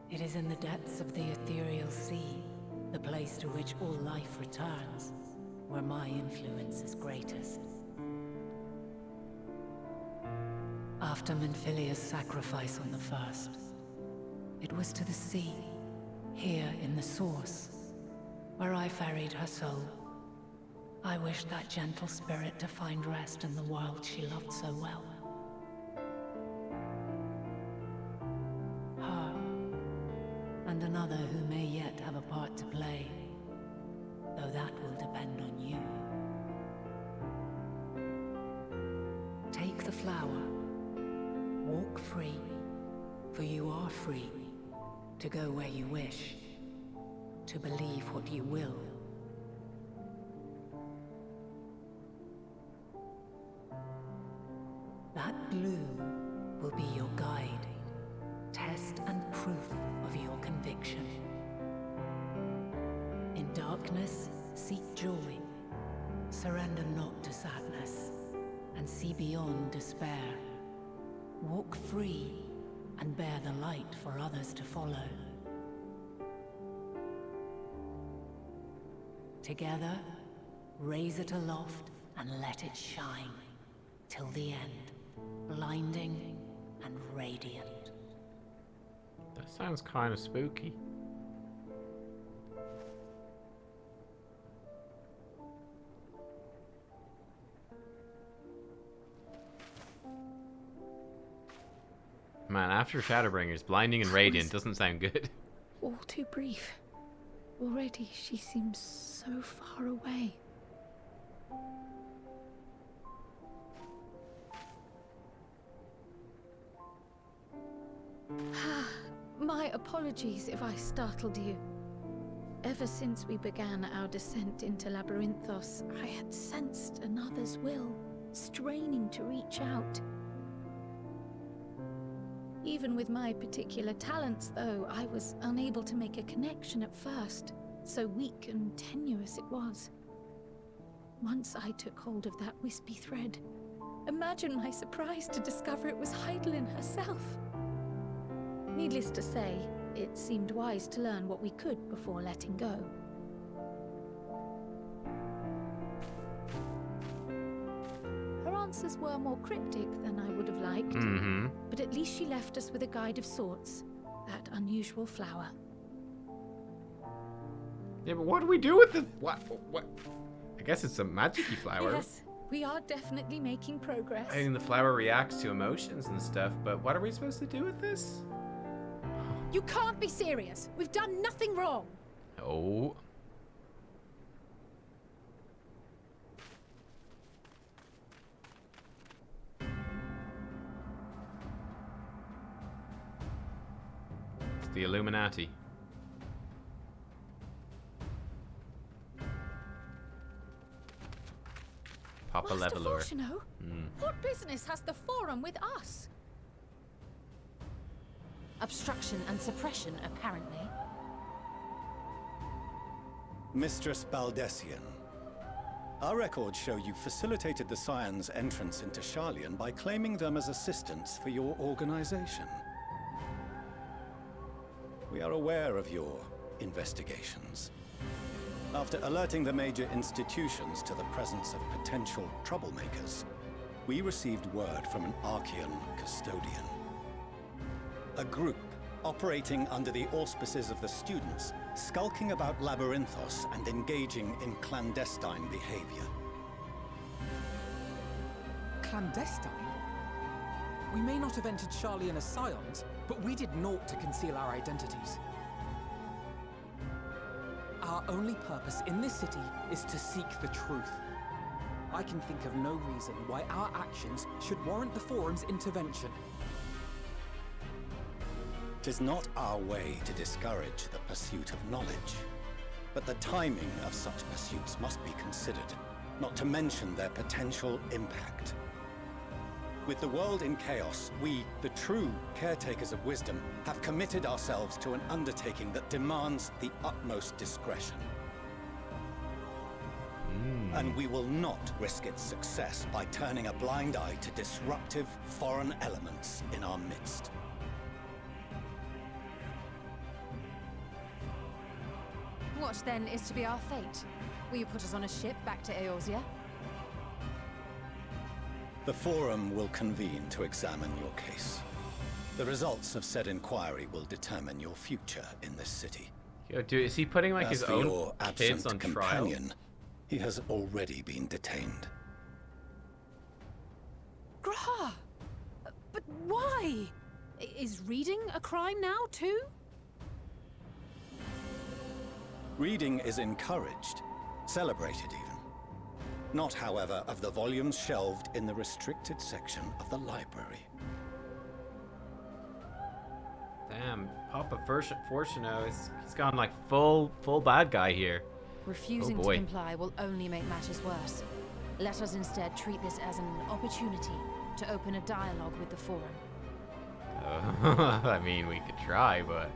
It is in the depths of the ethereal sea, the place to which all life returns, where my influence is greatest. After Minfilia's sacrifice on the first, it was to the sea, here in the source, where I ferried her soul. I wished that gentle spirit to find rest in the world she loved so well. Her, and another who may yet have a part to play, though that will depend on you. Take the flower, walk free, for you are free. To go where you wish, to believe what you will. That gloom will be your guide, test and proof of your conviction. In darkness, seek joy, surrender not to sadness, and see beyond despair. Walk free, and bear the light for others to follow. Together, raise it aloft and let it shine, till the end, blinding and radiant. That sounds kind of spooky. Man, after Shadowbringers, blinding and radiant doesn't sound good. All too brief. Already she seems so far away. My apologies if I startled you. Ever since we began our descent into Labyrinthos, I had sensed another's will, straining to reach out. Even with my particular talents, though, I was unable to make a connection at first, so weak and tenuous it was. Once I took hold of that wispy thread, imagine my surprise to discover it was Heidelin herself. Needless to say, it seemed wise to learn what we could before letting go. Her answers were more cryptic than I would have liked, but at least she left us with a guide of sorts, that unusual flower. Yeah, but what do we do with the what? I guess it's a magic-y flower. Yes, we are definitely making progress. I mean, the flower reacts to emotions and stuff, but what are we supposed to do with this? You can't be serious. We've done nothing wrong. Oh. It's the Illuminati. Papa Master Leveler. Fortuno, what business has the Forum with us? Obstruction and suppression, apparently. Mistress Baldesian, our records show you facilitated the Scions' entrance into Sharlayan by claiming them as assistants for your organization. We are aware of your investigations. After alerting the major institutions to the presence of potential troublemakers, we received word from an Archean custodian. A group operating under the auspices of the students, skulking about Labyrinthos and engaging in clandestine behavior. Clandestine? We may not have entered Sharlayan as Scions, but we did naught to conceal our identities. Our only purpose in this city is to seek the truth. I can think of no reason why our actions should warrant the Forum's intervention. It is not our way to discourage the pursuit of knowledge, but the timing of such pursuits must be considered, not to mention their potential impact. With the world in chaos, we, the true caretakers of wisdom, have committed ourselves to an undertaking that demands the utmost discretion. And we will not risk its success by turning a blind eye to disruptive foreign elements in our midst. What then is to be our fate? Will you put us on a ship back to Eorzea? The Forum will convene to examine your case. The results of said inquiry will determine your future in this city. Yo, dude, is he putting like As his for own your kids absent on trial? companion, he has already been detained. Graha! But why? Is reading a crime now, too? Reading is encouraged, celebrated even. Not, however, of the volumes shelved in the restricted section of the library. Damn, Papa Fortuno he's gone like full bad guy here. Refusing to comply will only make matters worse. Let us instead treat this as an opportunity to open a dialogue with the Forum. I mean, we could try, but...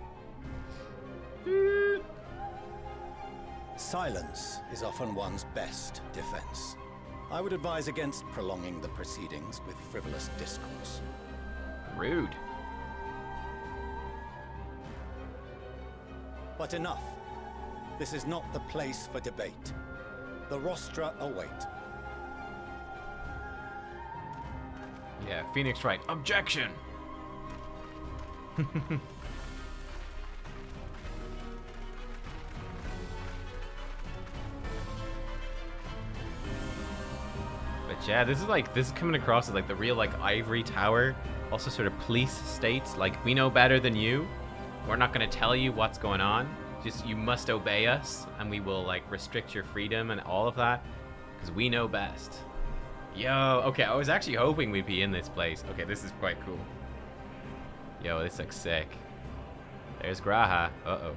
Silence is often one's best defense. I would advise against prolonging the proceedings with frivolous discourse. Rude. But enough. This is not the place for debate. The rostra await. Yeah, Phoenix Wright. Objection! But yeah, this is coming across as like the real like ivory tower. Also sort of police states, like, we know better than you. We're not gonna tell you what's going on. Just, you must obey us, and we will like restrict your freedom and all of that, because we know best. Yo, okay, I was actually hoping we'd be in this place. Okay, this is quite cool. Yo, this looks sick. There's Graha. Uh-oh.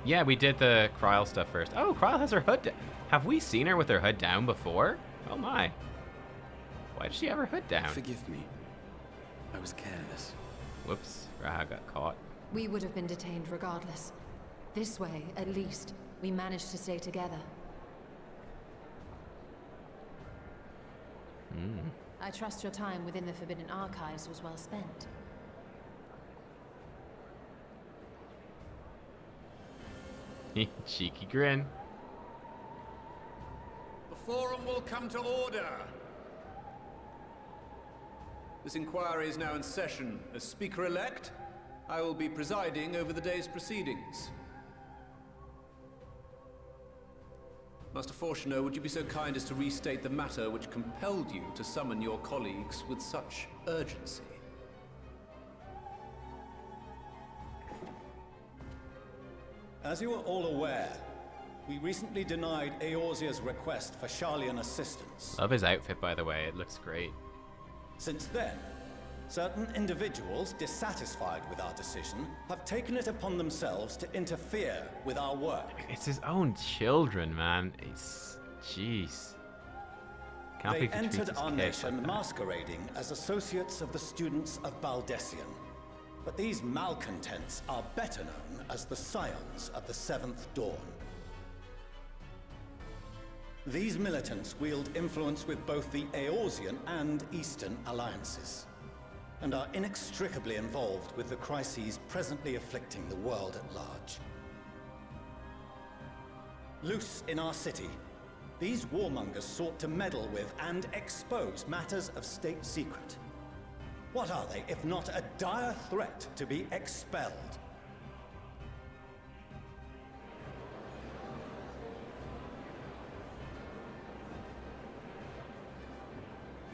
Yeah, we did the Kryl stuff first. Oh, Kryl has her hood Have we seen her with her hood down before? Oh my. Why did she have her hood down? Forgive me. I was careless. Whoops, Graha got caught. We would have been detained regardless. This way, at least, we managed to stay together. I trust your time within the Forbidden Archives was well spent. Cheeky grin. The forum will come to order. This inquiry is now in session. As Speaker-elect, I will be presiding over the day's proceedings. Master Fortuner, would you be so kind as to restate the matter which compelled you to summon your colleagues with such urgency? As you are all aware, we recently denied Eorzea's request for Sharlayan assistance. Love his outfit, by the way. It looks great. Since then, certain individuals dissatisfied with our decision have taken it upon themselves to interfere with our work. It's his own children, man. It's... jeez. Can't They believe he treats entered his our kids nation like that. masquerading as associates of the students of Baldesian. But these malcontents are better known as the Scions of the Seventh Dawn. These militants wield influence with both the Eorzean and Eastern alliances, and are inextricably involved with the crises presently afflicting the world at large. Loose in our city, these warmongers sought to meddle with and expose matters of state secret. What are they, if not a dire threat to be expelled?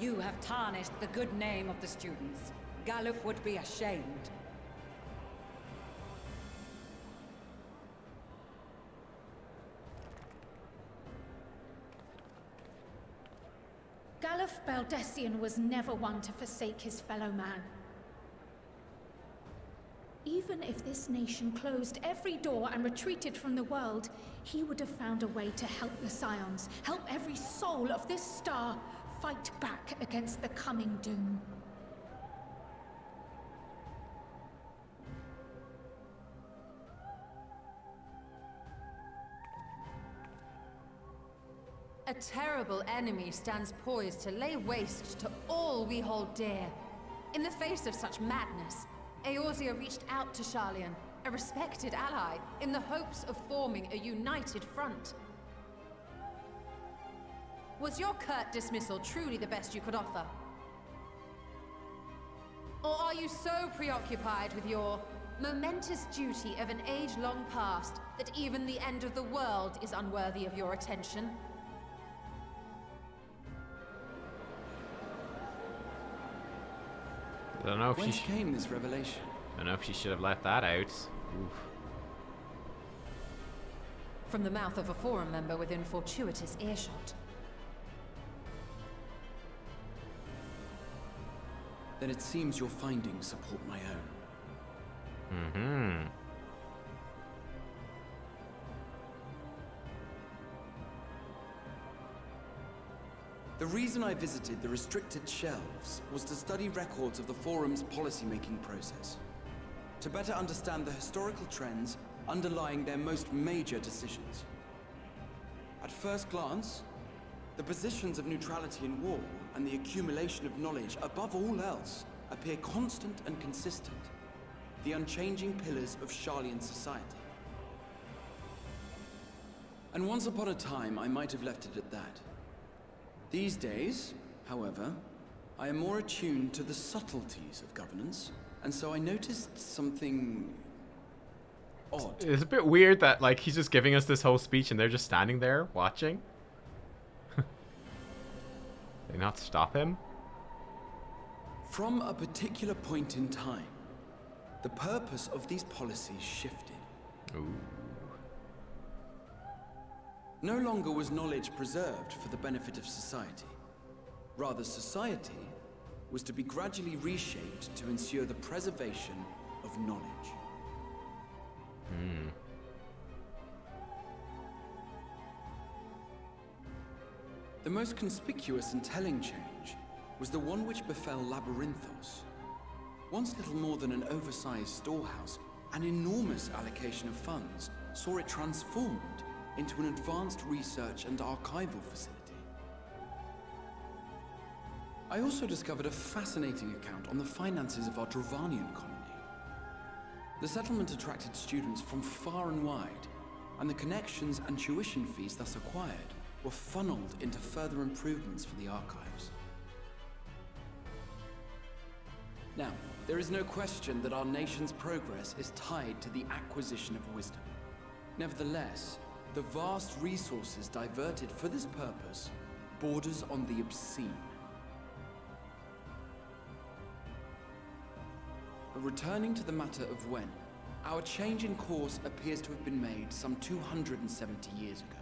You have tarnished the good name of the students. Galuf would be ashamed. Galuf Baldesian was never one to forsake his fellow man. Even if this nation closed every door and retreated from the world, he would have found a way to help the Scions, help every soul of this star fight back against the coming doom. A terrible enemy stands poised to lay waste to all we hold dear. In the face of such madness, Eorzea reached out to Sharlayan, a respected ally, in the hopes of forming a united front. Was your curt dismissal truly the best you could offer? Or are you so preoccupied with your momentous duty of an age-long past that even the end of the world is unworthy of your attention? I don't know if Whence came this revelation? I don't know if she should have let that out. Oof. From the mouth of a forum member within fortuitous earshot. Then it seems your findings support my own. Mm-hmm. The reason I visited the restricted shelves was to study records of the Forum's policy-making process, to better understand the historical trends underlying their most major decisions. At first glance, the positions of neutrality in war and the accumulation of knowledge above all else appear constant and consistent, the unchanging pillars of Sharlayan society. And once upon a time, I might have left it at that. These days, however, I am more attuned to the subtleties of governance, and so I noticed something odd. It's a bit weird that, like, he's just giving us this whole speech and they're just standing there watching. They not stop him? From a particular point in time, the purpose of these policies shifted. Ooh. No longer was knowledge preserved for the benefit of society. Rather, society was to be gradually reshaped to ensure the preservation of knowledge. The most conspicuous and telling change was the one which befell Labyrinthos. Once little more than an oversized storehouse, an enormous allocation of funds saw it transformed into an advanced research and archival facility. I also discovered a fascinating account on the finances of our Dravanian colony. The settlement attracted students from far and wide, and the connections and tuition fees thus acquired were funneled into further improvements for the archives. Now, there is no question that our nation's progress is tied to the acquisition of wisdom. Nevertheless, the vast resources diverted for this purpose borders on the obscene. But returning to the matter of when, our change in course appears to have been made some 270 years ago.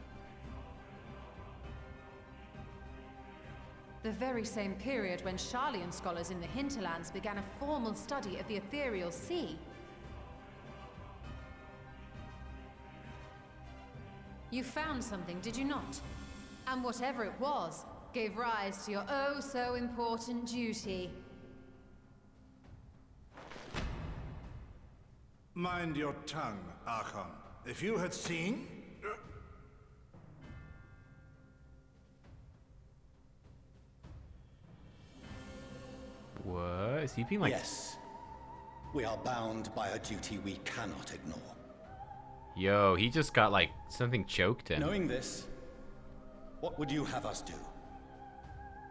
The very same period when Sharlayan scholars in the hinterlands began a formal study of the ethereal sea. You found something, did you not? And whatever it was, gave rise to your oh-so-important duty. Mind your tongue, Archon. If you had seen... What? Is he being like... Yes. We are bound by a duty we cannot ignore. Yo, he just got like something choked him. Knowing this, what would you have us do?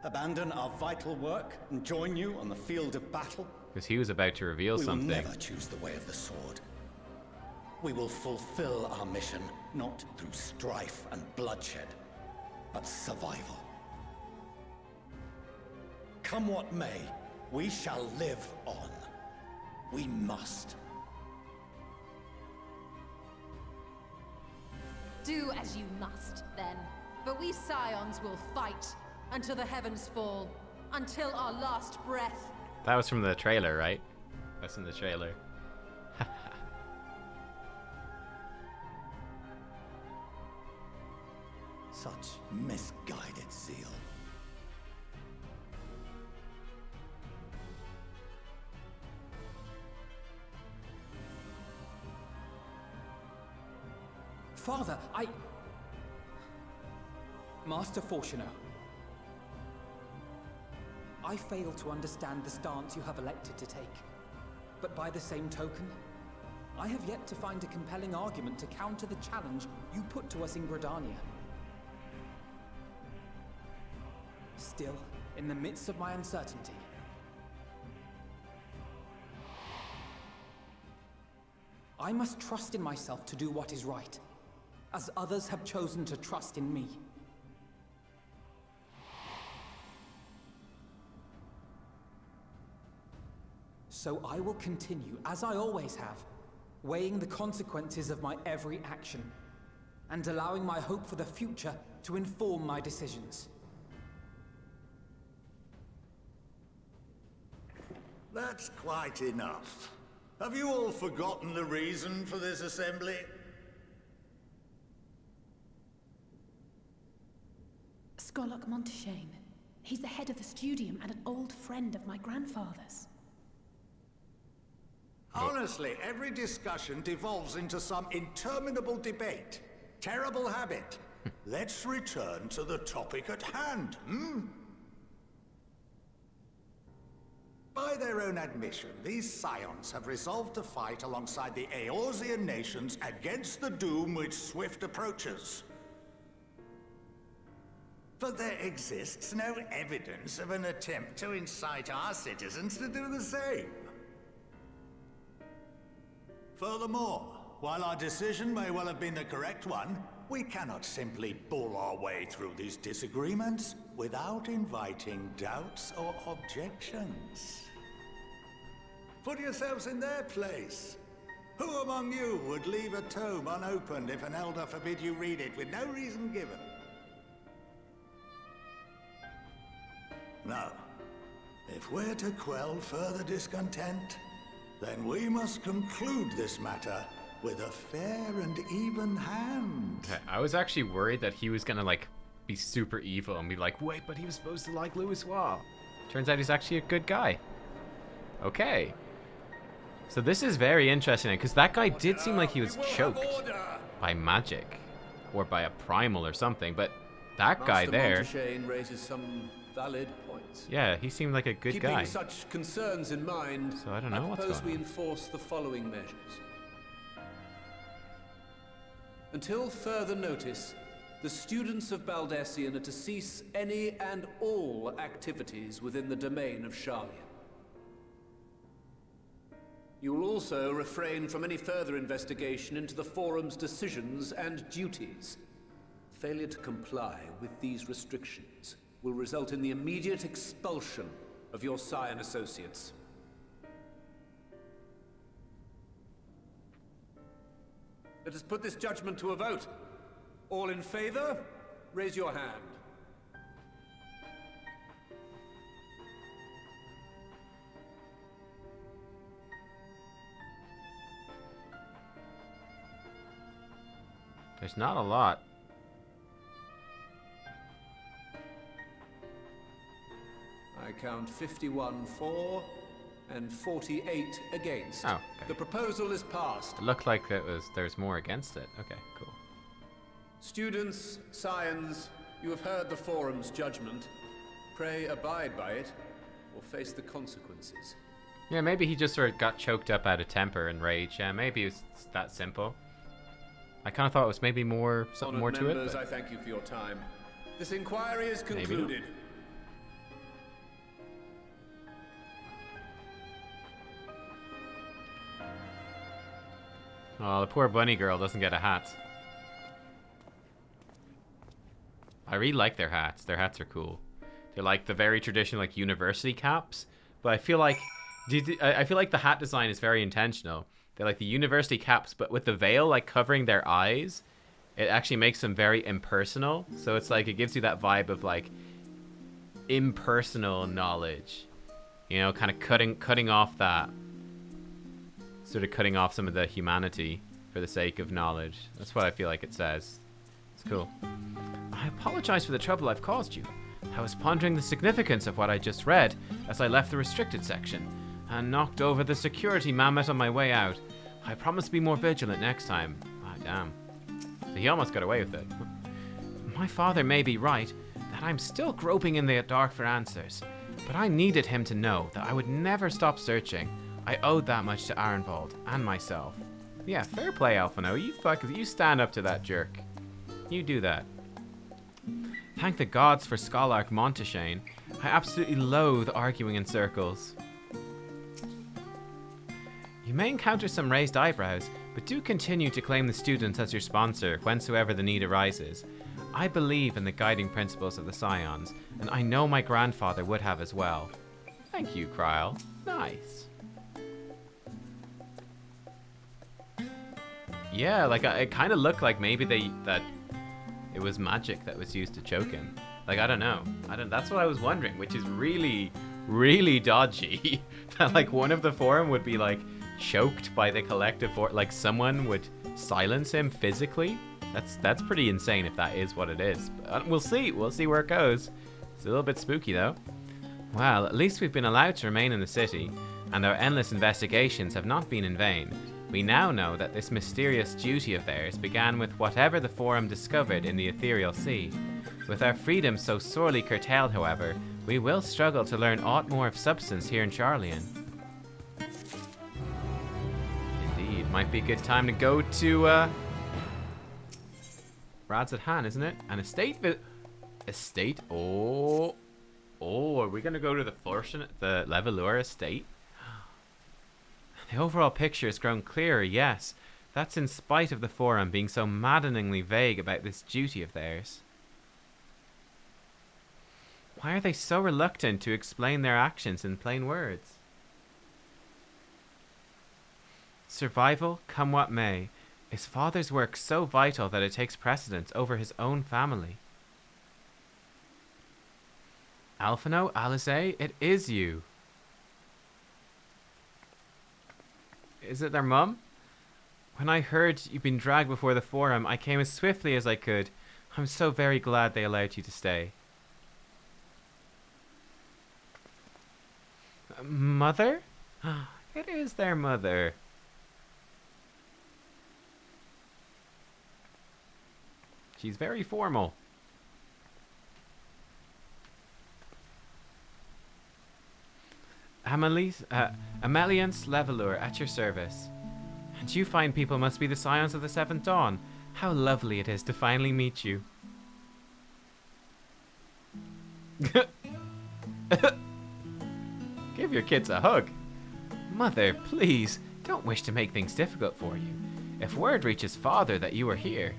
Abandon our vital work and join you on the field of battle? Because he was about to reveal something. We will never choose the way of the sword. We will fulfill our mission, not through strife and bloodshed, but survival. Come what may, we shall live on. We must. Do as you must, then. But we Scions will fight until the heavens fall, until our last breath. That was from the trailer, right? That's in the trailer. Such misguided zeal. Father, Master Fortuno. I fail to understand the stance you have elected to take. But by the same token, I have yet to find a compelling argument to counter the challenge you put to us in Gridania. Still, in the midst of my uncertainty, I must trust in myself to do what is right, as others have chosen to trust in me. So I will continue, as I always have, weighing the consequences of my every action, and allowing my hope for the future to inform my decisions. That's quite enough. Have you all forgotten the reason for this assembly? Skolok Monteshane. He's the head of the studium and an old friend of my grandfather's. Honestly, every discussion devolves into some interminable debate. Terrible habit. Let's return to the topic at hand, By their own admission, these Scions have resolved to fight alongside the Eorzean nations against the doom which swift approaches. But there exists no evidence of an attempt to incite our citizens to do the same. Furthermore, while our decision may well have been the correct one, we cannot simply bull our way through these disagreements without inviting doubts or objections. Put yourselves in their place. Who among you would leave a tome unopened if an elder forbid you read it with no reason given? No. If we're to quell further discontent, then we must conclude this matter with a fair and even hand. I was actually worried that he was gonna like be super evil and be like, wait, but he was supposed to like Louisoix. Turns out he's actually a good guy. Okay. So this is very interesting because that guy did seem like he was choked by magic or by a primal or something, but that guy there. Master Monteshane raises some valid points. Yeah, he seemed like a good Keeping guy. such concerns in mind, So I don't know what's propose going we on. enforce the following measures. Until further notice, the students of Baldesian are to cease any and all activities within the domain of Sharlayan. You will also refrain from any further investigation into the Forum's decisions and duties. Failure to comply with these restrictions will result in the immediate expulsion of your Scion associates. Let us put this judgment to a vote. All in favor, raise your hand. There's not a lot. I count 51 for and 48 against. Oh, okay. The proposal is passed. It looked like there's more against it. Okay, cool. Students, Scions, you have heard the Forum's judgment. Pray abide by it, or face the consequences. Yeah, maybe he just sort of got choked up out of temper and rage. Yeah, maybe it's that simple. I kind of thought it was maybe more something more to it. Members, I thank you for your time. This inquiry is Maybe concluded. Oh, the poor bunny girl doesn't get a hat. I really like their hats. Their hats are cool. They're like the very traditional like university caps, but I feel like I feel like the hat design is very intentional. They're like the university caps, but with the veil like covering their eyes, it actually makes them very impersonal. So it's like it gives you that vibe of like impersonal knowledge, you know, kind of cutting off that. Sort of cutting off some of the humanity for the sake of knowledge. That's what I feel like it says. It's cool. I apologize for the trouble I've caused you. I was pondering the significance of what I just read as I left the restricted section and knocked over the security mammoth on my way out. I promise to be more vigilant next time. Ah, damn. So he almost got away with it. My father may be right that I'm still groping in the dark for answers, but I needed him to know that I would never stop searching. I owed that much to Arenvald and myself. Yeah, fair play, Alphino. You stand up to that jerk. You do that. Thank the gods for Scholarch Monteshane. I absolutely loathe arguing in circles. You may encounter some raised eyebrows, but do continue to claim the students as your sponsor whensoever the need arises. I believe in the guiding principles of the Scions, and I know my grandfather would have as well. Thank you, Kryl. Nice. Yeah, like it kind of looked like maybe that it was magic that was used to choke him. Like I don't know. That's what I was wondering, which is really, really dodgy. That like one of the Forum would be like choked by the collective, or like someone would silence him physically. That's pretty insane if that is what it is. But we'll see. We'll see where it goes. It's a little bit spooky though. Well, at least we've been allowed to remain in the city, and our endless investigations have not been in vain. We now know that this mysterious duty of theirs began with whatever the Forum discovered in the ethereal sea. With our freedom so sorely curtailed, however, we will struggle to learn aught more of substance here in Sharlayan. Indeed, might be a good time to go to, Rad's at hand, isn't it? An estate estate? Oh, are we gonna go to the Levelure estate? The overall picture has grown clearer, yes. That's in spite of the Forum being so maddeningly vague about this duty of theirs. Why are they so reluctant to explain their actions in plain words? Survival, come what may. Is father's work so vital that it takes precedence over his own family? Alphino, Alisaie, it is you. Is it their mum? When I heard you'd been dragged before the Forum, I came as swiftly as I could. I'm so very glad they allowed you to stay. Mother? It is their mother. She's very formal. Ameliance Levelure at your service. And you fine people must be the scions of the Seventh Dawn. How lovely it is to finally meet you. Give your kids a hug. Mother, please, don't wish to make things difficult for you. If word reaches Father that you are here...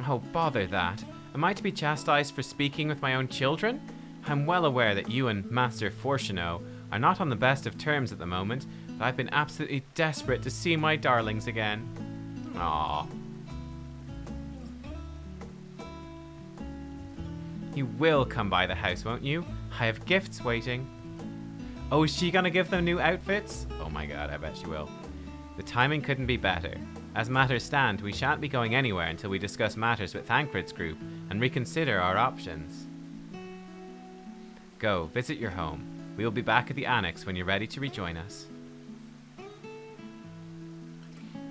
Oh, bother that. Am I to be chastised for speaking with my own children? I'm well aware that you and Master Fortuno are not on the best of terms at the moment, but I've been absolutely desperate to see my darlings again. Aww. You will come by the house, won't you? I have gifts waiting. Oh, is she gonna give them new outfits? Oh my god, I bet she will. The timing couldn't be better. As matters stand, we shan't be going anywhere until we discuss matters with Thancred's group and reconsider our options. Go, visit your home. We will be back at the Annex when you're ready to rejoin us.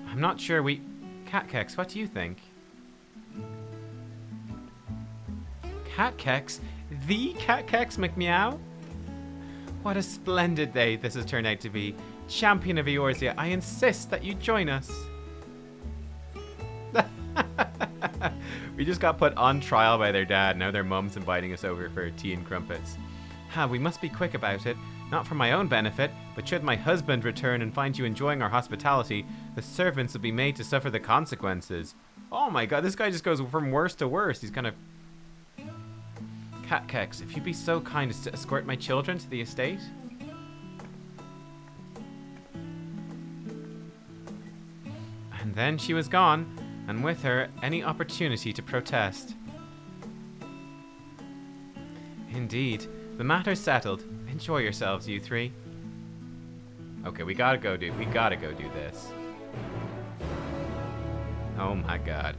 I'm not sure we... Catkex, what do you think? Catkex? The Catkex McMeow? What a splendid day this has turned out to be. Champion of Eorzea, I insist that you join us. We just got put on trial by their dad. Now their mum's inviting us over for tea and crumpets. We must be quick about it. Not for my own benefit, but should my husband return and find you enjoying our hospitality, the servants will be made to suffer the consequences. Oh my god, this guy just goes from worse to worse. He's kind of... Catkex, if you'd be so kind as to escort my children to the estate. And then she was gone, and with her, any opportunity to protest. Indeed. The matter's settled. Enjoy yourselves, you three. Okay, we gotta go do this. Oh my god.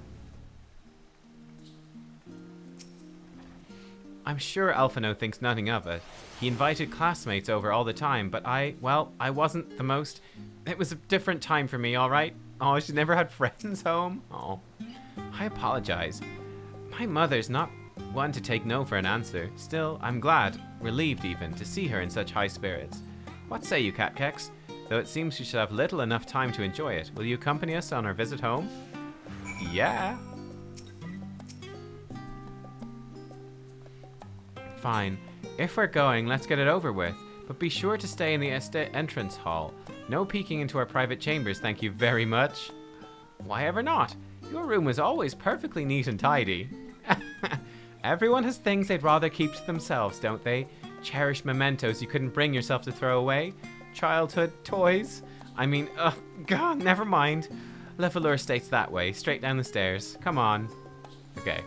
I'm sure Alphino thinks nothing of it. He invited classmates over all the time, but I wasn't the most... It was a different time for me, alright? Oh, she's never had friends home? Oh. I apologize. My mother's not one to take no for an answer. Still, I'm glad, relieved even, to see her in such high spirits. What say you, Catkex? Though it seems we should have little enough time to enjoy it. Will you accompany us on our visit home? Yeah. Fine. If we're going, let's get it over with. But be sure to stay in the entrance hall. No peeking into our private chambers, thank you very much. Why ever not? Your room was always perfectly neat and tidy. Everyone has things they'd rather keep to themselves, don't they? Cherished mementos you couldn't bring yourself to throw away. Childhood toys. I mean, God, never mind. Levelure states that way, straight down the stairs. Come on. Okay.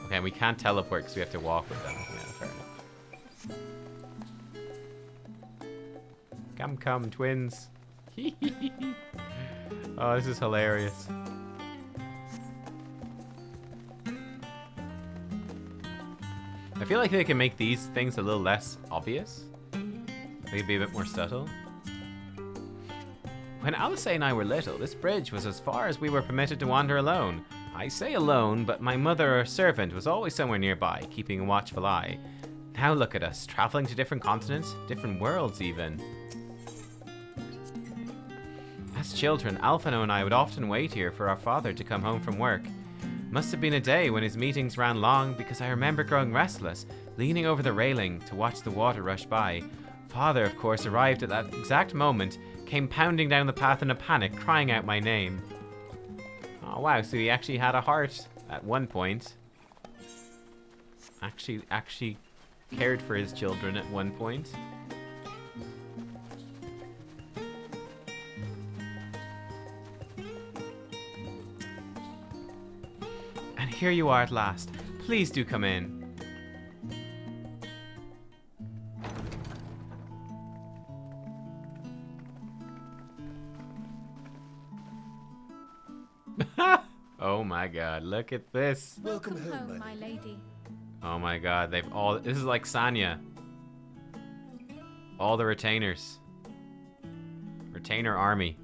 Okay, we can't teleport because we have to walk with them. Yeah, fair enough. Come, twins. Oh, this is hilarious. I feel like they can make these things a little less obvious. They could be a bit more subtle. When Alice and I were little, this bridge was as far as we were permitted to wander alone. I say alone, but my mother or servant was always somewhere nearby, keeping a watchful eye. Now look at us, traveling to different continents, different worlds even. As children, Alphino and I would often wait here for our father to come home from work. Must have been a day when his meetings ran long, because I remember growing restless, leaning over the railing to watch the water rush by. Father, of course, arrived at that exact moment, came pounding down the path in a panic, crying out my name. Oh wow, so he actually had a heart at one point. Actually cared for his children at one point. And here you are at last. Please do come in. Oh my god, look at this. Welcome home, my lady. Oh my god, they've all... This is like Sanya. All the retainers. Retainer army.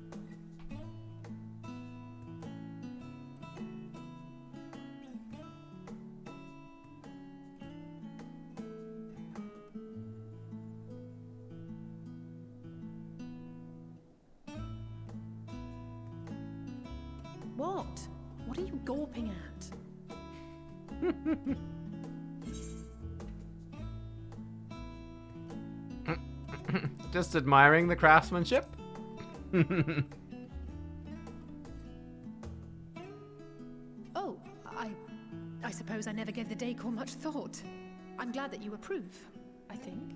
What? What are you gawping at? Just admiring the craftsmanship? Oh, I suppose I never gave the decor much thought. I'm glad that you approve, I think.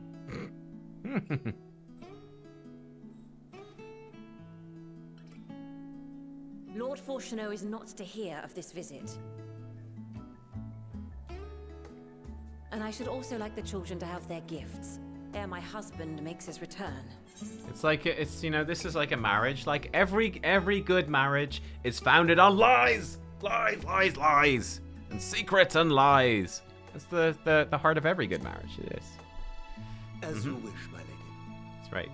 Lord Fortuneau is not to hear of this visit. And I should also like the children to have their gifts, ere my husband makes his return. It's like, it's, you know, this is like a marriage. Like, every good marriage is founded on lies! Lies, lies, lies! And secrets and lies. That's the heart of every good marriage, it is. As you wish, my lady. That's right.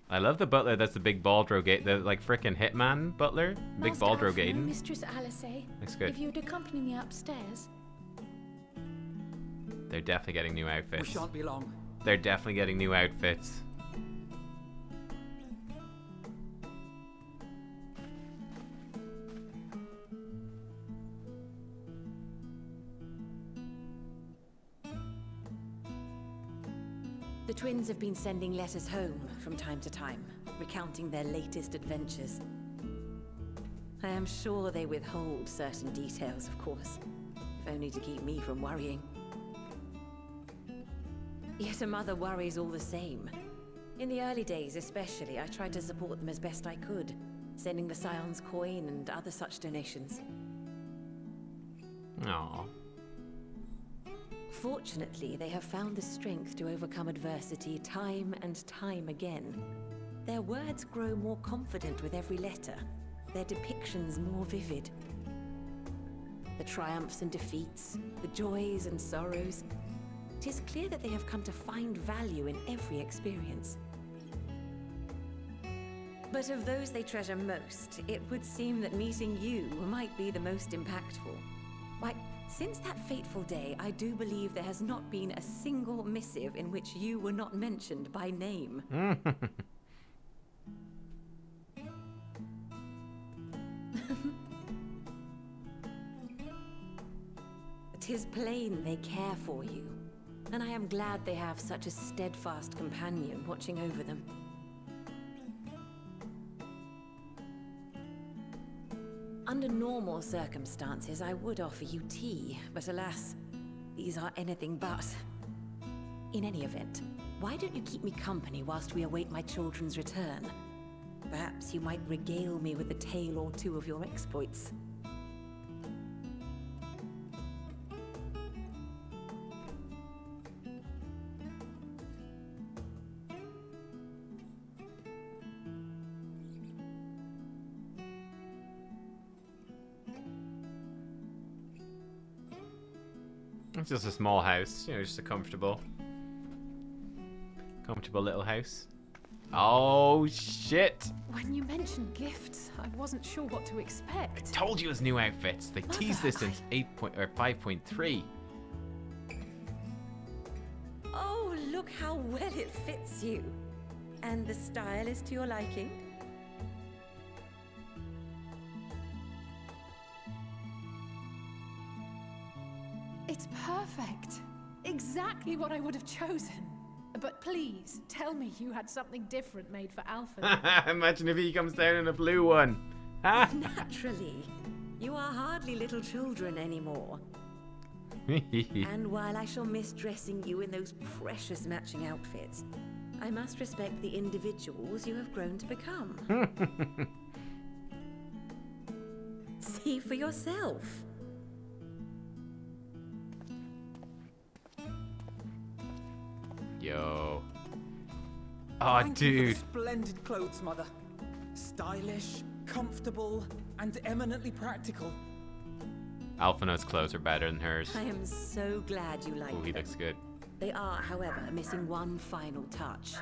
I love the butler that's the big Baldro the like frickin' hitman butler. Big Master Baldro Alfred, Gaiden. Mistress Alice, Looks good. if you'd accompany me upstairs. They're definitely getting new outfits. We shan't be long. They're definitely getting new outfits. The twins have been sending letters home from time to time, recounting their latest adventures. I am sure they withhold certain details, of course, if only to keep me from worrying. Yet a mother worries all the same. In the early days especially, I tried to support them as best I could, sending the Scion's coin and other such donations. Aww. Fortunately, they have found the strength to overcome adversity time and time again. Their words grow more confident with every letter, their depictions more vivid. The triumphs and defeats, the joys and sorrows. It is clear that they have come to find value in every experience. But of those they treasure most, it would seem that meeting you might be the most impactful. Why, since that fateful day, I do believe there has not been a single missive in which you were not mentioned by name. Tis plain they care for you, and I am glad they have such a steadfast companion watching over them. Under normal circumstances, I would offer you tea, but alas, these are anything but. In any event, why don't you keep me company whilst we await my children's return? Perhaps you might regale me with a tale or two of your exploits. It's just a small house, you know, just a comfortable little house. Oh shit! When you mentioned gifts, I wasn't sure what to expect. Told you it was new outfits. They teased this in 5.3. Oh, look how well it fits you. And the style is to your liking? It's perfect. Exactly what I would have chosen. But please, tell me you had something different made for Alpha. Imagine if he comes down in a blue one. Naturally. You are hardly little children anymore. And while I shall miss dressing you in those precious matching outfits, I must respect the individuals you have grown to become. See for yourself. Yo. Oh, Thank dude. you for the splendid clothes, Mother. Stylish, comfortable, and eminently practical. Alphina's clothes are better than hers. I am so glad you like Oh, he them. looks good. They are, however, missing one final touch.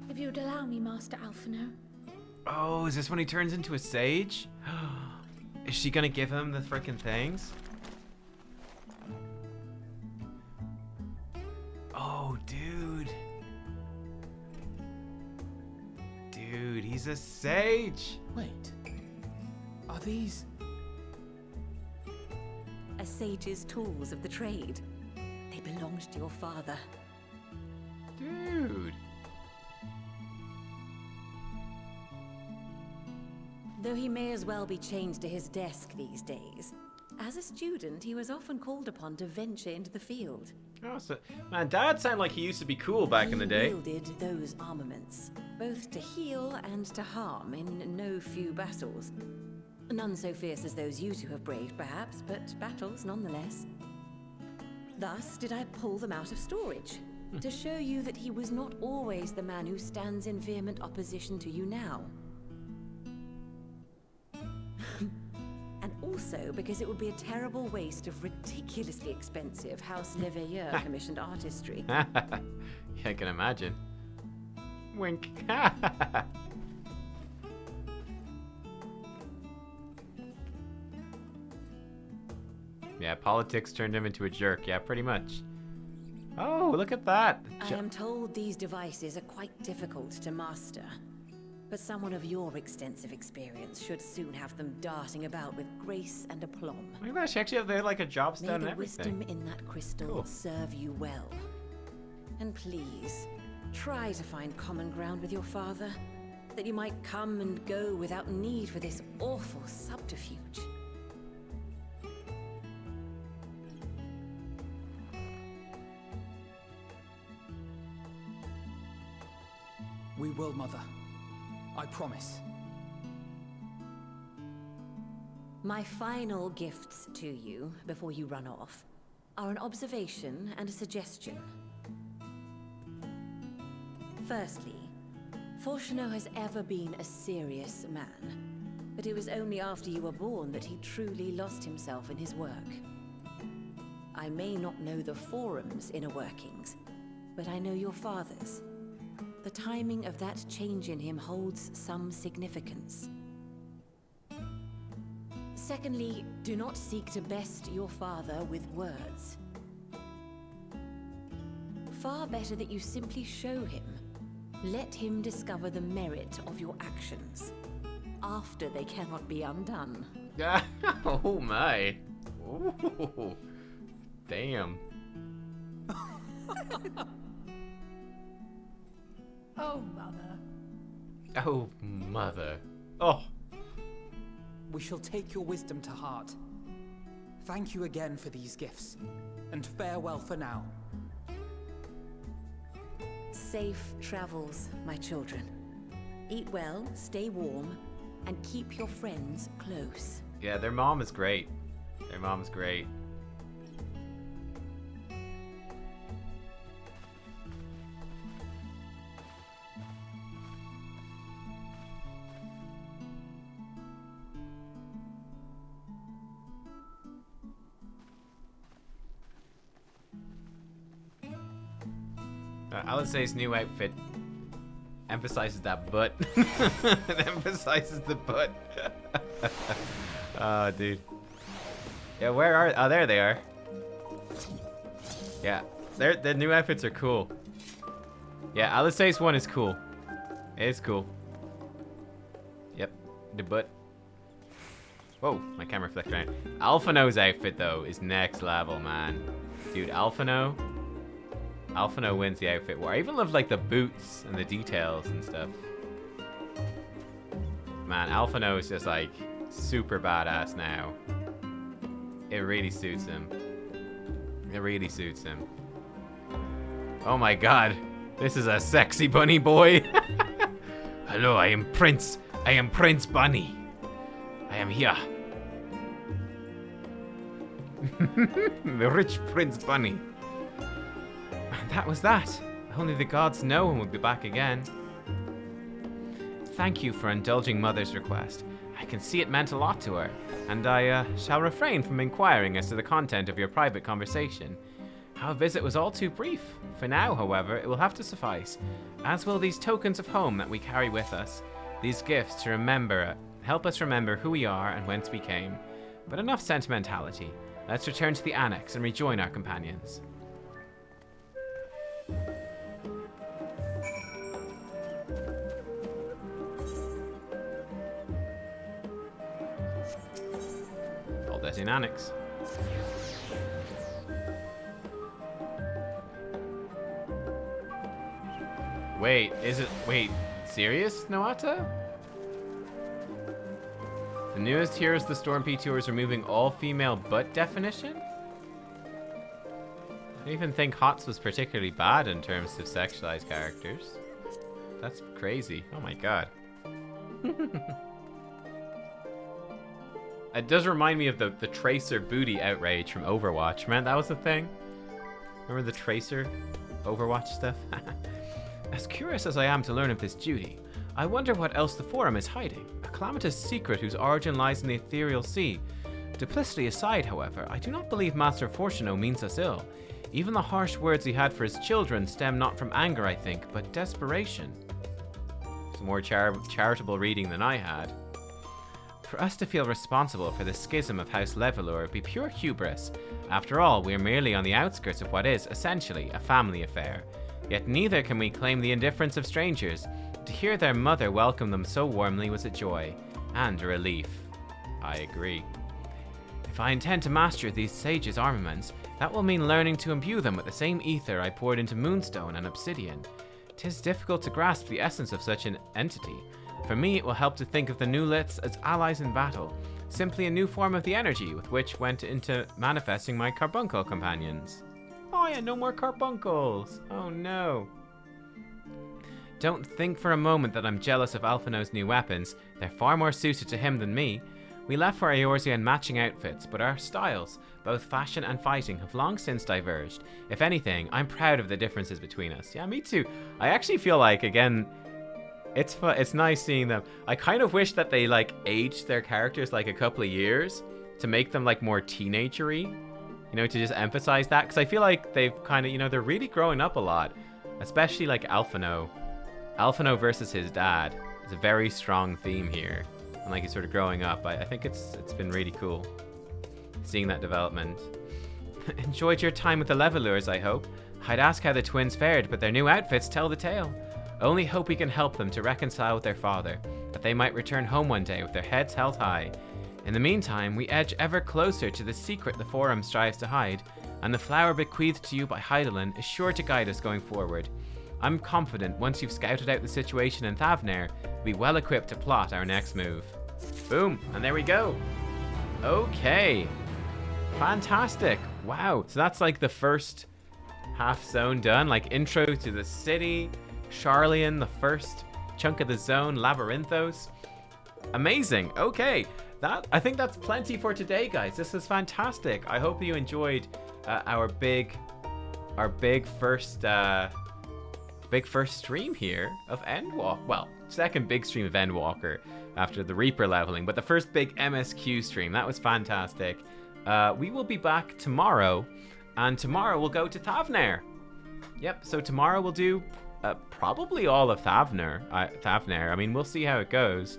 If you'd allow me, Master Alphino. Oh, is this when he turns into a sage? Is she gonna give him the freaking things? Oh, dude. Dude, he's a sage. Wait. Are these... A sage's tools of the trade. They belonged to your father. Dude. Though he may as well be chained to his desk these days, as a student, he was often called upon to venture into the field. Oh, so, man, Dad sounded like he used to be cool back in the day. He wielded those armaments, both to heal and to harm in no few battles. None so fierce as those you two have braved, perhaps, but battles nonetheless. Thus did I pull them out of storage, to show you that he was not always the man who stands in vehement opposition to you now. And also because it would be a terrible waste of ridiculously expensive House Leveilleur commissioned artistry. Yeah, I can imagine. Wink. Yeah, politics turned him into a jerk. Yeah, pretty much. Oh, look at that. I am told these devices are quite difficult to master. But someone of your extensive experience should soon have them darting about with grace and aplomb. Oh my gosh, actually they have like a job stand and everything. May the wisdom in that crystal serve you well. And please, try to find common ground with your father, that you might come and go without need for this awful subterfuge. We will, Mother. I promise. My final gifts to you, before you run off, are an observation and a suggestion. Firstly, Fortuno has ever been a serious man, but it was only after you were born that he truly lost himself in his work. I may not know the Forum's inner workings, but I know your father's. The timing of that change in him holds some significance. Secondly, do not seek to best your father with words. Far better that you simply show him. Let him discover the merit of your actions, after they cannot be undone. Oh my. Ooh. Damn. Oh, Mother. Oh, Mother. Oh. We shall take your wisdom to heart. Thank you again for these gifts, and farewell for now. Safe travels, my children. Eat well, stay warm, and keep your friends close. Yeah, their mom is great. Their mom's great. Alisay's new outfit emphasizes that butt. It emphasizes the butt. Oh, dude. Yeah, where are... Oh, there they are. Yeah, their new outfits are cool. Yeah, Alisay's one is cool. It is cool. Yep, the butt. Whoa, my camera flicked around. Alphino's outfit, though, is next level, man. Dude, Alphino wins the outfit war. I even love like the boots and the details and stuff. Man, Alphino is just like super badass now. It really suits him. It really suits him. Oh my god. This is a sexy bunny boy. Hello, I am Prince Bunny. I am here. The rich Prince Bunny. And that was that. Only the gods know when we'll be back again. Thank you for indulging Mother's request. I can see it meant a lot to her, and I shall refrain from inquiring as to the content of your private conversation. Our visit was all too brief. For now, however, it will have to suffice, as will these tokens of home that we carry with us. These gifts to remember help us remember who we are and whence we came. But enough sentimentality. Let's return to the Annex and rejoin our companions. Baldesian Annex. Wait, wait, serious, Noata? The newest here is the Storm P2 is removing all female butt definition? I don't even think HOTS was particularly bad in terms of sexualized characters. That's crazy. Oh my god. It does remind me of the Tracer booty outrage from Overwatch. Man, that was the thing. Remember the Tracer Overwatch stuff? As curious as I am to learn of this duty, I wonder what else the Forum is hiding. A calamitous secret whose origin lies in the ethereal sea. Duplicity aside, however, I do not believe Master Fortuno means us ill. Even the harsh words he had for his children stem not from anger, I think, but desperation. It's more charitable reading than I had. For us to feel responsible for the schism of House Levelure would be pure hubris. After all, we are merely on the outskirts of what is, essentially, a family affair. Yet neither can we claim the indifference of strangers. To hear their mother welcome them so warmly was a joy, and a relief. I agree. If I intend to master these sages' armaments, that will mean learning to imbue them with the same ether I poured into Moonstone and Obsidian. 'Tis difficult to grasp the essence of such an entity. For me, it will help to think of the Newlets as allies in battle, simply a new form of the energy with which went into manifesting my carbuncle companions. Oh yeah, no more carbuncles! Oh no. Don't think for a moment that I'm jealous of Alphino's new weapons. They're far more suited to him than me. We left for Eorzea in matching outfits, but our styles, both fashion and fighting, have long since diverged. If anything, I'm proud of the differences between us. Yeah, me too. I actually feel like, again, it's nice seeing them. I kind of wish that they like aged their characters like a couple of years to make them like more teenagery, you know, to just emphasize that, because I feel like they've kind of, you know, they're really growing up a lot, especially like Alphino versus his dad is a very strong theme here, and like he's sort of growing up. I think it's been really cool seeing that development. Enjoyed your time with the Levelures, I hope. I'd ask how the twins fared, but their new outfits tell the tale. Only hope we can help them to reconcile with their father, that they might return home one day with their heads held high. In the meantime, we edge ever closer to the secret the Forum strives to hide, and the flower bequeathed to you by Hydaelyn is sure to guide us going forward. I'm confident once you've scouted out the situation in Thavnair, we'll be well equipped to plot our next move. Boom, and there we go. Okay, fantastic. Wow, so that's like the first half zone done, like intro to the city, Sharlayan, the first chunk of the zone, Labyrinthos. Amazing. Okay, I think that's plenty for today, guys. This is fantastic. I hope you enjoyed our big first stream here of Endwalker. Well, second big stream of Endwalker after the Reaper leveling, but the first big MSQ stream. That was fantastic. We will be back tomorrow, and tomorrow we'll go to Thavnair. Yep, so tomorrow we'll do probably all of Thavnair. I mean, we'll see how it goes.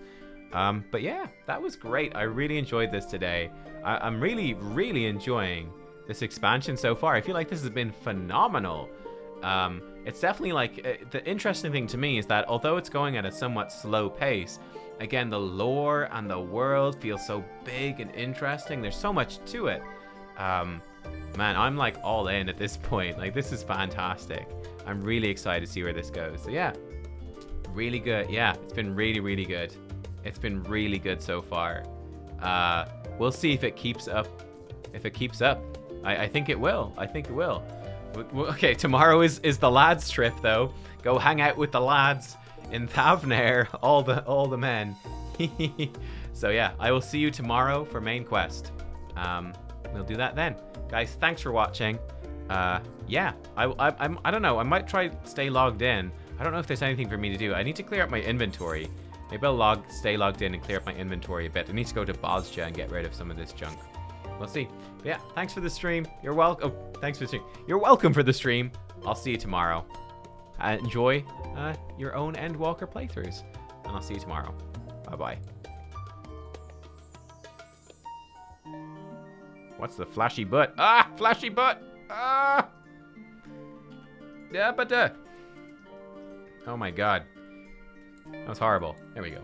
But yeah, that was great. I really enjoyed this today. I'm really, really enjoying this expansion so far. I feel like this has been phenomenal. It's definitely like, the interesting thing to me is that although it's going at a somewhat slow pace, again, the lore and the world feels so big and interesting. There's so much to it. Man, I'm like all in at this point. Like, this is fantastic. I'm really excited to see where this goes. So yeah, really good. Yeah, it's been really, really good. It's been really good so far. We'll see if it keeps up. If it keeps up, I think it will. I think it will. Okay, tomorrow is the lads trip though. Go hang out with the lads in Thavnair, all the men. So yeah, I will see you tomorrow for main quest. We'll do that then, guys. Thanks for watching. Yeah, I don't know. I might try stay logged in. I don't know if there's anything for me to do. I need to clear up my inventory. Maybe I'll stay logged in and clear up my inventory a bit. I need to go to Bosja and get rid of some of this junk. We'll see. But yeah, thanks for the stream. You're welcome. Oh, thanks for the stream. You're welcome for the stream. I'll see you tomorrow. Enjoy your own Endwalker playthroughs, and I'll see you tomorrow. Bye bye. What's the flashy butt? Ah, flashy butt. Ah. Yeah, but oh my god. That was horrible. There we go.